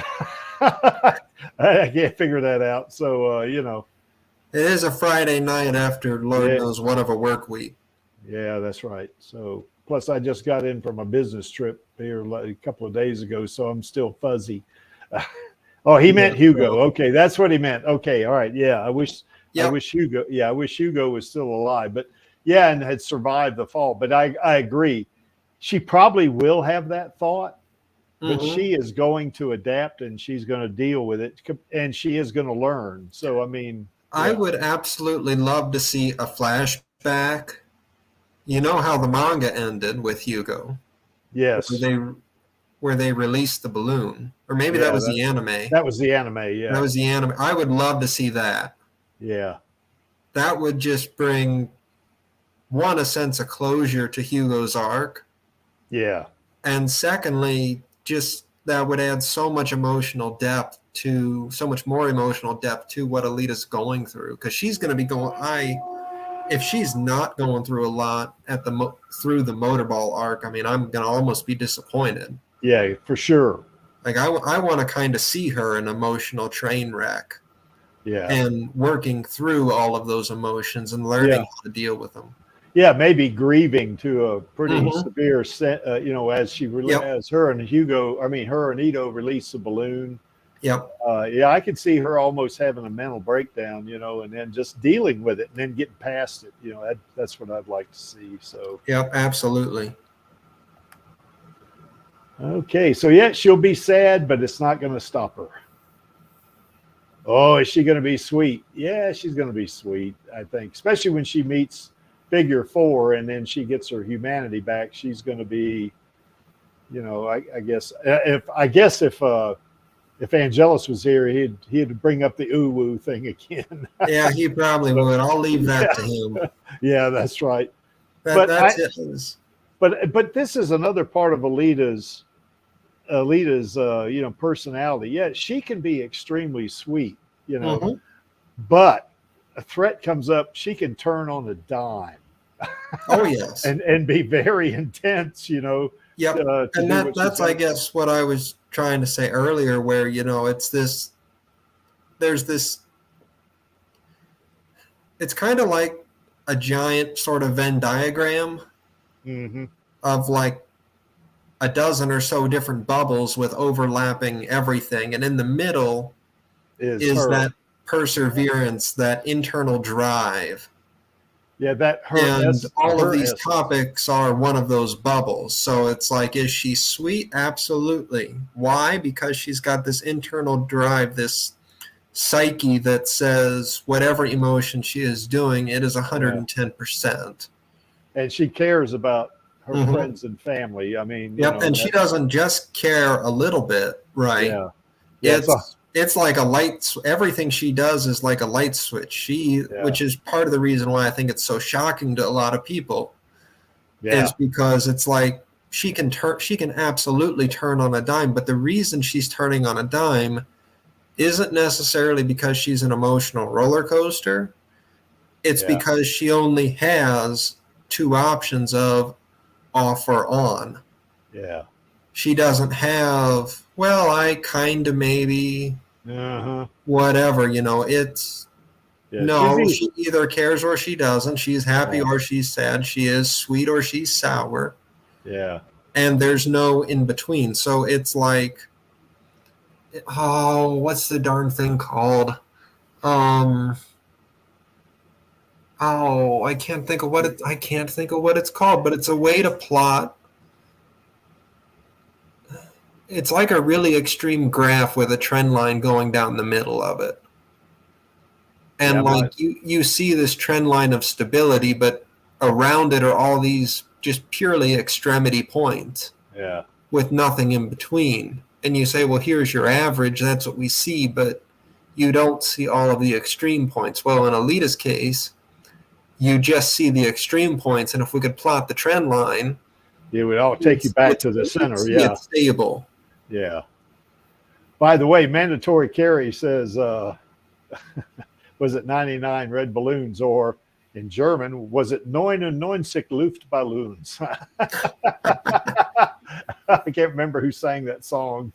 I can't figure that out. So it is a Friday night after Lord knows what of a work week. Yeah, that's right. So plus I just got in from a business trip here a couple of days ago, so I'm still fuzzy. Oh, he meant Hugo. Okay, that's what he meant. Okay, all right. Yeah, I wish Hugo. Yeah, I wish Hugo was still alive, but and had survived the fall. But I agree. She probably will have that thought, but she is going to adapt and she's going to deal with it, and she is going to learn. So I mean. I would absolutely love to see a flashback. You know how the manga ended with Hugo? Yes. Where they released the balloon. Or maybe that was the anime. That was the anime, yeah. That was the anime. I would love to see that. Yeah. That would just bring, a sense of closure to Hugo's arc. Yeah. And secondly, just that would add so much more emotional depth to what Alita's going through, because she's going to be if she's not going through a lot through the motorball arc, I mean, I'm going to almost be disappointed. Yeah, for sure. Like I want to kind of see her an emotional train wreck. Yeah. And working through all of those emotions and learning how to deal with them. Yeah, maybe grieving to a pretty severe as her and Ito release the balloon. Yep. I could see her almost having a mental breakdown, and then just dealing with it and then getting past it. That's what I'd like to see. So. Yep, absolutely. Okay, so she'll be sad, but it's not going to stop her. Oh, is she going to be sweet? Yeah, she's going to be sweet, I think, especially when she meets Figure 4 and then she gets her humanity back. She's going to be, I guess if Angelus was here, he'd bring up the ooh-woo thing again. Yeah, he probably would. I'll leave that to him. Yeah, that's right. But this is another part of Alita's personality. Yeah, she can be extremely sweet, but a threat comes up, she can turn on a dime. Oh yes. and be very intense, Yep. And that's I guess what I was trying to say earlier, where it's kind of like a giant sort of Venn diagram of like a dozen or so different bubbles with overlapping everything, and in the middle is her. that perseverance, that internal drive. Yeah, that her And all her of these essence. topics are one of those bubbles. So it's like, is she sweet? Absolutely. Why? Because she's got this internal drive, this psyche that says whatever emotion she is doing, it is 110%. And she cares about her Mhm. friends and family. I mean, Yep, and she doesn't just care a little bit, right? Yeah. Yeah, It's like a light. Everything she does is like a light switch. Which is part of the reason why I think it's so shocking to a lot of people, is because it's like she can absolutely turn on a dime. But the reason she's turning on a dime isn't necessarily because she's an emotional roller coaster. It's because she only has two options of off or on. Yeah. She doesn't have, well, I kind of maybe, whatever, it's, no, she either cares or she doesn't. She's happy or she's sad. She is sweet or she's sour. Yeah. And there's no in between. So it's like, oh, what's the darn thing called? I can't think of what it's called, but it's a way to plot. It's like a really extreme graph with a trend line going down the middle of it. And you see this trend line of stability, but around it are all these just purely extremity points. Yeah. With nothing in between. And you say, well, here's your average, that's what we see, but you don't see all of the extreme points. Well, in Alita's case, you just see the extreme points, and if we could plot the trend line, it would all take you back to the center. It's stable. Yeah. By the way, Mandatory Carry says, was it 99 red balloons, or in German, was it 99 Luftballons? I can't remember who sang that song,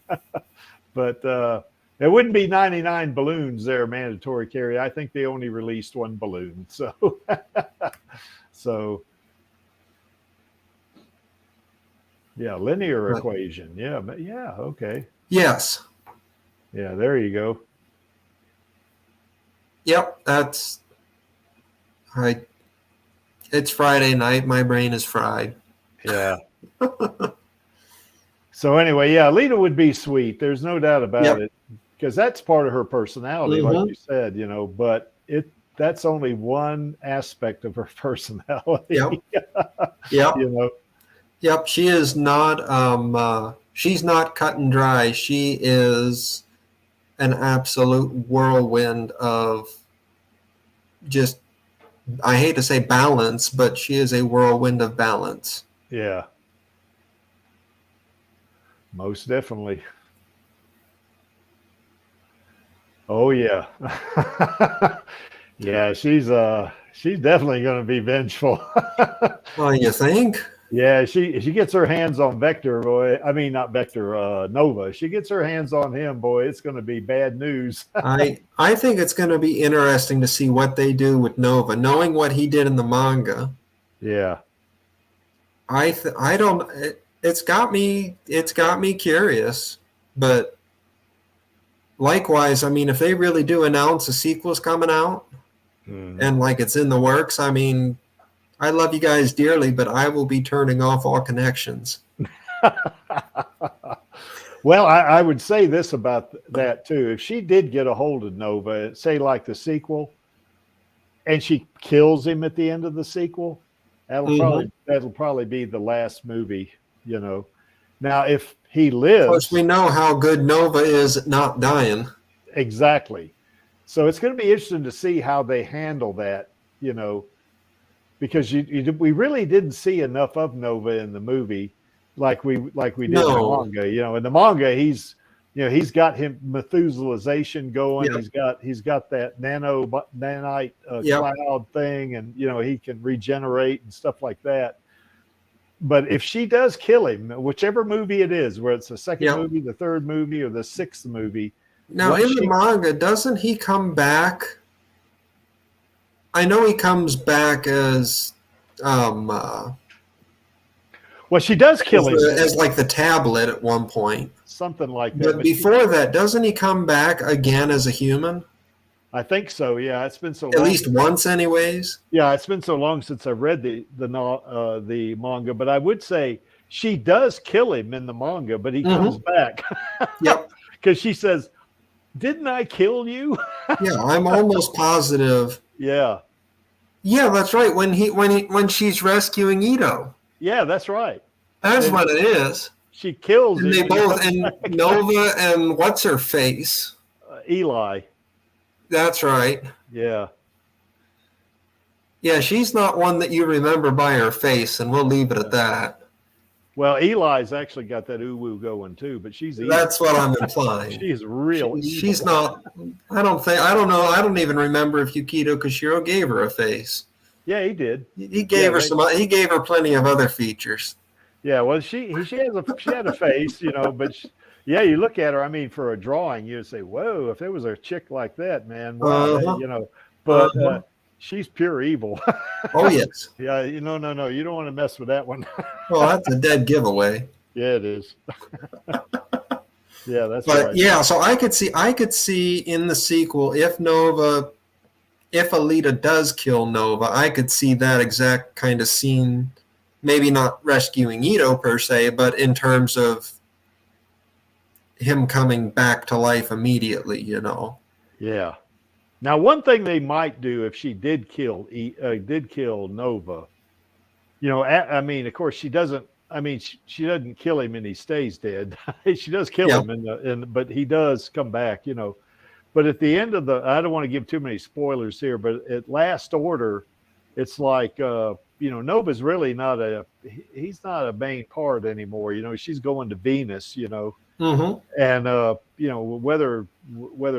but it wouldn't be 99 balloons there, Mandatory Carry. I think they only released one balloon. So, yeah, linear equation. Yeah. Okay. Yes. Yeah. There you go. Yep. That's right. It's Friday night. My brain is fried. Yeah. So anyway, yeah, Alita would be sweet. There's no doubt about it, because that's part of her personality, like you said, but that's only one aspect of her personality. Yep. Yep. She is not she's not cut and dry. She is an absolute whirlwind of just, I hate to say balance, but she is a whirlwind of balance. Yeah. Most definitely. Oh yeah. Yeah, she's definitely going to be vengeful. Well, you think? Yeah, she gets her hands on Vector, boy. I mean, not Vector, Nova. She gets her hands on him, boy. It's going to be bad news. I think it's going to be interesting to see what they do with Nova, knowing what he did in the manga. Yeah. It's got me curious, but likewise, I mean, if they really do announce a sequel's coming out and like it's in the works, I mean, I love you guys dearly, but I will be turning off all connections. Well, I would say this about that too. If she did get a hold of Nova, say like the sequel, and she kills him at the end of the sequel, that'll probably be the last movie, Now, if he lives, of course, we know how good Nova is at not dying. Exactly. So it's going to be interesting to see how they handle that, because we really didn't see enough of Nova in the movie, like we did in the manga. In the manga, he's got him Methuselahization going. Yep. He's got that nanite cloud thing, and he can regenerate and stuff like that. But if she does kill him, whichever movie it is, where it's the second movie, the third movie, or the sixth movie. Now, in the manga, doesn't he come back? I know he comes back as Well, she does kill him as like the tablet at one point. Something like that. But before that, doesn't he come back again as a human? I think so. Yeah, it's been so long. At least once, anyways. Yeah, it's been so long since I read the manga, but I would say she does kill him in the manga, but he comes back. Yep. Because she says, "Didn't I kill you?" Yeah, I'm almost positive. Yeah. Yeah, that's right. When she's rescuing Ito. Yeah, that's right. That's what it is. She kills And him. they both, and Nova and what's her face? Eli. That's right. Yeah. Yeah, she's not one that you remember by her face, and we'll leave it at that. Well, Eli's actually got that uwu going too, but she's evil. That's what I'm implying. She's real evil. She's not. I don't know. I don't even remember if Yukito Koshiro gave her a face. Yeah, he did. He gave her some. He gave her plenty of other features. Yeah, well, she had a face, but yeah, you look at her. I mean, for a drawing, you'd say, "Whoa!" If there was a chick like that, man, wow, But she's pure evil. Oh yes. Yeah, no, you don't want to mess with that one. Well, that's a dead giveaway. Yeah, it is. Yeah, that's but right. Yeah, so I could see in the sequel if Alita does kill Nova, I could see that exact kind of scene. Maybe not rescuing Ito per se, but in terms of him coming back to life immediately, Yeah. Now, one thing they might do if she did kill Nova, I mean, of course, she doesn't. I mean, she doesn't kill him and he stays dead. She does kill him, but he does come back. But at the end of I don't want to give too many spoilers here, but at Last Order, it's like. Nova's really he's not a main part anymore. She's going to Venus, and, whether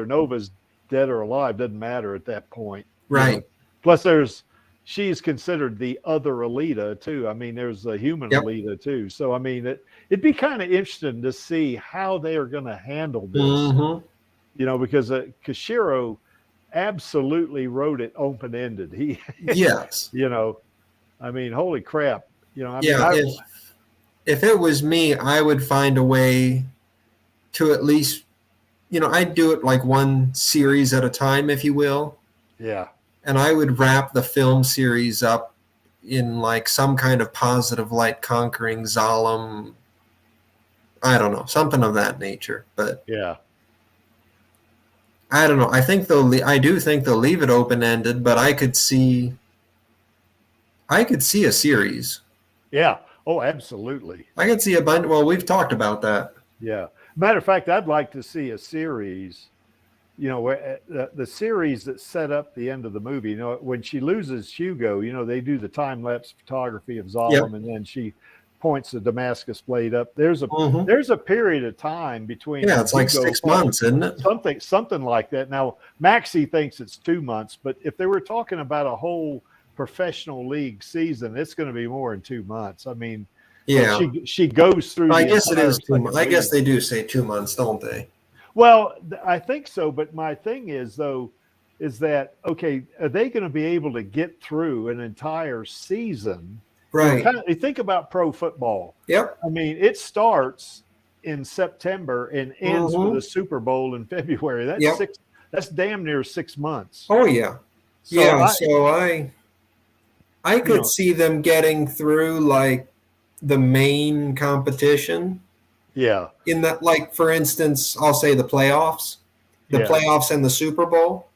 Nova's dead or alive doesn't matter at that point. Right. Plus she's considered the other Alita too. I mean, there's a human Alita too. So, I mean, it'd be kind of interesting to see how they are going to handle this, because Koshiro absolutely wrote it open-ended. Yes. I mean, holy crap! If it was me, I would find a way to at least, I'd do it like one series at a time, if you will. Yeah. And I would wrap the film series up in like some kind of positive light conquering Zalem. I don't know, something of that nature. But yeah, I don't know. I do think they'll leave it open ended, but I could see a series. Yeah. Oh, absolutely. I could see a bunch. Well, we've talked about that. Yeah. Matter of fact, I'd like to see a series, where the series that set up the end of the movie. When she loses Hugo, they do the time-lapse photography of Zalem, and then she points the Damascus blade up. There's a period of time between. Yeah, it's like 6 months, isn't it? Something like that. Now, Maxie thinks it's 2 months, but if they were talking about a whole professional league season, it's going to be more than 2 months. I mean, yeah, she goes through. I guess it is 2 months. I guess they do say 2 months, don't they? Well, I think so. But my thing is that okay? Are they going to be able to get through an entire season? Right. You think about pro football. Yep. I mean, it starts in September and ends with a Super Bowl in February. That's That's damn near 6 months. Oh yeah. So I could see them getting through like the main competition. Yeah. In that, like, for instance, I'll say the playoffs, playoffs and the Super Bowl.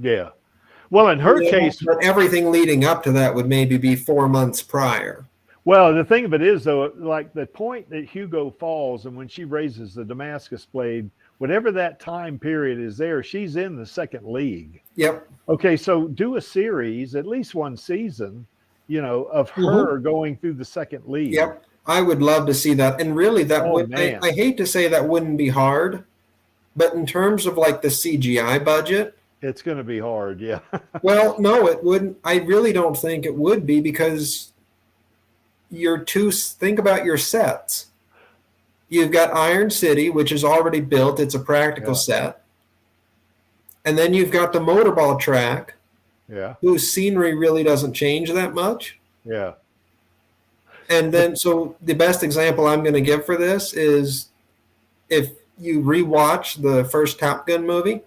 Yeah. Well, in her case, but everything leading up to that would maybe be 4 months prior. Well, the thing of it is, though, like the point that Hugo falls and when she raises the Damascus blade, whatever that time period is there, she's in the second league. Yep. Okay, so do a series, at least one season, of her going through the second league. Yep. I would love to see that. And really that I hate to say that wouldn't be hard, but in terms of like the CGI budget, it's going to be hard. Yeah. Well, no, it wouldn't. I really don't think it would be, because think about your sets. You've got Iron City, which is already built. It's a practical set. And then you've got the motorball track, whose scenery really doesn't change that much. Yeah. And then, so the best example I'm going to give for this is if you rewatch the first Top Gun movie,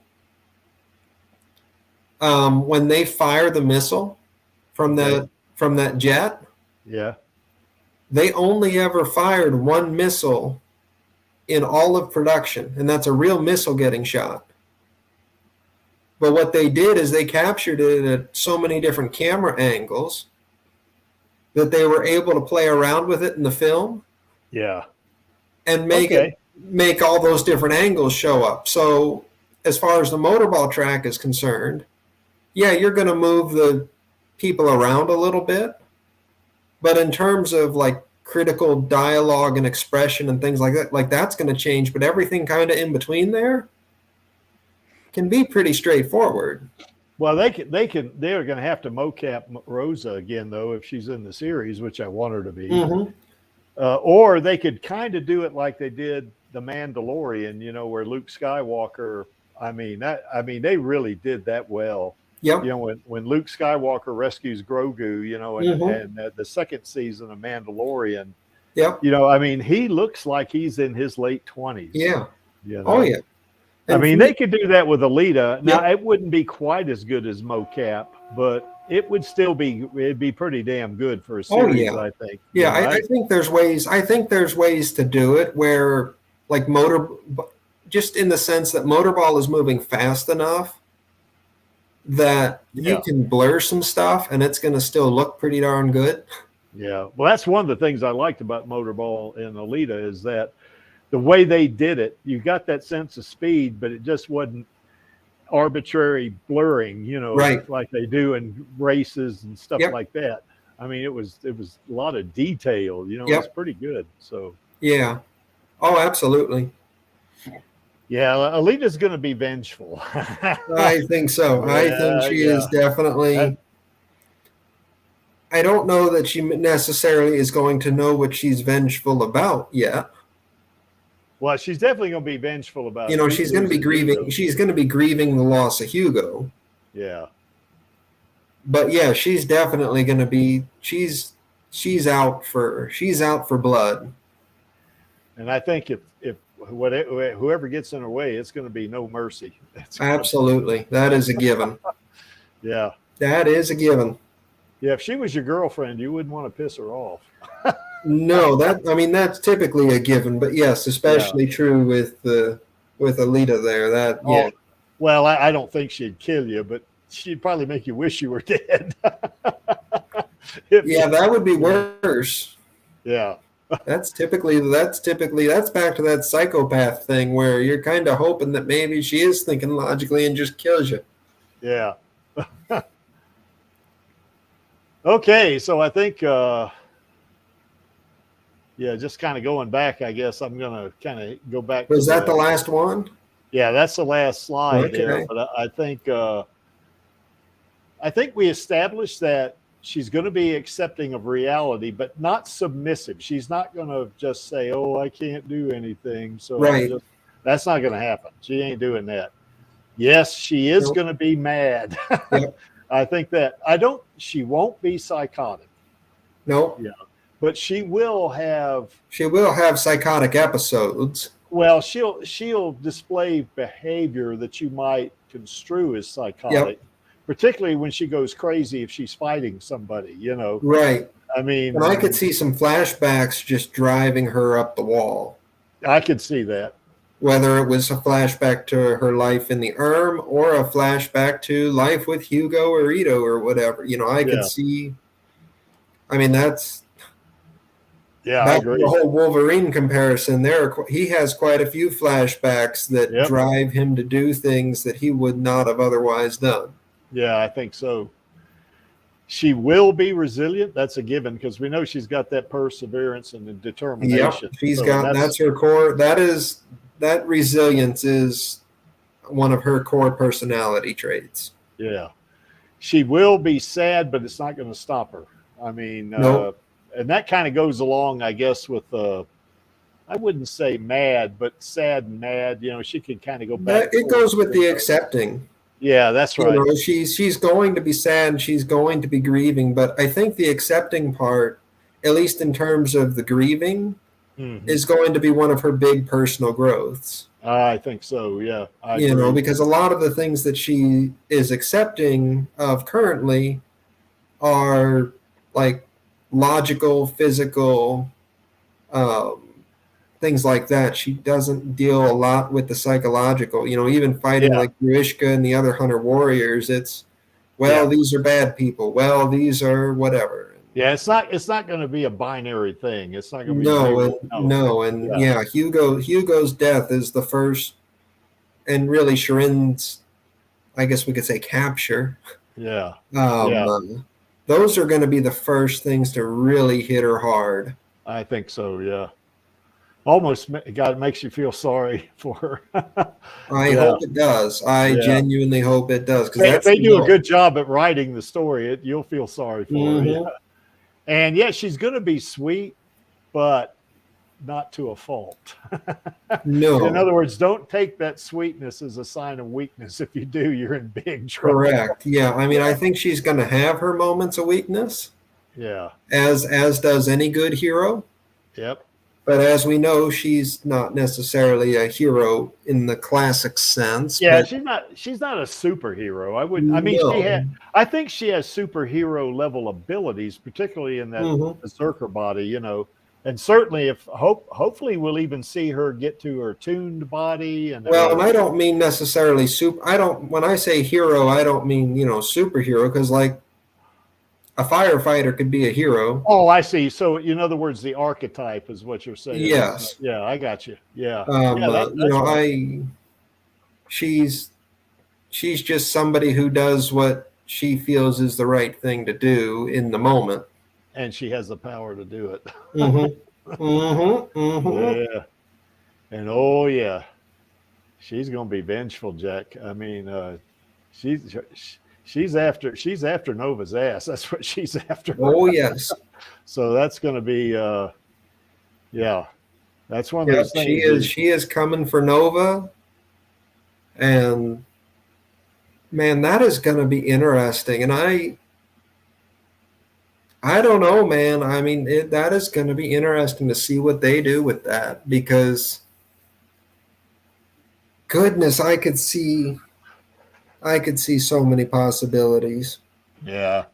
when they fire the missile from that jet, Yeah. they only ever fired one missile in all of production, and that's a real missile getting shot. But what they did is they captured it at so many different camera angles that they were able to play around with it in the film. Yeah. And make all those different angles show up. So as far as the motorball track is concerned, yeah, you're going to move the people around a little bit. But in terms of like critical dialogue and expression and things like that, like that's going to change. But everything kind of in between there can be pretty straightforward. Well, they're going to have to mocap Rosa again, though, if she's in the series, which I want her to be. Mm-hmm. Or they could kind of do it like they did The Mandalorian, you know, where Luke Skywalker, they really did that well. Yep. You know, when Luke Skywalker rescues Grogu, you know, and the second season of Mandalorian, yep. You know, I mean, he looks like he's in his late 20s. Yeah. You know? Oh, yeah. I mean, they could do that with Alita. Now, Yep. it wouldn't be quite as good as mocap, but it would still be, it'd be pretty damn good for a series, I think. Yeah, I think there's ways. I think there's ways to do it where, like just in the sense that Motorball is moving fast enough that you can blur some stuff and it's going to still look pretty darn good. Yeah, well, that's one of the things I liked about Motorball and Alita is that the way they did it, you got that sense of speed, but it just wasn't arbitrary blurring, you know, like they do in races and stuff like that. I mean, it was a lot of detail, you know, it's pretty good. So yeah. Oh, absolutely. Yeah, Alita's going to be vengeful. I think so. I think she is definitely. I don't know that she necessarily is going to know what she's vengeful about yet. Well, she's definitely going to be vengeful about. You know, she's going to be grieving. Hugo. She's going to be grieving the loss of Hugo. Yeah. But yeah, she's definitely going to be. She's out for blood. And I think if whoever gets in her way, it's going to be no mercy. Absolutely, that is a given. Yeah, that is a given. Yeah, if she was your girlfriend, you wouldn't want to piss her off. No, that's typically a given, but yes, especially true with Alita there. Well, I don't think she'd kill you, but she'd probably make you wish you were dead. That would be worse. Yeah. That's back to that psychopath thing where you're kind of hoping that maybe she is thinking logically and just kills you. Yeah. Okay, so I think just kind of going back, I guess I'm going to kind of go back. Was that the last one? Yeah, that's the last slide there. Okay. But I think we established that she's going to be accepting of reality, but not submissive. She's not going to just say, "Oh, I can't do anything." So that's not going to happen. She ain't doing that. Yes, she is going to be mad. Yep. I think that she won't be psychotic. No. Yeah. But she will have psychotic episodes. Well, she'll display behavior that you might construe as psychotic. Yep. Particularly when she goes crazy if she's fighting somebody, you know. Right. I mean, and I could see some flashbacks just driving her up the wall. I could see that. Whether it was a flashback to her life in the or a flashback to life with Hugo or Ito or whatever. You know, I could see. I mean, that's. Yeah, I agree. The whole Wolverine comparison there, he has quite a few flashbacks that drive him to do things that he would not have otherwise done. Yeah, I think so. She will be resilient. That's a given because we know she's got that perseverance and determination. Yep, that's her core. That resilience is one of her core personality traits. Yeah. She will be sad, but it's not going to stop her. I mean, and that kind of goes along, I guess, with I wouldn't say mad, but sad and mad. You know, she can kind of go back. It goes with the accepting. Yeah, that's right. You know, she's going to be sad and she's going to be grieving, but I think the accepting part at least in terms of the grieving, Mhm. is going to be one of her big personal growths. I think so. Yeah, I You know, agree. because a lot of the things that she is accepting of currently are like logical, physical, um, things like that. She doesn't deal a lot with the psychological. You know, even fighting Yeah, like Grishka and the other hunter warriors, it's, well, yeah, these are bad people. Well, these are whatever. yeah. It's not going to be a binary thing. It's not going to be No, and zero. No. no, and Yeah, yeah, Hugo's death is the first, and really Sharin's, I guess we could say, capture. yeah, Um, yeah. uh, those are going to be the first things to really hit her hard. I think so. Yeah. Almost, God, it makes you feel sorry for her. I Yeah, hope it does. I yeah. genuinely hope it does, because If that's, they you do a know, good job at writing the story, you'll feel sorry for her. Yeah. mhm. And yeah, she's going to be sweet, but not to a fault. In No, other words, don't take that sweetness as a sign of weakness. If you do, you're in big trouble. correct. Yeah, I mean, I think she's going to have her moments of weakness, Yeah. as does any good hero. Yep. But as we know, she's not necessarily a hero in the classic sense. Yeah, But she's not a superhero. I mean no, I think she has superhero level abilities, particularly in that hmm berserker body, And certainly hopefully we'll even see her get to her tuned body and well, and I don't mean necessarily super. I don't. When I say hero, I don't mean superhero, because like a firefighter could be a hero. oh, I see. So in other words, the archetype is what you're saying. Yes. Yeah, I got you. Yeah. Yeah, You that's know, right. she's just somebody who does what she feels is the right thing to do in the moment. And she has the power to do it. Mm-hmm. Mm-hmm. Mm-hmm. Yeah. And oh yeah, she's gonna be vengeful, Jack. I mean, she's she's after Nova's ass. That's what she's after. Oh yes. So that's gonna be yeah. That's one of Yep. those things. She is coming for Nova, and man, that is going to be interesting. And I don't know, man. I mean, that is going to be interesting to see what they do with that, because goodness, I could see so many possibilities. Yeah.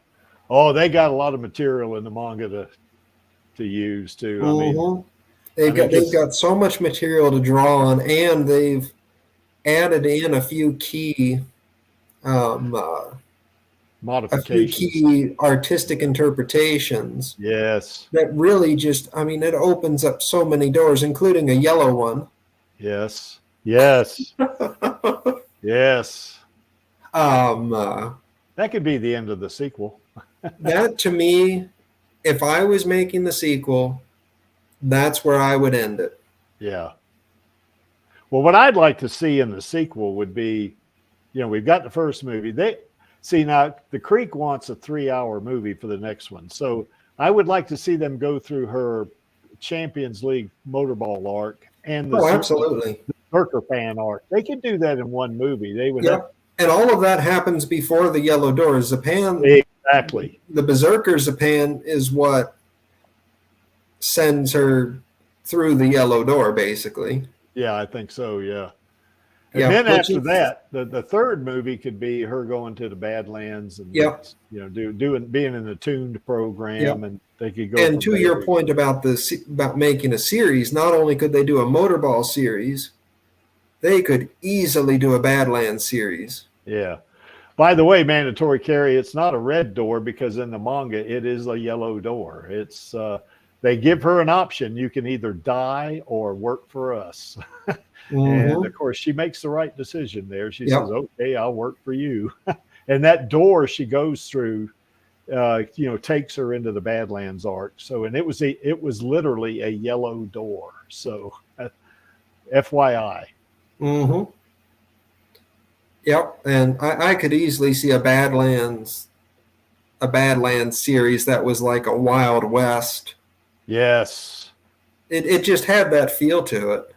Oh, they got a lot of material in the manga to use too. Mm-hmm. I mean, They've just got so much material to draw on, and they've added in a few key um, modifications. artistic interpretations Yes. that really just, I mean, it opens up so many doors, including a yellow one. Yes. Yes. Yes. That could be the end of the sequel. That to me, if I was making the sequel, that's where I would end it. Yeah. Well, what I'd like to see in the sequel would be, we've got the first movie. They see now the Creek wants a 3-hour movie for the next one. So I would like to see them go through her Champions League motorball arc and the Absolutely. Berserker fan arc. They could do that in one movie. They would Yep. And all of that happens before the yellow door. exactly. The Berserker Zapan is what sends her through the yellow door, basically. Yeah, I think so. Yeah. And Yeah. then after that, the third movie could be her going to the Badlands and being in the tuned program, and they could go. And to your point about making a series, not only could they do a motorball series, they could easily do a Badlands series. Yeah. By the way, mandatory carry, it's not a red door, because in the manga it is a yellow door. It's they give her an option. You can either die or work for us. And of course, she makes the right decision there. She says, "Okay, I'll work for you." And that door she goes through, takes her into the Badlands arc. So, and it was literally a yellow door. So, FYI. Mm-hmm. Yep, and I could easily see a Badlands series that was like a Wild West. Yes. It just had that feel to it.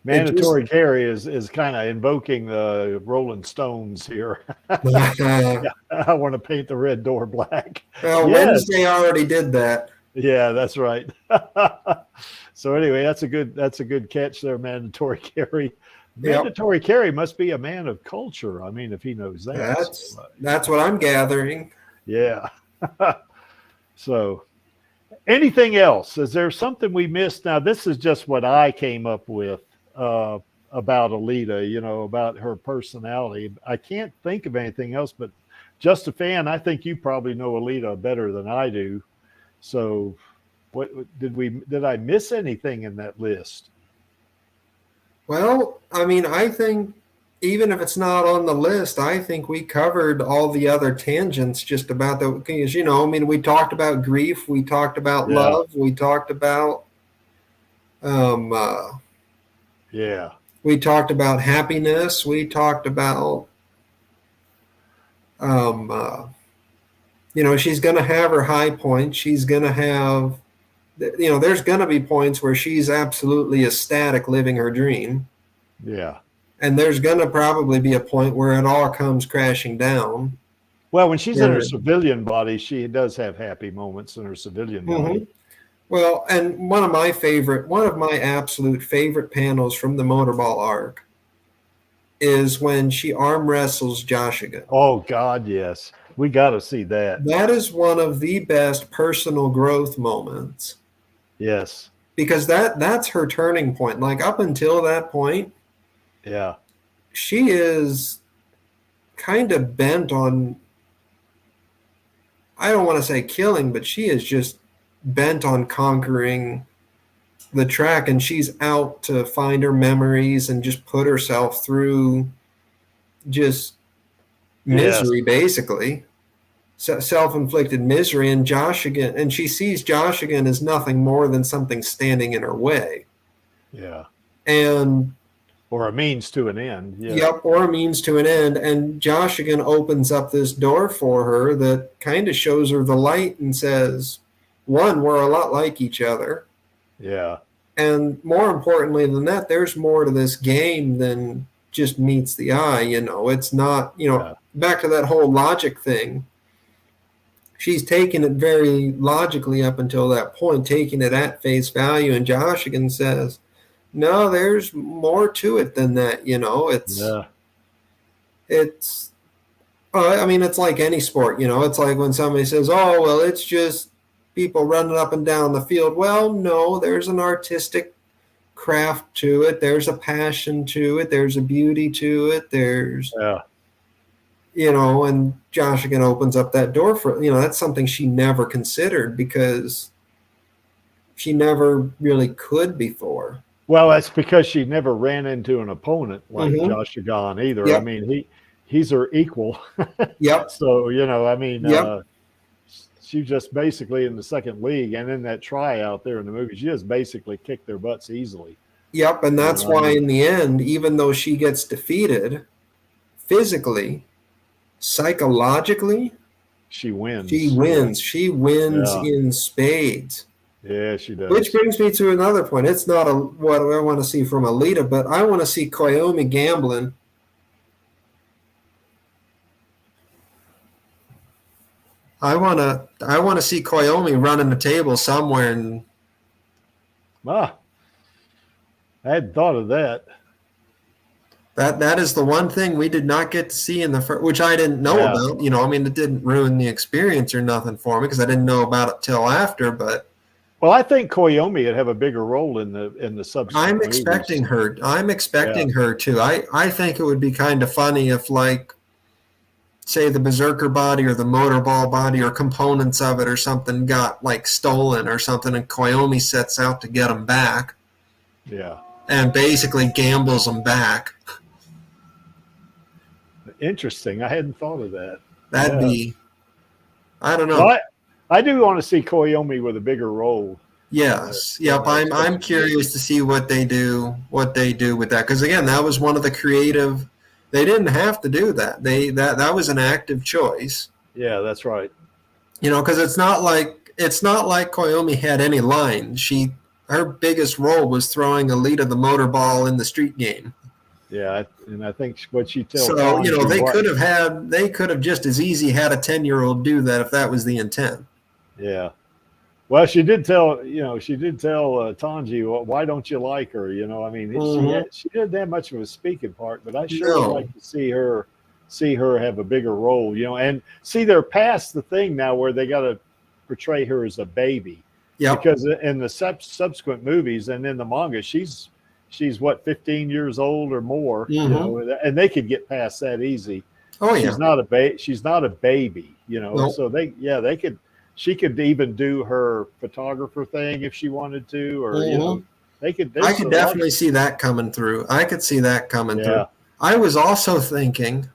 Mandatory carry is kind of invoking the Rolling Stones here. Yeah, I want to paint the red door black. Well, Yes. Wednesday already did that. Yeah, that's right. So anyway, that's a good catch there. Mandatory carry. Mandatory carry must be a man of culture. I mean, if he knows that. That's what I'm gathering. Yeah. So anything else? Is there something we missed? Now, this is just what I came up with about Alita, you know, about her personality. I can't think of anything else, but just a fan, I think you probably know Alita better than I do. So what did I miss anything in that list? Well, I mean, I think even if it's not on the list, I think we covered all the other tangents just about the, because, you know, I mean, we talked about grief, we talked about love, we talked about, we talked about happiness, we talked about, you know, she's going to have her high points. She's going to have, you know, there's going to be points where she's absolutely ecstatic living her dream. Yeah. And there's going to probably be a point where it all comes crashing down. Well, when she's in her civilian body, she does have happy moments in her civilian body. Well, and one of my absolute favorite panels from the Motorball arc is when she arm wrestles Joshigan. Oh, God, yes. We got to see that. That is one of the best personal growth moments. Yes. Because that's her turning point. Like, up until that point, yeah, she is kind of bent on, I don't want to say killing, but she is just bent on conquering the track, and she's out to find her memories and just put herself through just misery, basically. Self-inflicted misery, and Joshigan, and she sees Joshigan as nothing more than something standing in her way. Yeah. And or a means to an end. Yeah. Yep, or a means to an end. And Joshigan opens up this door for her that kind of shows her the light and says, one, we're a lot like each other. Yeah. And more importantly than that, there's more to this game than just meets the eye. You know, it's not, you know, back to that whole logic thing. She's taken it very logically up until that point, taking it at face value. And Joshigan says, no, there's more to it than that. You know, I mean, it's like any sport, you know, it's like when somebody says, oh, well, it's just people running up and down the field. Well, no, there's an artistic craft to it. There's a passion to it. There's a beauty to it. There's, you know, and Joshigan opens up that door for, you know, that's something she never considered because she never really could before. Well, that's because she never ran into an opponent like Joshigan either. Yep. I mean, he's her equal. Yep. So, you know, I mean, she just basically in the second league and in that tryout there in the movie, she just basically kicked their butts easily. Yep, and that's why in the end, even though she gets defeated physically, psychologically, she wins. She wins. She wins in spades. Yeah, she does. Which brings me to another point. It's not what I want to see from Alita, but I want to see Koyomi gambling. I want to see Koyomi running the table somewhere. And I hadn't thought of that. That is the one thing we did not get to see in the first, which I didn't know about. You know, I mean, it didn't ruin the experience or nothing for me because I didn't know about it till after. But well, I think Koyomi would have a bigger role in the subsequent I'm expecting her. I'm expecting her to. I think it would be kind of funny if, like, say the Berserker body or the Motorball body or components of it or something got like stolen or something, and Koyomi sets out to get them back. Yeah. And basically gambles them back. Interesting. I hadn't thought of that. That'd be, I don't know. Well, I do want to see Koyomi with a bigger role. Yes. Yep. I'm curious to see what they do with that. Because again, that was one of the creative. They didn't have to do that. That was an active choice. Yeah, that's right. You know, because it's not like Koyomi had any lines. her biggest role was throwing Alita the motor ball in the street game. Yeah, and I think what she tells So, you know, Tanji, they could have just as easy had a 10-year-old do that if that was the intent. Yeah. Well, she did tell Tanji, well, why don't you like her? You know, I mean, she didn't have much of a speaking part, but I sure would like to see her have a bigger role, you know, and see they're past the thing now where they got to portray her as a baby. Yeah. Because in the subsequent movies and in the manga, she's what, 15 years old or more, you know, and they could get past that easy. Oh yeah. She's not a baby, you know. Nope. So she could even do her photographer thing if she wanted to, or you know, I could definitely see that coming through. I could see that coming through. I was also thinking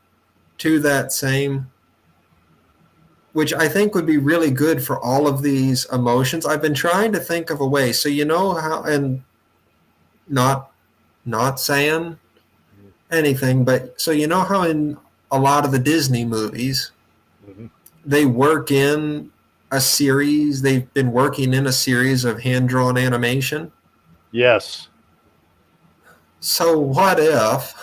to that same, which I think would be really good for all of these emotions. I've been trying to think of a way. So you know how, and not saying anything, but so you know how in a lot of the Disney movies, they work in a series. They've been working in a series of hand-drawn animation. Yes. So what if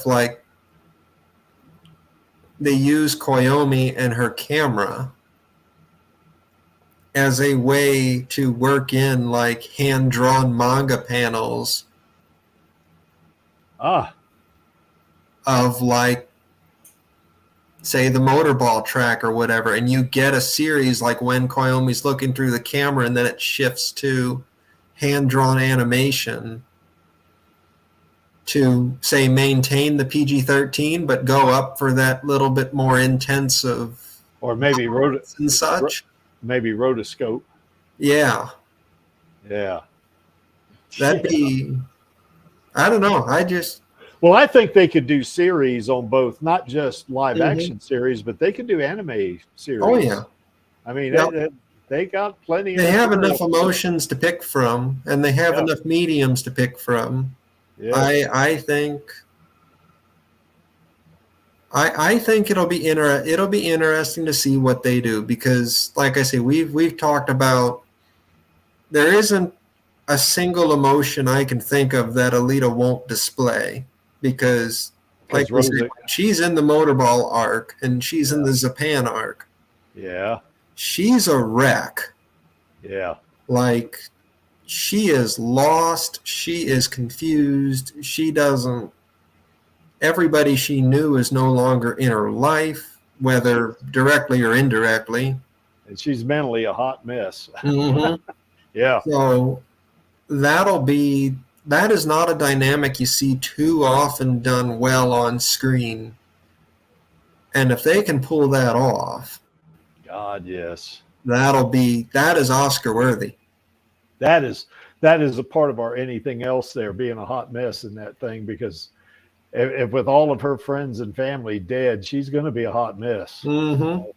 like they use Koyomi and her camera as a way to work in like hand-drawn manga panels of like, say, the motorball track or whatever, and you get a series like when Koyomi's looking through the camera and then it shifts to hand-drawn animation to, say, maintain the PG-13 but go up for that little bit more intensive, or maybe and such. Maybe rotoscope. Yeah. That'd be, I don't know. Well, I think they could do series on both, not just live action series, but they could do anime series. Oh yeah. I mean, they got plenty. They have enough emotions to pick from, and they have enough mediums to pick from. Yeah. I think it'll be interesting to see what they do, because, like I say, we've talked about, there isn't a single emotion I can think of that Alita won't display, because, like we said, she's in the Motorball arc and she's in the Zapan arc. Yeah, she's a wreck. Yeah, like, she is lost. She is confused. Everybody she knew is no longer in her life, whether directly or indirectly. And she's mentally a hot mess. Yeah. So that is not a dynamic you see too often done well on screen. And if they can pull that off, God, yes. That is Oscar worthy. That is a part of our anything else there, being a hot mess in that thing, because if with all of her friends and family dead, she's going to be a hot mess. Yep.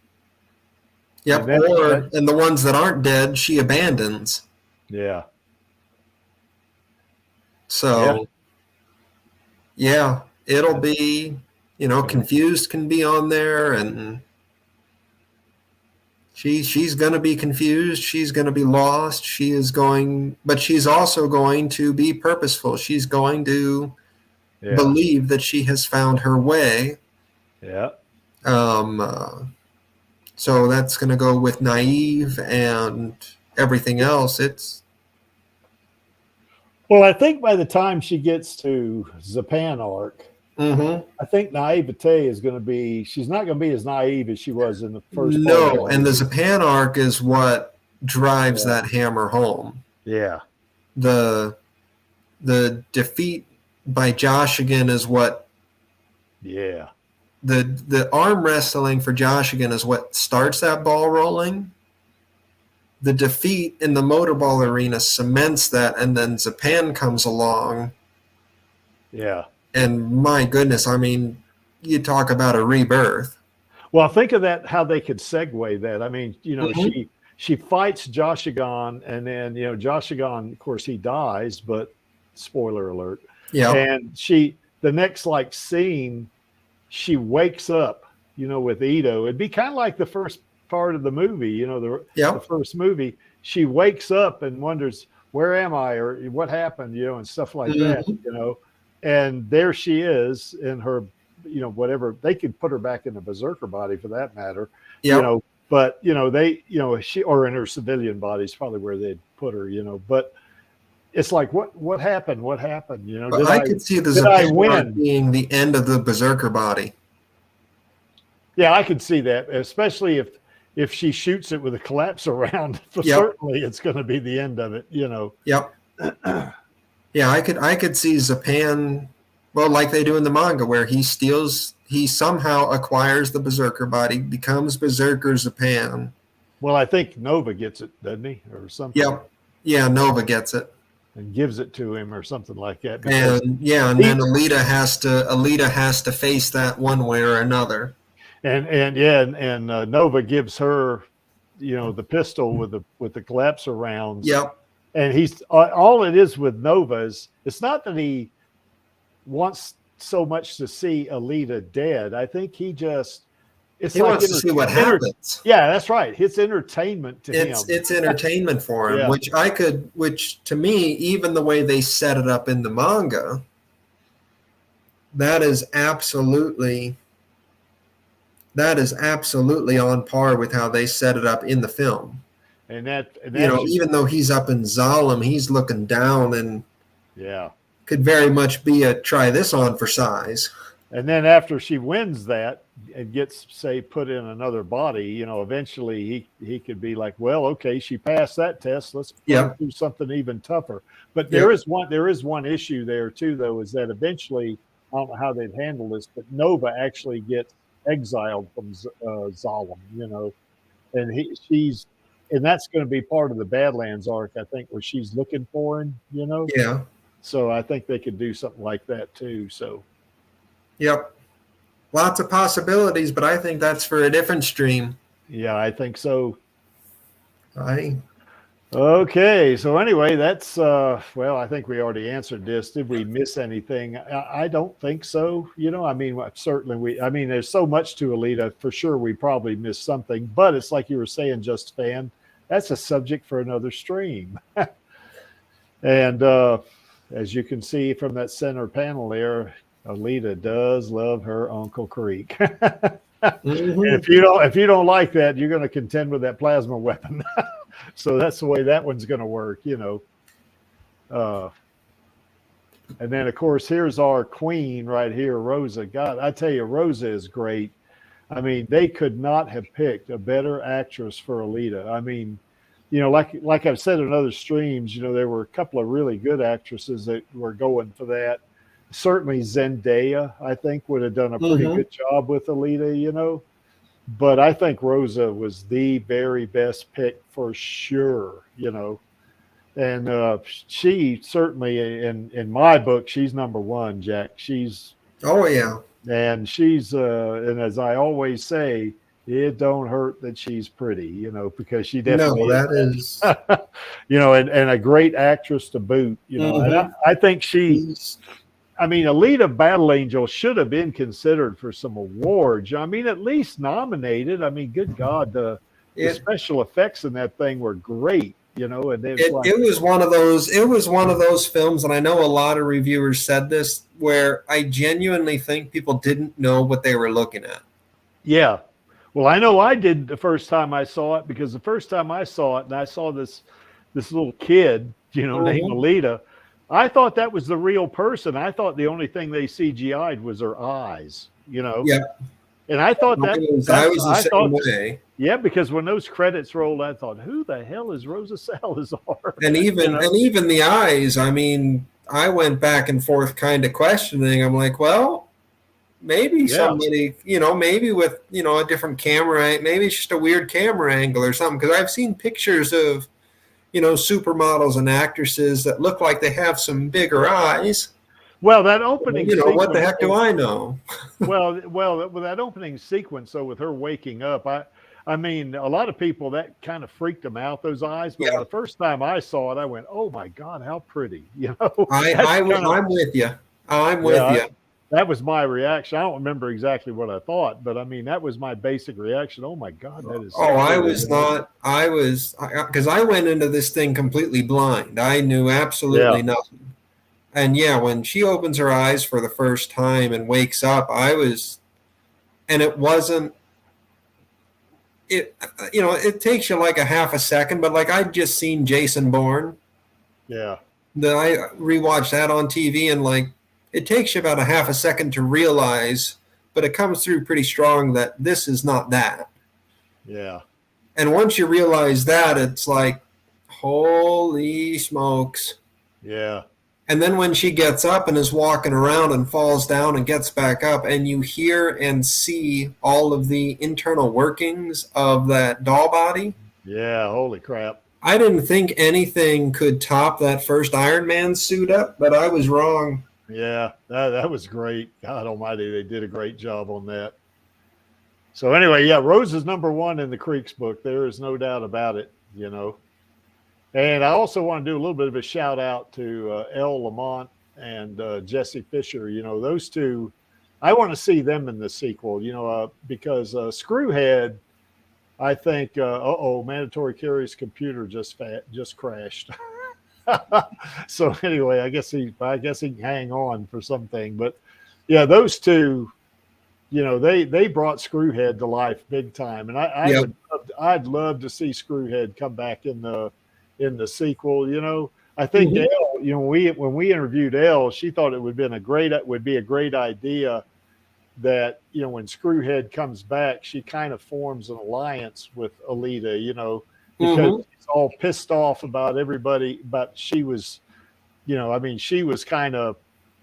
And the ones that aren't dead, she abandons. Yeah. So, it'll be, confused can be on there, and she's going to be confused. She's going to be lost. But she's also going to be purposeful. She's going to believe that she has found her way. Yeah. So that's going to go with naive and everything else. Well, I think by the time she gets to Zapan arc, I think naivete is going to be, she's not going to be as naive as she was in the first part. No, and the Zapan arc is what drives that hammer home. Yeah. The defeat by Joshigan is what. Yeah. The arm wrestling for Joshigan is what starts that ball rolling. The defeat in the motorball arena cements that, and then Zapan comes along. Yeah. And my goodness, I mean, you talk about a rebirth. Well, think of that, how they could segue that. I mean, she fights Joshigan, and then, Joshigan, of course, he dies, but spoiler alert. Yeah. And the next scene, she wakes up, with Ito. It'd be kind of like the first part of the movie, you know, the Yep. first movie. She wakes up and wonders, where am I, or what happened, you know, and stuff like that, you know. And there she is in her, you know, whatever. They could put her back in the berserker body for that matter, Yep. you know. But you know, they, you know, she, or in her civilian body is probably where they'd put her, you know. But it's like, what happened? What happened? You know, But I could see the did I Zapan win? being the end of the berserker body. Yeah, I could see that, especially if she shoots it with a collapse around. Certainly, it's going to be the end of it, you know. Yep. Yeah, I could see Zapan, well, like they do in the manga, where he somehow acquires the berserker body, becomes Berserker Zapan. Well, I think Nova gets it, doesn't he, or something? Yep. Yeah, Nova gets it and gives it to him or something like that. And yeah, and then Alita has to face that one way or another. And Nova gives her, you know, the pistol with the collapser rounds. Yep. And he's all it is with Nova is it's not that he wants so much to see Alita dead. I think he wants to see what happens. Yeah, that's right. It's entertainment to him. It's entertainment for him, yeah. which to me, even the way they set it up in the manga, that is absolutely on par with how they set it up in the film. And that you know, even though he's up in Zalem, he's looking down and could very much be a try this on for size. And then after she wins that and gets, say, put in another body, you know, eventually he could be like, well, okay, she passed that test. Let's do something even tougher. But there is one issue there too, though, is that eventually, I don't know how they'd handle this, but Nova actually gets exiled from Zalem, you know, and that's going to be part of the Badlands arc, I think, where she's looking for him, you know. Yeah. So I think they could do something like that too. So. Yep. Lots of possibilities, but I think that's for a different stream. Yeah, I think so. Okay. So anyway, that's well, I think we already answered this. Did we miss anything? I don't think so. You know, I mean, certainly there's so much to Alita. For sure, we probably missed something. But it's like you were saying, Just Fan, that's a subject for another stream. And as you can see from that center panel there, Alita does love her Uncle Creek. And if you don't like that, you're going to contend with that plasma weapon. So that's the way that one's going to work, you know. And then, of course, here's our queen right here, Rosa. God, I tell you, Rosa is great. I mean, they could not have picked a better actress for Alita. I mean, you know, like I've said in other streams, you know, there were a couple of really good actresses that were going for that. Certainly Zendaya, I think, would have done a pretty good job with Alita, you know. But I think Rosa was the very best pick for sure, you know. And she certainly, in my book, she's number one, Jack. She's and she's and as I always say, it don't hurt that she's pretty, you know, because she definitely is, you know, and a great actress to boot, you know. And I think I mean, Alita Battle Angel should have been considered for some awards. I mean, at least nominated. I mean, good God, the special effects in that thing were great, you know. And it was one of those. It was one of those films, and I know a lot of reviewers said this, where I genuinely think people didn't know what they were looking at. Yeah, well, I know I did the first time I saw it, because the first time I saw it, and I saw this little kid, you know, named Alita. I thought that was the real person. I thought the only thing they CGI'd was her eyes, you know. Yeah. And I thought I was the same way. Yeah, because when those credits rolled, I thought, who the hell is Rosa Salazar? And even the eyes, I mean, I went back and forth kind of questioning. I'm like, well, maybe somebody, you know, maybe with, you know, a different camera, maybe it's just a weird camera angle or something. Because I've seen pictures of, you know, supermodels and actresses that look like they have some bigger eyes. Well, that opening sequence, what the heck do I know? well, with that opening sequence, so with her waking up, I mean, a lot of people, that kind of freaked them out, those eyes. But the first time I saw it, I went, oh my God, how pretty. You know, I'm with you. I'm with you. that was my reaction. I don't remember exactly what I thought, but I mean, that was my basic reaction. Oh my God, that is. Oh, I was not. Because I went into this thing completely blind. I knew absolutely nothing. And yeah, when she opens her eyes for the first time and wakes up, and it wasn't. It takes you like a half a second, but like I'd just seen Jason Bourne. Yeah. Then I rewatched that on TV, and like it takes you about a half a second to realize, but it comes through pretty strong that this is not that. Yeah. And once you realize that, it's like, holy smokes. Yeah. And then when she gets up and is walking around and falls down and gets back up, and you hear and see all of the internal workings of that doll body. Yeah, holy crap. I didn't think anything could top that first Iron Man suit up, but I was wrong. Yeah, that was great. God almighty, they did a great job on that. So anyway, yeah, Rose is number one in the Creeks book. There is no doubt about it, you know. And I also want to do a little bit of a shout out to Elle Lamont and Jesse Fisher. You know, those two, I want to see them in the sequel, you know, because Screwhead, I think, mandatory carry's computer just crashed. So anyway, I guess he can hang on for something. But yeah, those two, you know, they brought Screwhead to life big time. And I'd love to see Screwhead come back in the sequel. You know, I think Elle, you know, when we interviewed Elle, she thought it would be a great idea that, you know, when Screwhead comes back, she kind of forms an alliance with Alita, you know, because she's all pissed off about everybody, but she was, you know, I mean, she was kind of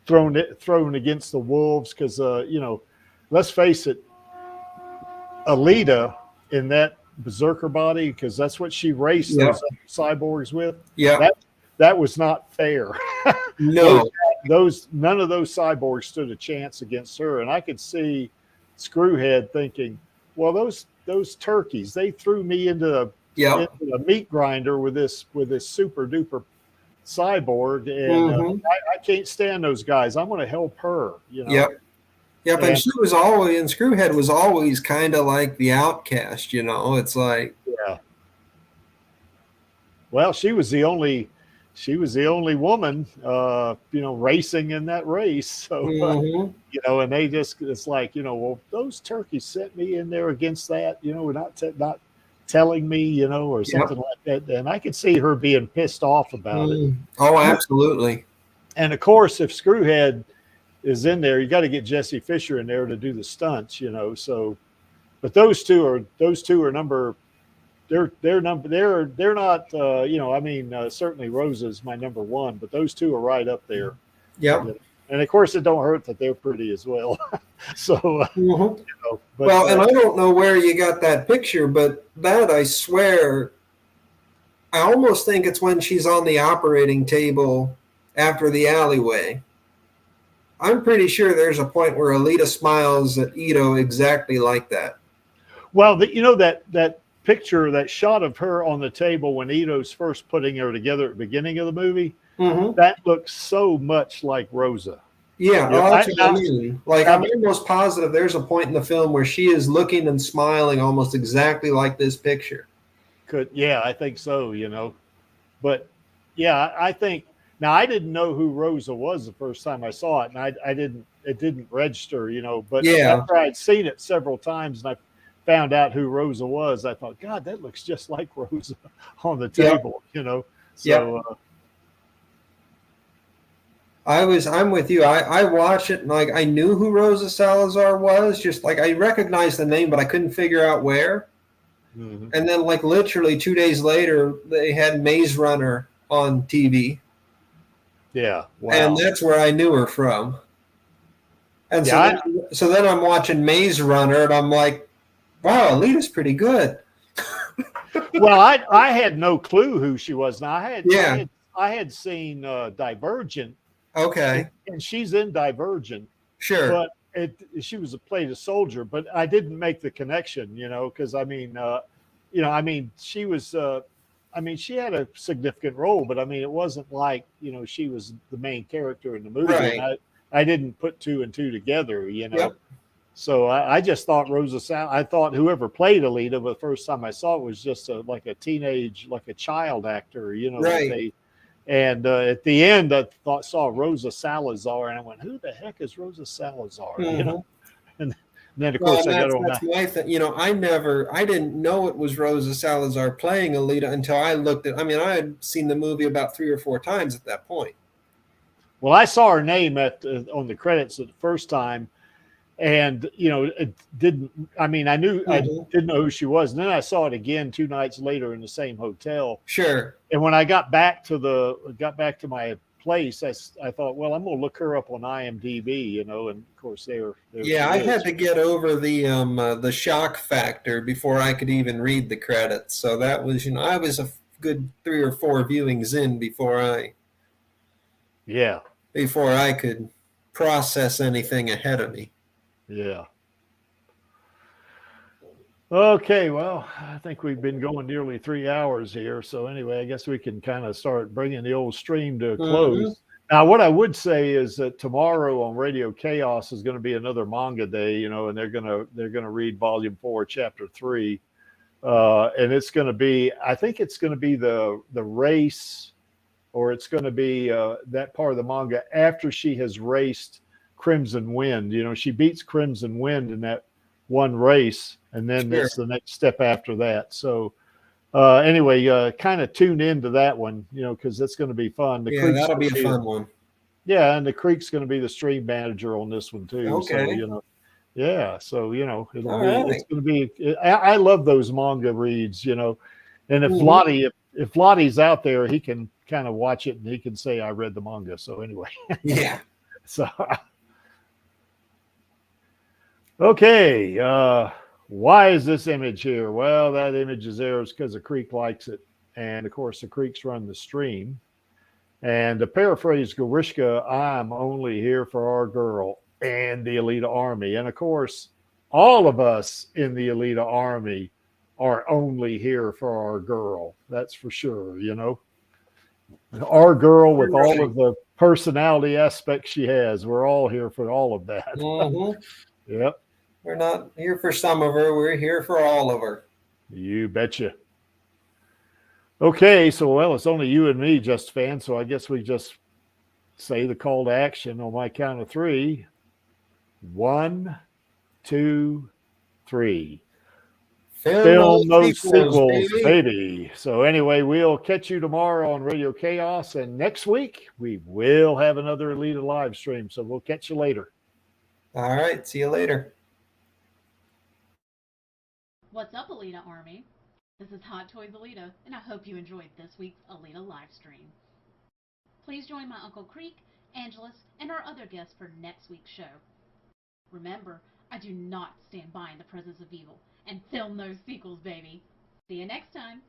thrown against the wolves because, you know, let's face it, Alita in that berserker body, because that's what she raced those cyborgs with. Yeah, that was not fair. No, none of those cyborgs stood a chance against her, and I could see Screwhead thinking, well, those turkeys, they threw me into a meat grinder with this super duper cyborg, and I can't stand those guys. I'm going to help her. You know. Yep, and she was always, and Screwhead was always kind of like the outcast, you know. It's like, well, she was the only woman, you know, racing in that race. So, you know, and they just, it's like, you know, well, those turkeys sent me in there against that, you know, not telling me, you know, or something like that. And I could see her being pissed off about it. Oh, absolutely. And of course, if Screwhead is in there, you got to get Jesse Fisher in there to do the stunts, you know. So, but those two are number. They're not. You know, I mean, certainly Rosa's my number one, but those two are right up there. Yeah. You know? And of course, it don't hurt that they're pretty as well. So, you know, but, well, and I don't know where you got that picture, but that I swear, I almost think it's when she's on the operating table after the alleyway. I'm pretty sure there's a point where Alita smiles at Ito exactly like that. Well, you know, that picture, that shot of her on the table when Ito's first putting her together at the beginning of the movie, that looks so much like Rosa. Yeah, that's what I mean. Like, I'm almost positive there's a point in the film where she is looking and smiling almost exactly like this picture. I think so, you know. But, yeah, I think, now I didn't know who Rosa was the first time I saw it, and it didn't register, you know. But after I'd seen it several times and I found out who Rosa was, I thought, God, that looks just like Rosa on the table, you know. So, I'm with you. I watched it and like I knew who Rosa Salazar was, just like I recognized the name, but I couldn't figure out where. And then like literally 2 days later, they had Maze Runner on TV. Yeah, wow. And that's where I knew her from. And so then I'm watching Maze Runner, and I'm like, wow, Alita's pretty good. Well, I had no clue who she was. Now I had seen Divergent. Okay. And she's in Divergent. Sure. But she was played a soldier, but I didn't make the connection, you know, because I mean, you know, I mean, she was. I mean, she had a significant role, but I mean, it wasn't like, you know, she was the main character in the movie. Right. I didn't put two and two together, you know. Yep. So I just thought I thought whoever played Alita, the first time I saw it was just like a teenage, like a child actor, you know. Right. And at the end, I saw Rosa Salazar, and I went, "Who the heck is Rosa Salazar?" You know. And then of course Well, I got that's my thing. You know, I didn't know it was Rosa Salazar playing Alita until I looked at. I mean, I had seen the movie about 3 or 4 times at that point. Well, I saw her name on the credits the first time, and you know, it didn't. I mean, I didn't know who she was, and then I saw it again 2 nights later in the same hotel. Sure. And when I got back to my place, I thought, well, I'm going to look her up on IMDb, you know, and of course Yeah, I had to get over the shock factor before I could even read the credits. So that was, you know, I was a good 3 or 4 viewings in before I could process anything ahead of me. Yeah. Okay, well, I think we've been going nearly 3 hours here. So anyway, I guess we can kind of start bringing the old stream to a close. Now, what I would say is that tomorrow on Radio Chaos is going to be another manga day, you know, and they're gonna read Volume 4, Chapter 3, and it's going to be, I think it's going to be the race, or it's going to be that part of the manga after she has raced Crimson Wind. You know, she beats Crimson Wind in that one race, and then that's the next step after that. So anyway, kind of tune into that one, you know, because it's going to be fun. That'll be a fun one. Yeah, and the Creek's going to be the stream manager on this one too. Okay. So, you know, yeah, so you know, it's going to be. I love those manga reads, you know, and if Lottie's out there, he can kind of watch it and he can say I read the manga. So anyway, yeah. So okay. Why is this image here? Well, that image is there because the Creek likes it. And of course, the Creeks run the stream. And to paraphrase Gorishka, I'm only here for our girl and the Alita Army. And of course, all of us in the Alita Army are only here for our girl. That's for sure, you know. Our girl with all of the personality aspects she has. We're all here for all of that. Yep. We're not here for some of her. We're here for all of her. You betcha. Okay, so well, it's only you and me, Just Fan. So I guess we just say the call to action on my count of 3. 1, 2, 3. Film those sequels, baby. So anyway, we'll catch you tomorrow on Radio Chaos, and next week we will have another Alita live stream. So we'll catch you later. All right, see you later. What's up, Alita Army? This is Hot Toys Alita, and I hope you enjoyed this week's Alita live stream. Please join my Uncle Creek, Angelus, and our other guests for next week's show. Remember, I do not stand by in the presence of evil, and film those sequels, baby. See you next time.